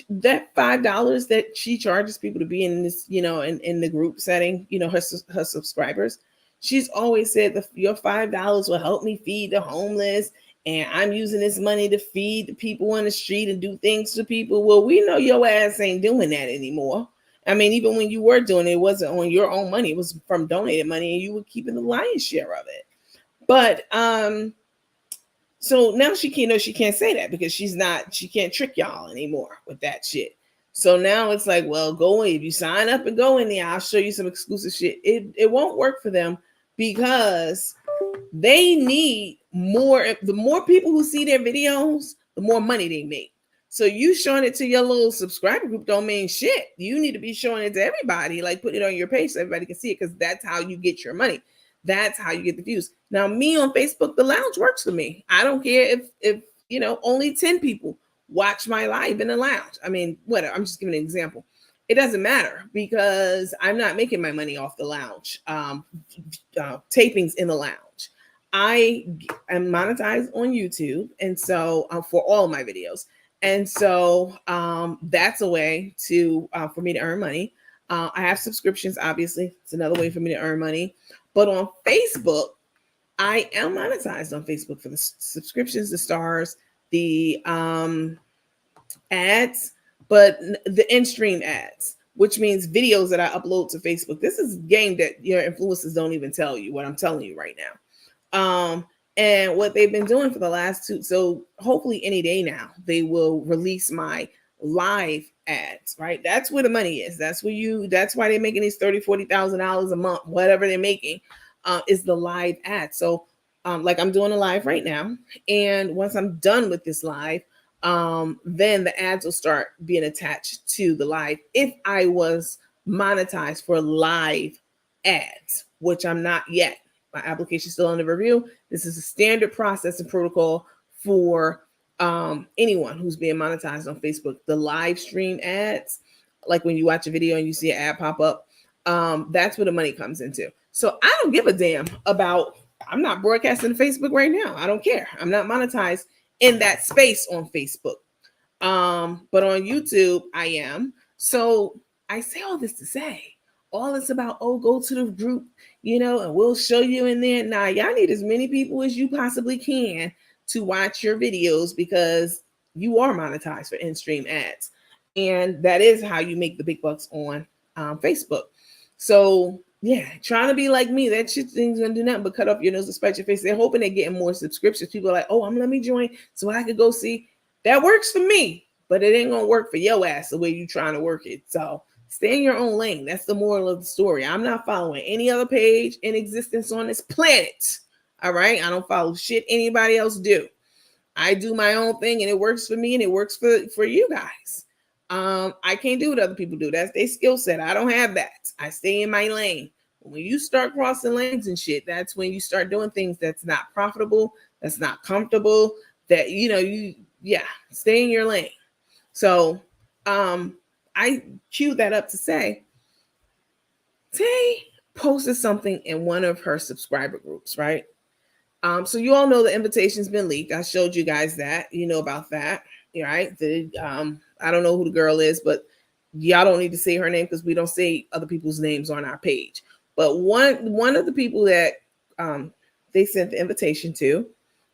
that $5 that she charges people to be in this, in the group setting, her subscribers, she's always said your $5 will help me feed the homeless, and I'm using this money to feed the people on the street and do things to people. Well, we know your ass ain't doing that anymore. I mean, even when you were doing it, it wasn't on your own money. It was from donated money, and you were keeping the lion's share of it. But so now she can't say that because she can't trick y'all anymore with that shit. So now it's like, well, go in. If you sign up and go in there, I'll show you some exclusive shit. It won't work for them because they need more. The more people who see their videos, the more money they make. So you showing it to your little subscriber group don't mean shit. You need to be showing it to everybody, like put it on your page so everybody can see it, because that's how you get your money. That's how you get the views. Now, me on Facebook, the lounge works for me. I don't care if you know, only 10 people watch my live in the lounge. I mean, whatever. I'm just giving an example. It doesn't matter because I'm not making my money off the lounge, tapings in the lounge. I am monetized on YouTube, and so for all my videos, and so that's a way to for me to earn money. I have subscriptions, obviously. It's another way for me to earn money. But on Facebook, I am monetized on Facebook for the subscriptions, the stars, the ads, but the in-stream ads, which means videos that I upload to Facebook. This is a game that your influencers don't even tell you what I'm telling you right now. And what they've been doing for the last two, so hopefully any day now, they will release my live ads, right? That's where the money is. That's why they're making these $30,000-$40,000 a month, whatever they're making, is the live ad. So like I'm doing a live right now. And once I'm done with this live, then the ads will start being attached to the live. If I was monetized for live ads, which I'm not yet. My application is still under review. This is a standard process and protocol for anyone who's being monetized on Facebook. The live stream ads, like when you watch a video and you see an ad pop up, that's where the money comes into. So I don't give a damn about, I'm not broadcasting to Facebook right now. I don't care. I'm not monetized in that space on Facebook. But on YouTube, I am. So I say all this to say, all this about, oh, go to the group, you know, and we'll show you in there. Nah, y'all need as many people as you possibly can to watch your videos, because you are monetized for in-stream ads. And that is how you make the big bucks on Facebook. So yeah, trying to be like me, that shit thing's gonna do nothing but cut off your nose to spite your face. They're hoping they're getting more subscriptions. People are like, oh, let me join so I could go see. That works for me, but it ain't gonna work for your ass the way you trying to work it. So stay in your own lane. That's the moral of the story. I'm not following any other page in existence on this planet. All right. I don't follow shit anybody else do. I do my own thing, and it works for me, and it works for you guys. I can't do what other people do. That's their skill set. I don't have that. I stay in my lane. When you start crossing lanes and shit, that's when you start doing things that's not profitable, that's not comfortable, that, you know, stay in your lane. So I queued that up to say, Tay posted something in one of her subscriber groups, right? So you all know the invitation's been leaked. I showed you guys that. You know about that, right? I don't know who the girl is, but y'all don't need to say her name because we don't say other people's names on our page. But one of the people that they sent the invitation to,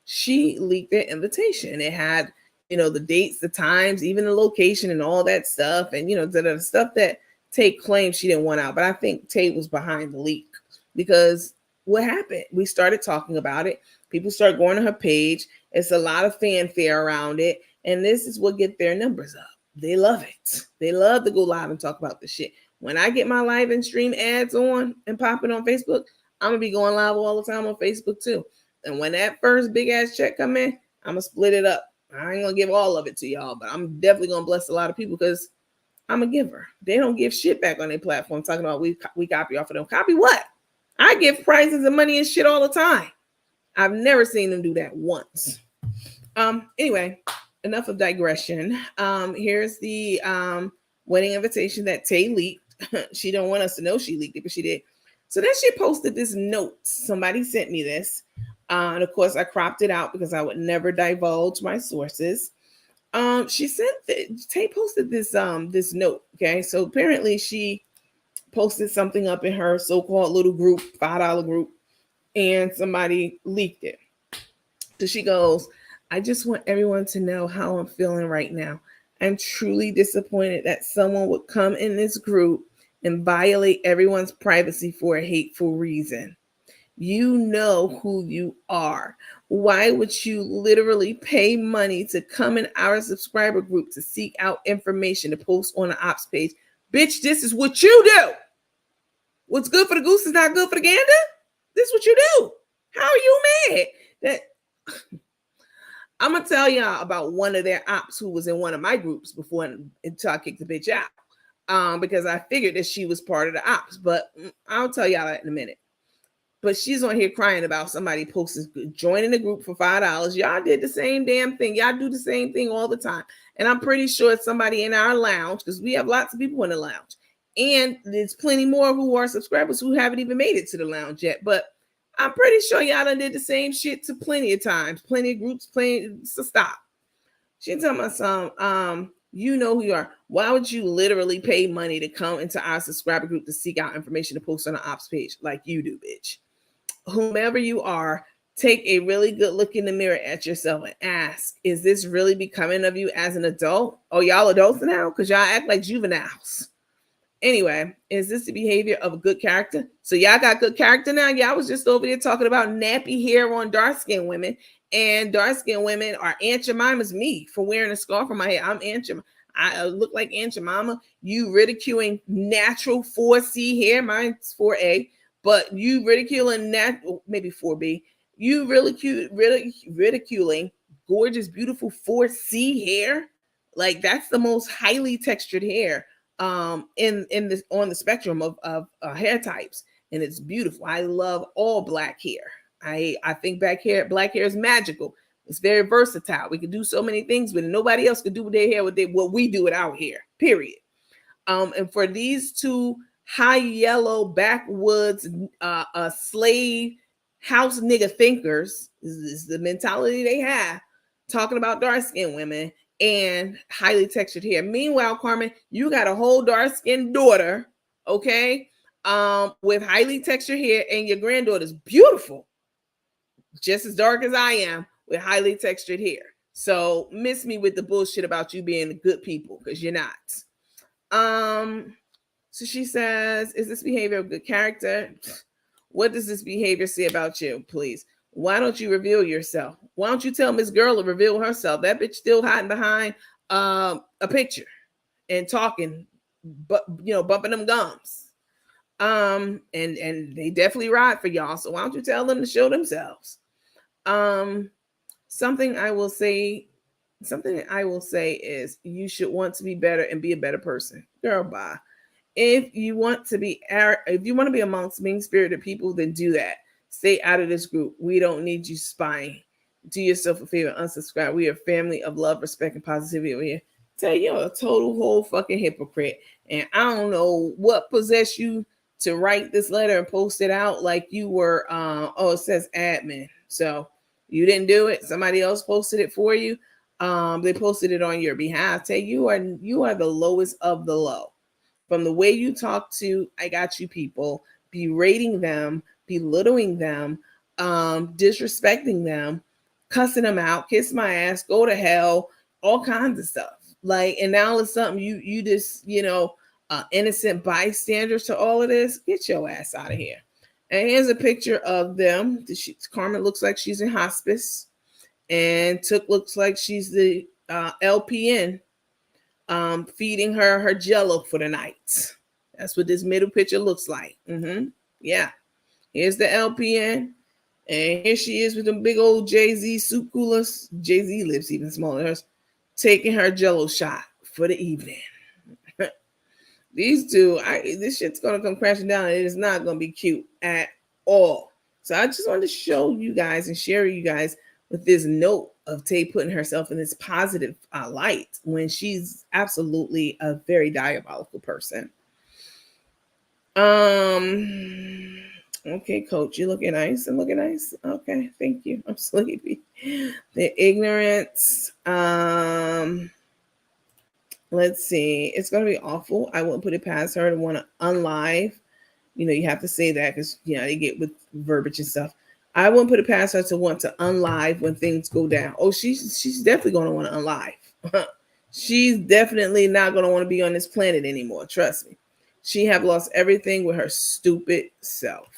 she leaked their invitation. It had, you know, the dates, the times, even the location and all that stuff. And, you know, the stuff that Tay claimed she didn't want out. But I think Tay was behind the leak, because what happened? We started talking about it. People start going to her page. It's a lot of fanfare around it. And this is what get their numbers up. They love it. They love to go live and talk about this shit. When I get my live and stream ads on and popping on Facebook, I'm going to be going live all the time on Facebook too. And when that first big ass check come in, I'm going to split it up. I ain't going to give all of it to y'all, but I'm definitely going to bless a lot of people because I'm a giver. They don't give shit back on their platform talking about we copy off of them. Copy what? I give prizes and money and shit all the time. I've never seen them do that once. Anyway, enough of digression. Here's the wedding invitation that Tay leaked. She don't want us to know she leaked it, but she did. So then she posted this note. Somebody sent me this. And of course, I cropped it out because I would never divulge my sources. She sent Tay posted this this note. Okay, so apparently she posted something up in her so-called little group, $5 group, and somebody leaked it. So she goes, I just want everyone to know how I'm feeling right now. I'm truly disappointed that someone would come in this group and violate everyone's privacy for a hateful reason. You know who you are. Why would you literally pay money to come in our subscriber group to seek out information to post on the ops page? Bitch, this is what you do. What's good for the goose is not good for the gander. This is what you do. How are you mad? I'm gonna tell y'all about one of their ops who was in one of my groups before until I kicked the bitch out. Because I figured that she was part of the ops, but I'll tell y'all that in a minute. But she's on here crying about somebody posting joining the group for $5. Y'all did the same damn thing. Y'all do the same thing all the time. And I'm pretty sure it's somebody in our lounge, because we have lots of people in the lounge. And there's plenty more who are subscribers who haven't even made it to the lounge yet. But I'm pretty sure y'all done did the same shit to plenty of times, plenty of groups, so stop. She talking about some, you know who you are. Why would you literally pay money to come into our subscriber group to seek out information to post on the ops page like you do, bitch? Whomever you are, take a really good look in the mirror at yourself and ask, is this really becoming of you as an adult? Oh, y'all adults now? Because y'all act like juveniles. Anyway, is this the behavior of a good character? So y'all got good character now? Y'all was just over there talking about nappy hair on dark-skinned women, and dark-skinned women are Aunt Jemima's me for wearing a scarf on my head. I'm Aunt Jemima. I look like Aunt Jemima. You ridiculing natural 4C hair. Mine's 4A. But you ridiculing that, maybe 4B. You ridiculing gorgeous, beautiful 4C hair. Like, that's the most highly textured hair in this on the spectrum of hair types, and it's beautiful. I love all black hair. I think black hair is magical. It's very versatile. We can do so many things with it. Nobody else could do with their hair what we do with our hair. Period. And for these two high yellow backwoods slave house nigga thinkers, is the mentality they have, talking about dark skinned women and highly textured hair. Meanwhile, Carmen, you got a whole dark-skinned daughter, okay, with highly textured hair, and your granddaughter's beautiful, just as dark as I am, with highly textured hair. So miss me with the bullshit about you being good people, because you're not. So she says, is this behavior of good character? What does this behavior say about you, please? Why don't you reveal yourself? Why don't you tell Miss Girl to reveal herself? That bitch still hiding behind a picture and talking, but bumping them gums. And they definitely ride for y'all. So why don't you tell them to show themselves? Something I will say is you should want to be better and be a better person. Girl, bye. If you want to be amongst mean-spirited people, then do that. Stay out of this group. We don't need you spying. Do yourself a favor, unsubscribe. We are a family of love, respect, and positivity over here. Tell you, you're a total whole fucking hypocrite. And I don't know what possessed you to write this letter and post it out like you were, it says admin. So you didn't do it. Somebody else posted it for you. They posted it on your behalf. Tell you, you are the lowest of the low. From the way you talk to I got you people, berating them, belittling them, disrespecting them, cussing them out, kiss my ass, go to hell, all kinds of stuff. Like, and now it's something you just, innocent bystanders to all of this. Get your ass out of here. And here's a picture of them. Carmen looks like she's in hospice, and Took looks like she's the LPN, feeding her Jello for the night. That's what this middle picture looks like. Yeah. Here's the LPN. And here she is with them big old Jay-Z soup coolers. Jay-Z lips even smaller than hers, taking her Jello shot for the evening. These two, this shit's going to come crashing down, and it is not going to be cute at all. So I just wanted to show you guys and share you guys with this note of Tay putting herself in this positive light when she's absolutely a very diabolical person. Okay, coach, you looking nice. I'm looking nice. Okay, thank you. I'm sleepy. The ignorance. Let's see. It's gonna be awful. I wouldn't put it past her to want to unlive. You have to say that because they get with verbiage and stuff. I wouldn't put it past her to want to unlive when things go down. Oh, she's definitely gonna want to unlive. She's definitely not gonna want to be on this planet anymore. Trust me. She have lost everything with her stupid self.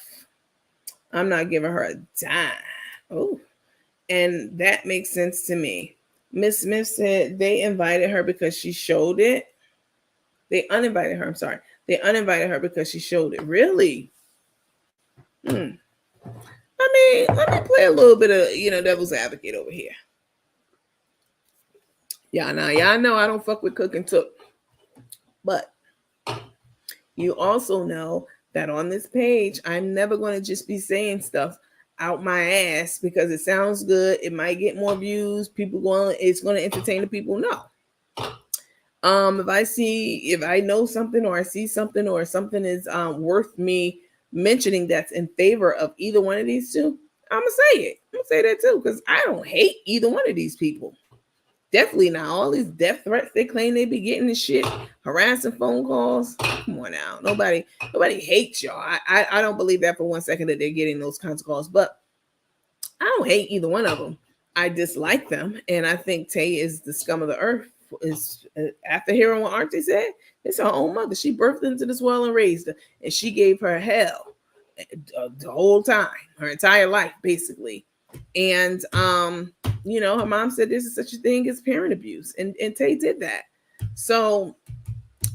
I'm not giving her a dime. Oh, and that makes sense to me. Miss Smith said they invited her because she showed it. They uninvited her. I'm sorry. They uninvited her because she showed it. Really? Let me play a little bit of, devil's advocate over here. Y'all know I don't fuck with Cook and Took. But you also know that on this page, I'm never going to just be saying stuff out my ass because it sounds good. It might get more views. It's going to entertain the people. No. If I know something or I see something or something is worth me mentioning that's in favor of either one of these two, I'm gonna say it. I'm gonna say that too because I don't hate either one of these people. Definitely not. All these death threats they claim they be getting and shit, harassing phone calls. Come on now. Nobody hates y'all. I don't believe that for 1 second that they're getting those kinds of calls, but I don't hate either one of them. I dislike them, and I think Tay is the scum of the earth. Is after hearing what Auntie said, it's her own mother. She birthed into this world and raised her, and she gave her hell the whole time, her entire life, basically. And her mom said this is such a thing as parent abuse, and Tay did that. So,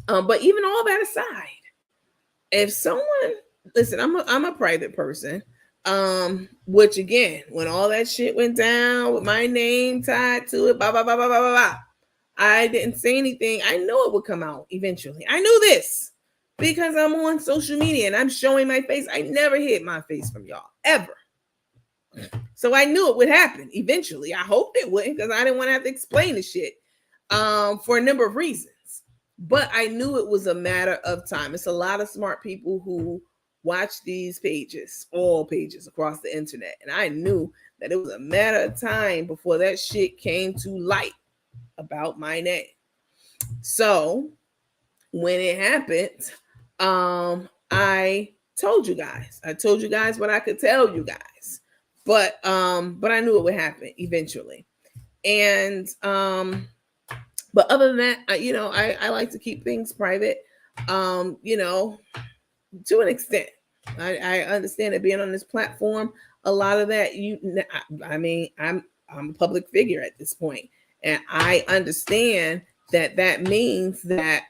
but even all that aside, if someone listen, I'm a private person. Which again, when all that shit went down with my name tied to it, blah blah blah blah blah blah blah, I didn't say anything. I know it would come out eventually. I knew this because I'm on social media and I'm showing my face. I never hid my face from y'all ever. So I knew it would happen eventually. I hoped it wouldn't because I didn't want to have to explain the shit for a number of reasons. But I knew it was a matter of time. It's a lot of smart people who watch these pages, all pages across the internet. And I knew that it was a matter of time before that shit came to light about my name. So when it happened, I told you guys. I told you guys what I could tell you guys. But I knew it would happen eventually. And but other than that, I like to keep things private. To an extent. I understand that being on this platform, a lot of that I'm a public figure at this point, and I understand that means that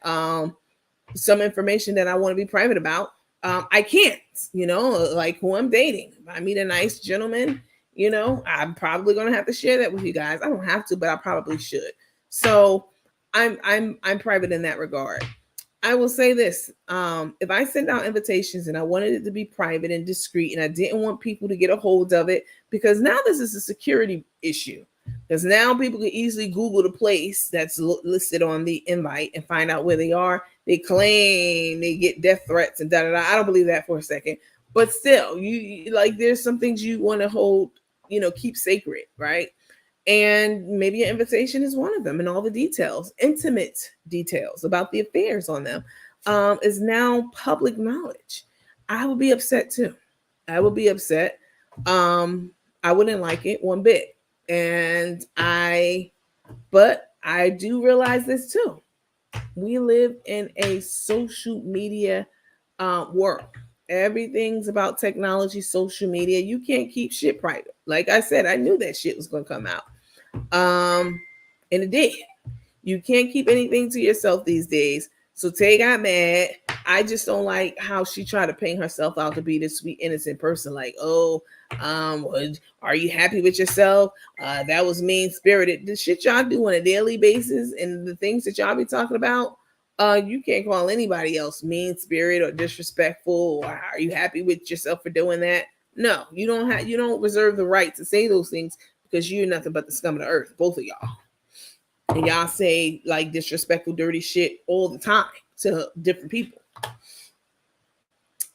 some information that I want to be private about, I can't. Like who I'm dating. If I meet a nice gentleman, I'm probably gonna have to share that with you guys. I don't have to, but I probably should. So I'm private in that regard. I will say this. If I send out invitations and I wanted it to be private and discreet and I didn't want people to get a hold of it, because now this is a security issue. Because now people can easily Google the place that's listed on the invite and find out where they are. They claim they get death threats and da-da-da. I don't believe that for a second. But still, you there's some things you want to hold, keep sacred, right? And maybe an invitation is one of them, and all the details, intimate details about the affairs on them is now public knowledge. I would be upset too. I would be upset. I wouldn't like it one bit. But I do realize this too. We live in a social media world. Everything's about technology, social media. You can't keep shit private. Like I said, I knew that shit was going to come out. And it did. You can't keep anything to yourself these days. So Tay got mad. I just don't like how she tried to paint herself out to be this sweet, innocent person. Like, are you happy with yourself? That was mean spirited. The shit y'all do on a daily basis and the things that y'all be talking about, you can't call anybody else mean spirit or disrespectful. Or are you happy with yourself for doing that? No, you don't reserve the right to say those things because you're nothing but the scum of the earth, both of y'all. And y'all say like disrespectful, dirty shit all the time to different people.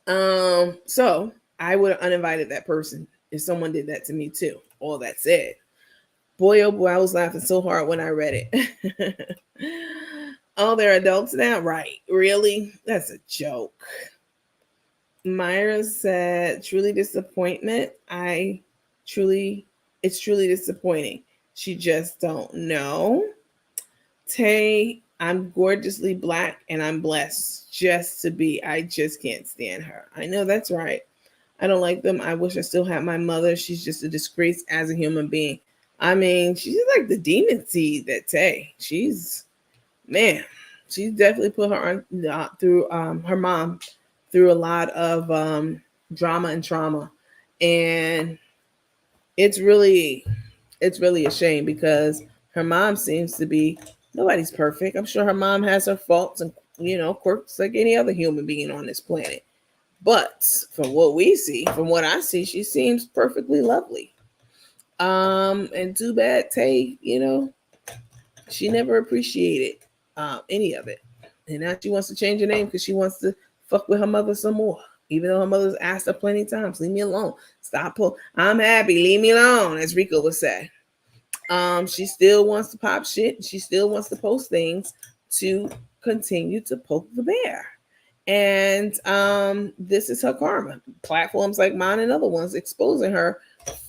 So I would have uninvited that person if someone did that to me too. All that said, boy, oh boy, I was laughing so hard when I read it. Oh, they're adults now? Right. Really? That's a joke. Myra said, truly disappointment. It's truly disappointing. She just don't know. Tay, I'm gorgeously black and I'm blessed just to be. I just can't stand her. I know that's right. I don't like them. I wish I still had my mother. She's just a disgrace as a human being. I mean, she's like the demon seed, that Tay. She's definitely put her on through her mom through a lot of drama and trauma. And it's really a shame because Her mom seems to be, nobody's perfect. I'm sure her mom has her faults and, quirks like any other human being on this planet. But from what we see, from what I see, she seems perfectly lovely. And too bad Tay, she never appreciated any of it. And now she wants to change her name because she wants to fuck with her mother some more. Even though her mother's asked her plenty of times, leave me alone. Stop. I'm happy. Leave me alone, as Rico would say. She still wants to pop shit. She still wants to post things to continue to poke the bear. And this is her karma. Platforms like mine and other ones exposing her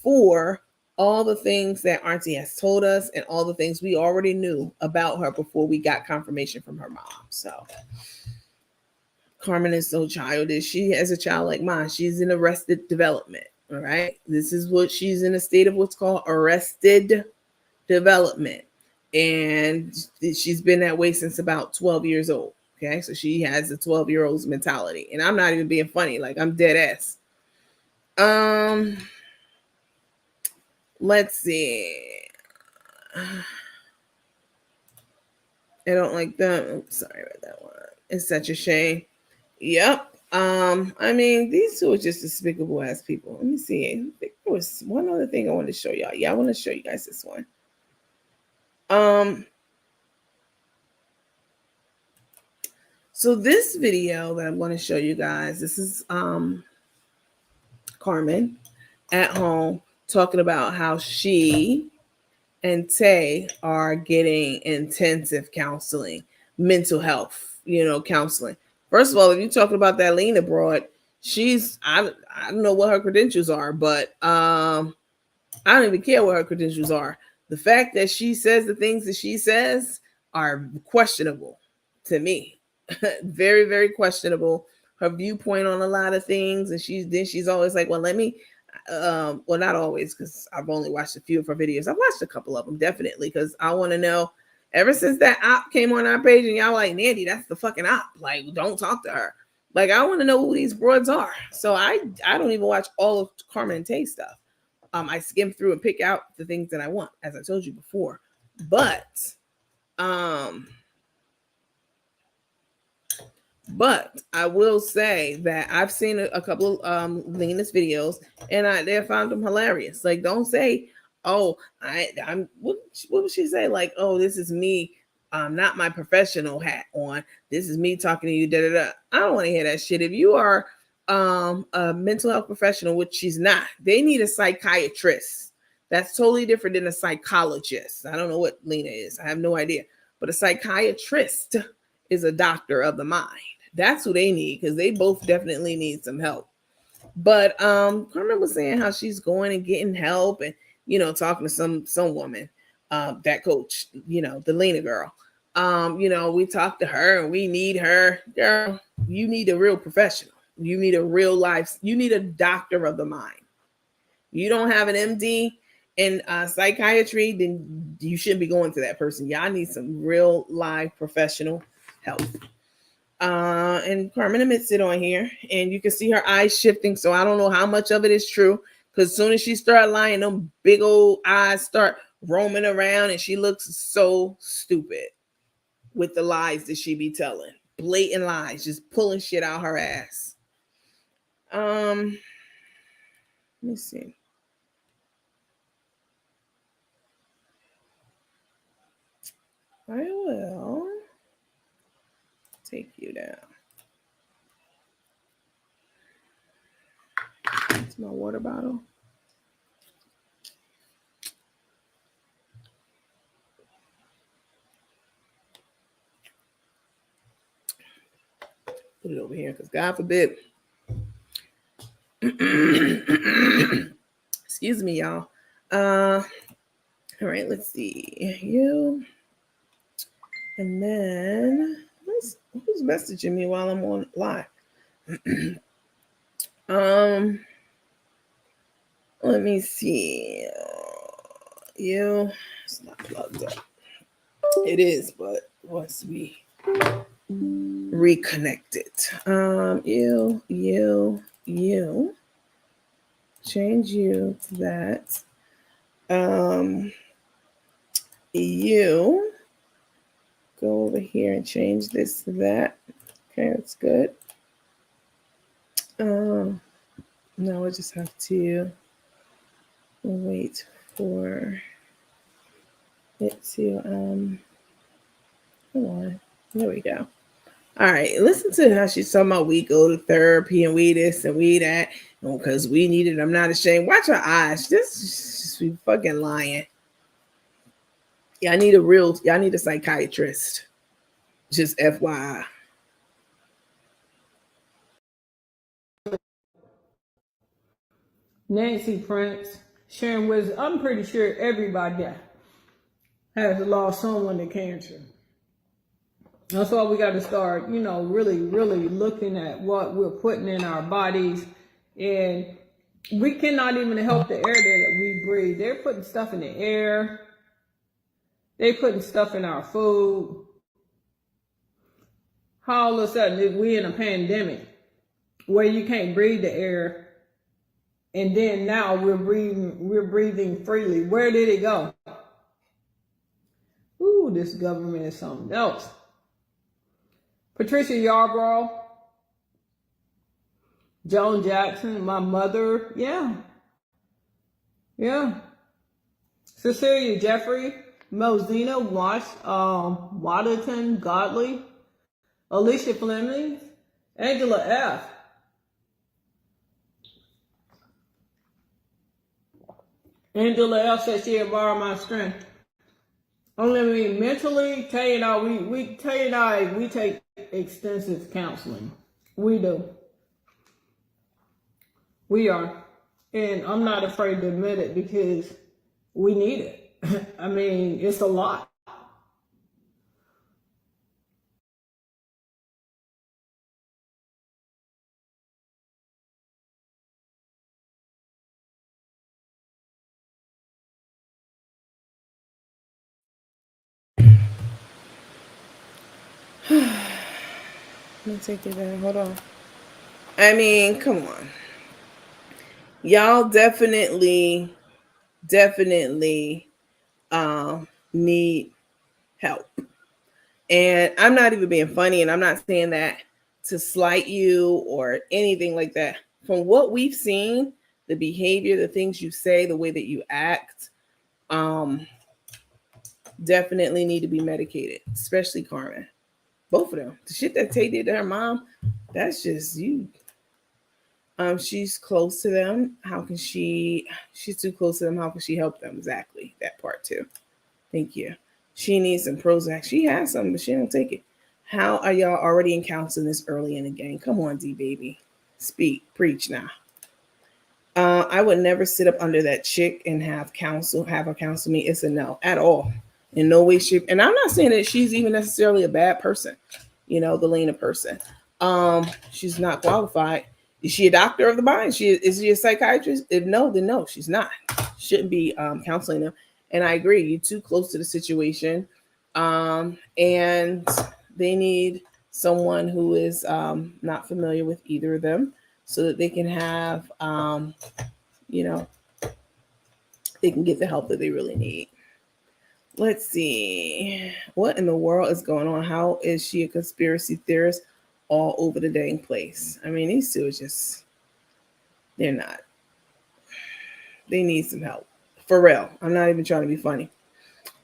for all the things that Auntie has told us and all the things we already knew about her before we got confirmation from her mom. So Carmen is so childish. She has a child like mine. She's in arrested development. All right. This is what she's in a state of what's called arrested development. And she's been that way since about 12 years old. Okay. So she has a 12-year-old's mentality. And I'm not even being funny. Like, I'm dead ass. Let's see. I don't like them. Oops, sorry about that one. It's such a shame. Yep. I mean, these two are just despicable ass people. Let me see. I think there was one other thing I wanted to show y'all. Yeah, I want to show you guys this one. So this video that I'm going to show you guys, this is Carmen at home talking about how she and Tay are getting intensive counseling, mental health, counseling. First of all, if you're talking about that Lena broad, I don't know what her credentials are, but I don't even care what her credentials are. The fact that she says the things that she says are questionable to me. Very, very questionable. Her viewpoint on a lot of things. And she's always like, well, let me, well, not always, because I've only watched a few of her videos. I've watched a couple of them, definitely, because I want to know. Ever since that op came on our page and y'all like, Nandy, that's the fucking op. Like, don't talk to her. Like, I want to know who these broads are. So I don't even watch all of Carmen and Tay stuff. I skim through and pick out the things that I want, as I told you before. But I will say that I've seen a couple of Lena's videos, and I found them hilarious. Like, don't say, "Oh, I'm." What would she say? Like, "Oh, this is me, not my professional hat on. This is me talking to you." Da da da. I don't want to hear that shit. If you are a mental health professional, which she's not, they need a psychiatrist. That's totally different than a psychologist. I don't know what Lena is. I have no idea. But a psychiatrist is a doctor of the mind. That's who they need, because they both definitely need some help. But Carmen was saying how she's going and getting help and, talking to some woman, that coach, the Lena girl. We talked to her and we need her. Girl, you need a real professional. You need a real life. You need a doctor of the mind. You don't have an MD in psychiatry, then you shouldn't be going to that person. Y'all need some real live professional help. And Carmen admits it on here, and you can see her eyes shifting. So I don't know how much of it is true, because as soon as she started lying, them big old eyes start roaming around, and she looks so stupid with the lies that she be telling. Blatant lies, just pulling shit out her ass. Let me see. I will take you down. It's my water bottle. Put it over here, because God forbid. Excuse me, y'all. All right, let's see. You. And then who's messaging me while I'm on live? Let me see. You. It's not plugged up. It is, but once we reconnect it. You. Change you to that. you go over here and change this to that. Okay, that's good. Now I just have to wait for it to come on. There we go. All right, listen to how she's talking about we go to therapy and we this and we that because we need it. I'm not ashamed. Watch her eyes. This be fucking lying. Y'all need a psychiatrist. Just FYI. Nancy Prince, sharing wisdom. I'm pretty sure everybody has lost someone to cancer. That's why we got to start, really, really looking at what we're putting in our bodies. And we cannot even help the air that we breathe. They're putting stuff in the air. They're putting stuff in our food. How all of a sudden, if we in a pandemic where you can't breathe the air, and then now we're breathing freely. Where did it go? Ooh, this government is something else. Patricia Yarbrough, Joan Jackson, my mother, yeah. Cecilia Jeffrey, Mosina Waterton Godley, Alicia Fleming, Angela F. Angela F said she had borrowed my strength. Only me mentally, Tay and I, we take extensive counseling. We do. We are. And I'm not afraid to admit it because we need it. I mean, it's a lot. Let me take it down. Hold on. I mean, come on. Y'all definitely need help. And I'm not even being funny, and I'm not saying that to slight you or anything like that. From what we've seen, the behavior, the things you say, the way that you act, definitely need to be medicated, especially Carmen. Both of them. The shit that Tay did to her mom, that's just you. She's close to them. She's too close to them. How can she help them? Exactly. That part too. Thank you. She needs some Prozac. She has some, but she don't take it. How are y'all already in counseling this early in the game? Come on, D baby. Speak. Preach now. I would never sit up under that chick and have her counsel me. It's a no at all. In no way, shape. And I'm not saying that she's even necessarily a bad person, the Lena person. She's not qualified. Is she a doctor of the mind? Is she a psychiatrist? If no, then no, she's not. Shouldn't be counseling them. And I agree, you're too close to the situation. And they need someone who is not familiar with either of them so that they can have, they can get the help that they really need. Let's see. What in the world is going on? How is she a conspiracy theorist all over the dang place? I mean, these two are just, they're not. They need some help. For real. I'm not even trying to be funny.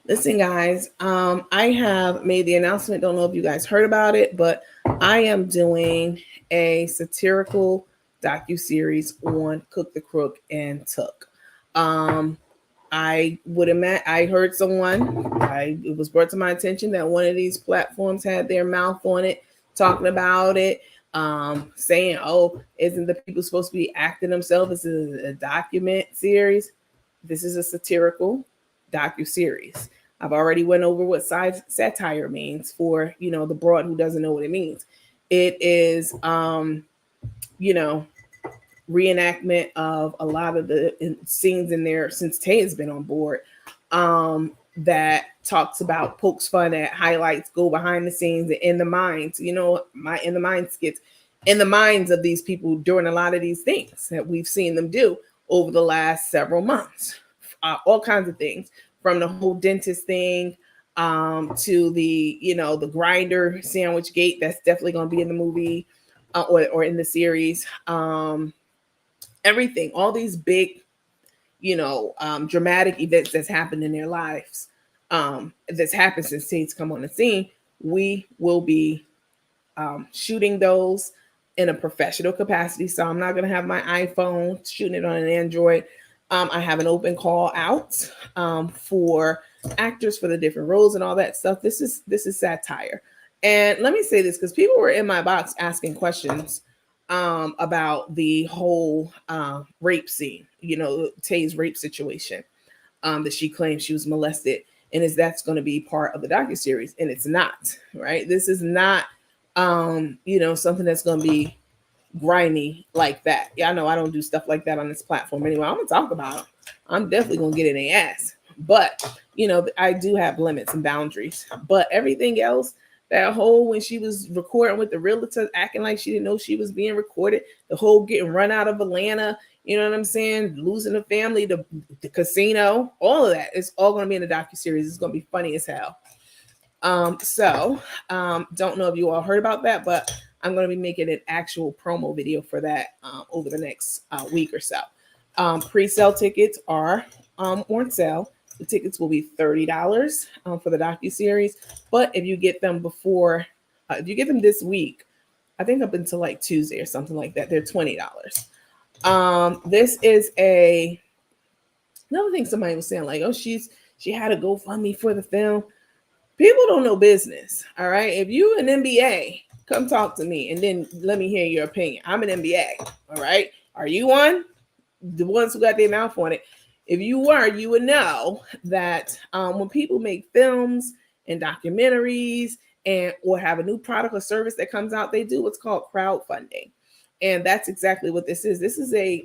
Listen, guys, I have made the announcement. Don't know if you guys heard about it, but I am doing a satirical docu-series on Cook the Crook and Took. I heard it was brought to my attention that one of these platforms had their mouth on it, talking about it, saying, oh, isn't the people supposed to be acting themselves? This is a document series. This is a satirical docu-series. I've already went over what satire means for, the broad who doesn't know what it means. It is, reenactment of a lot of the scenes in there since Tay has been on board, that talks about, pokes fun at, highlights, go behind the scenes, and in the minds, in the mind skits, in the minds of these people doing a lot of these things that we've seen them do over the last several months. All kinds of things, from the whole dentist thing to the, you know, the grinder sandwich gate. That's definitely going to be in the movie or in the series. Everything, all these big, you know, dramatic events that's happened in their lives, that's happened since Tate's come on the scene. We will be shooting those in a professional capacity. So I'm not going to have my iPhone shooting it on an Android. I have an open call out for actors for the different roles and all that stuff. This is satire. And let me say this, because people were in my box asking questions about the whole rape scene, you know, Tay's rape situation, that she claims she was molested, and that's going to be part of the docuseries, and it's not, right? This is not, you know, something that's going to be grimy like that. Yeah, I know I don't do stuff like that on this platform anyway. I'm gonna talk about them. I'm definitely gonna get in their ass, but you know, I do have limits and boundaries. But everything else, that whole when she was recording with the realtor acting like she didn't know she was being recorded, the whole getting run out of Atlanta, you know what I'm saying, losing the family, the casino, all of that, it's all gonna be in the docuseries. It's gonna be funny as hell. Don't know if you all heard about that, but I'm going to be making an actual promo video for that over the next week or so. Pre-sale tickets are on sale. The tickets will be $30 for the docuseries, but if you get them before, if you get them this week, I think up until like Tuesday or something like that, they're $20. This is another thing somebody was saying, like, oh, she had a GoFundMe for the film. People don't know business. All right. If you an MBA, come talk to me and then let me hear your opinion. I'm an MBA. All right. Are you one? The ones who got their mouth on it. If you were, you would know that when people make films and documentaries or have a new product or service that comes out, they do what's called crowdfunding. And that's exactly what this is. This is a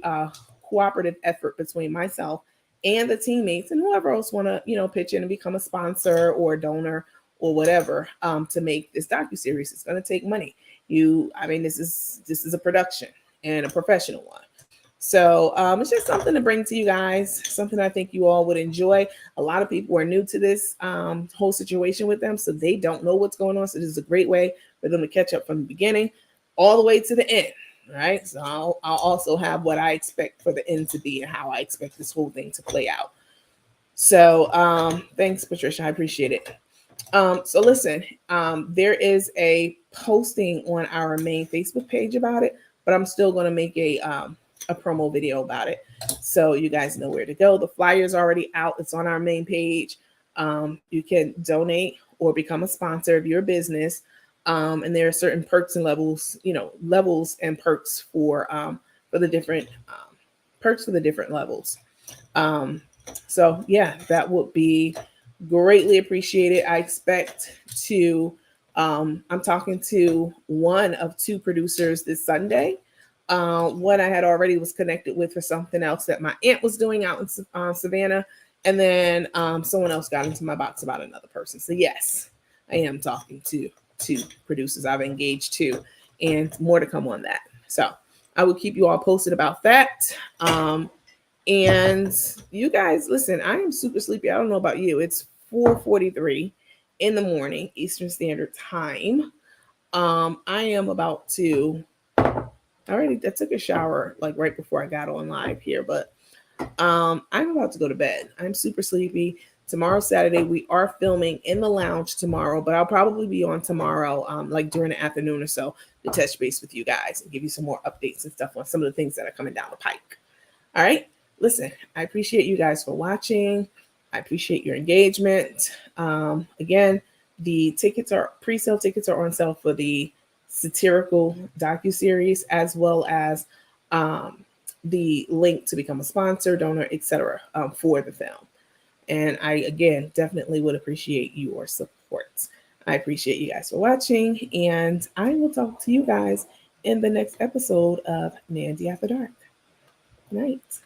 cooperative effort between myself and the teammates and whoever else want to, you know, pitch in and become a sponsor or a donor or whatever to make this docuseries. It's going to take money. This is a production and a professional one. So it's just something to bring to you guys, something I think you all would enjoy. A lot of people are new to this whole situation with them, so they don't know what's going on. So this is a great way for them to catch up from the beginning all the way to the end. Right. So I'll also have what I expect for the end to be and how I expect this whole thing to play out. So thanks, Patricia. I appreciate it. So listen, there is a posting on our main Facebook page about it, but I'm still going to make a promo video about it. So you guys know where to go. The flyer's already out. It's on our main page. You can donate or become a sponsor of your business. And there are certain perks and levels, you know, levels and perks for the different perks for the different levels. So yeah, that would be greatly appreciated. I expect to, I'm talking to one of two producers this Sunday. One I had already was connected with for something else that my aunt was doing out in Savannah. And then someone else got into my box about another person. So yes, I am talking to two producers. I've engaged two, and more to come on that. So I will keep you all posted about that. And you guys, listen, I am super sleepy. I don't know about you. It's 4:43 in the morning, Eastern Standard Time. I am about to, I took a shower like right before I got on live here, but I'm about to go to bed. I'm super sleepy. Tomorrow, Saturday, we are filming in the lounge tomorrow, but I'll probably be on tomorrow, like during the afternoon or so, to touch base with you guys and give you some more updates and stuff on some of the things that are coming down the pike. All right. Listen, I appreciate you guys for watching. I appreciate your engagement. Again, the pre-sale tickets are on sale for the satirical docuseries, as well as the link to become a sponsor, donor, etc. For the film. And I, again, definitely would appreciate your support. I appreciate you guys for watching, and I will talk to you guys in the next episode of Nandy After Dark. Good night.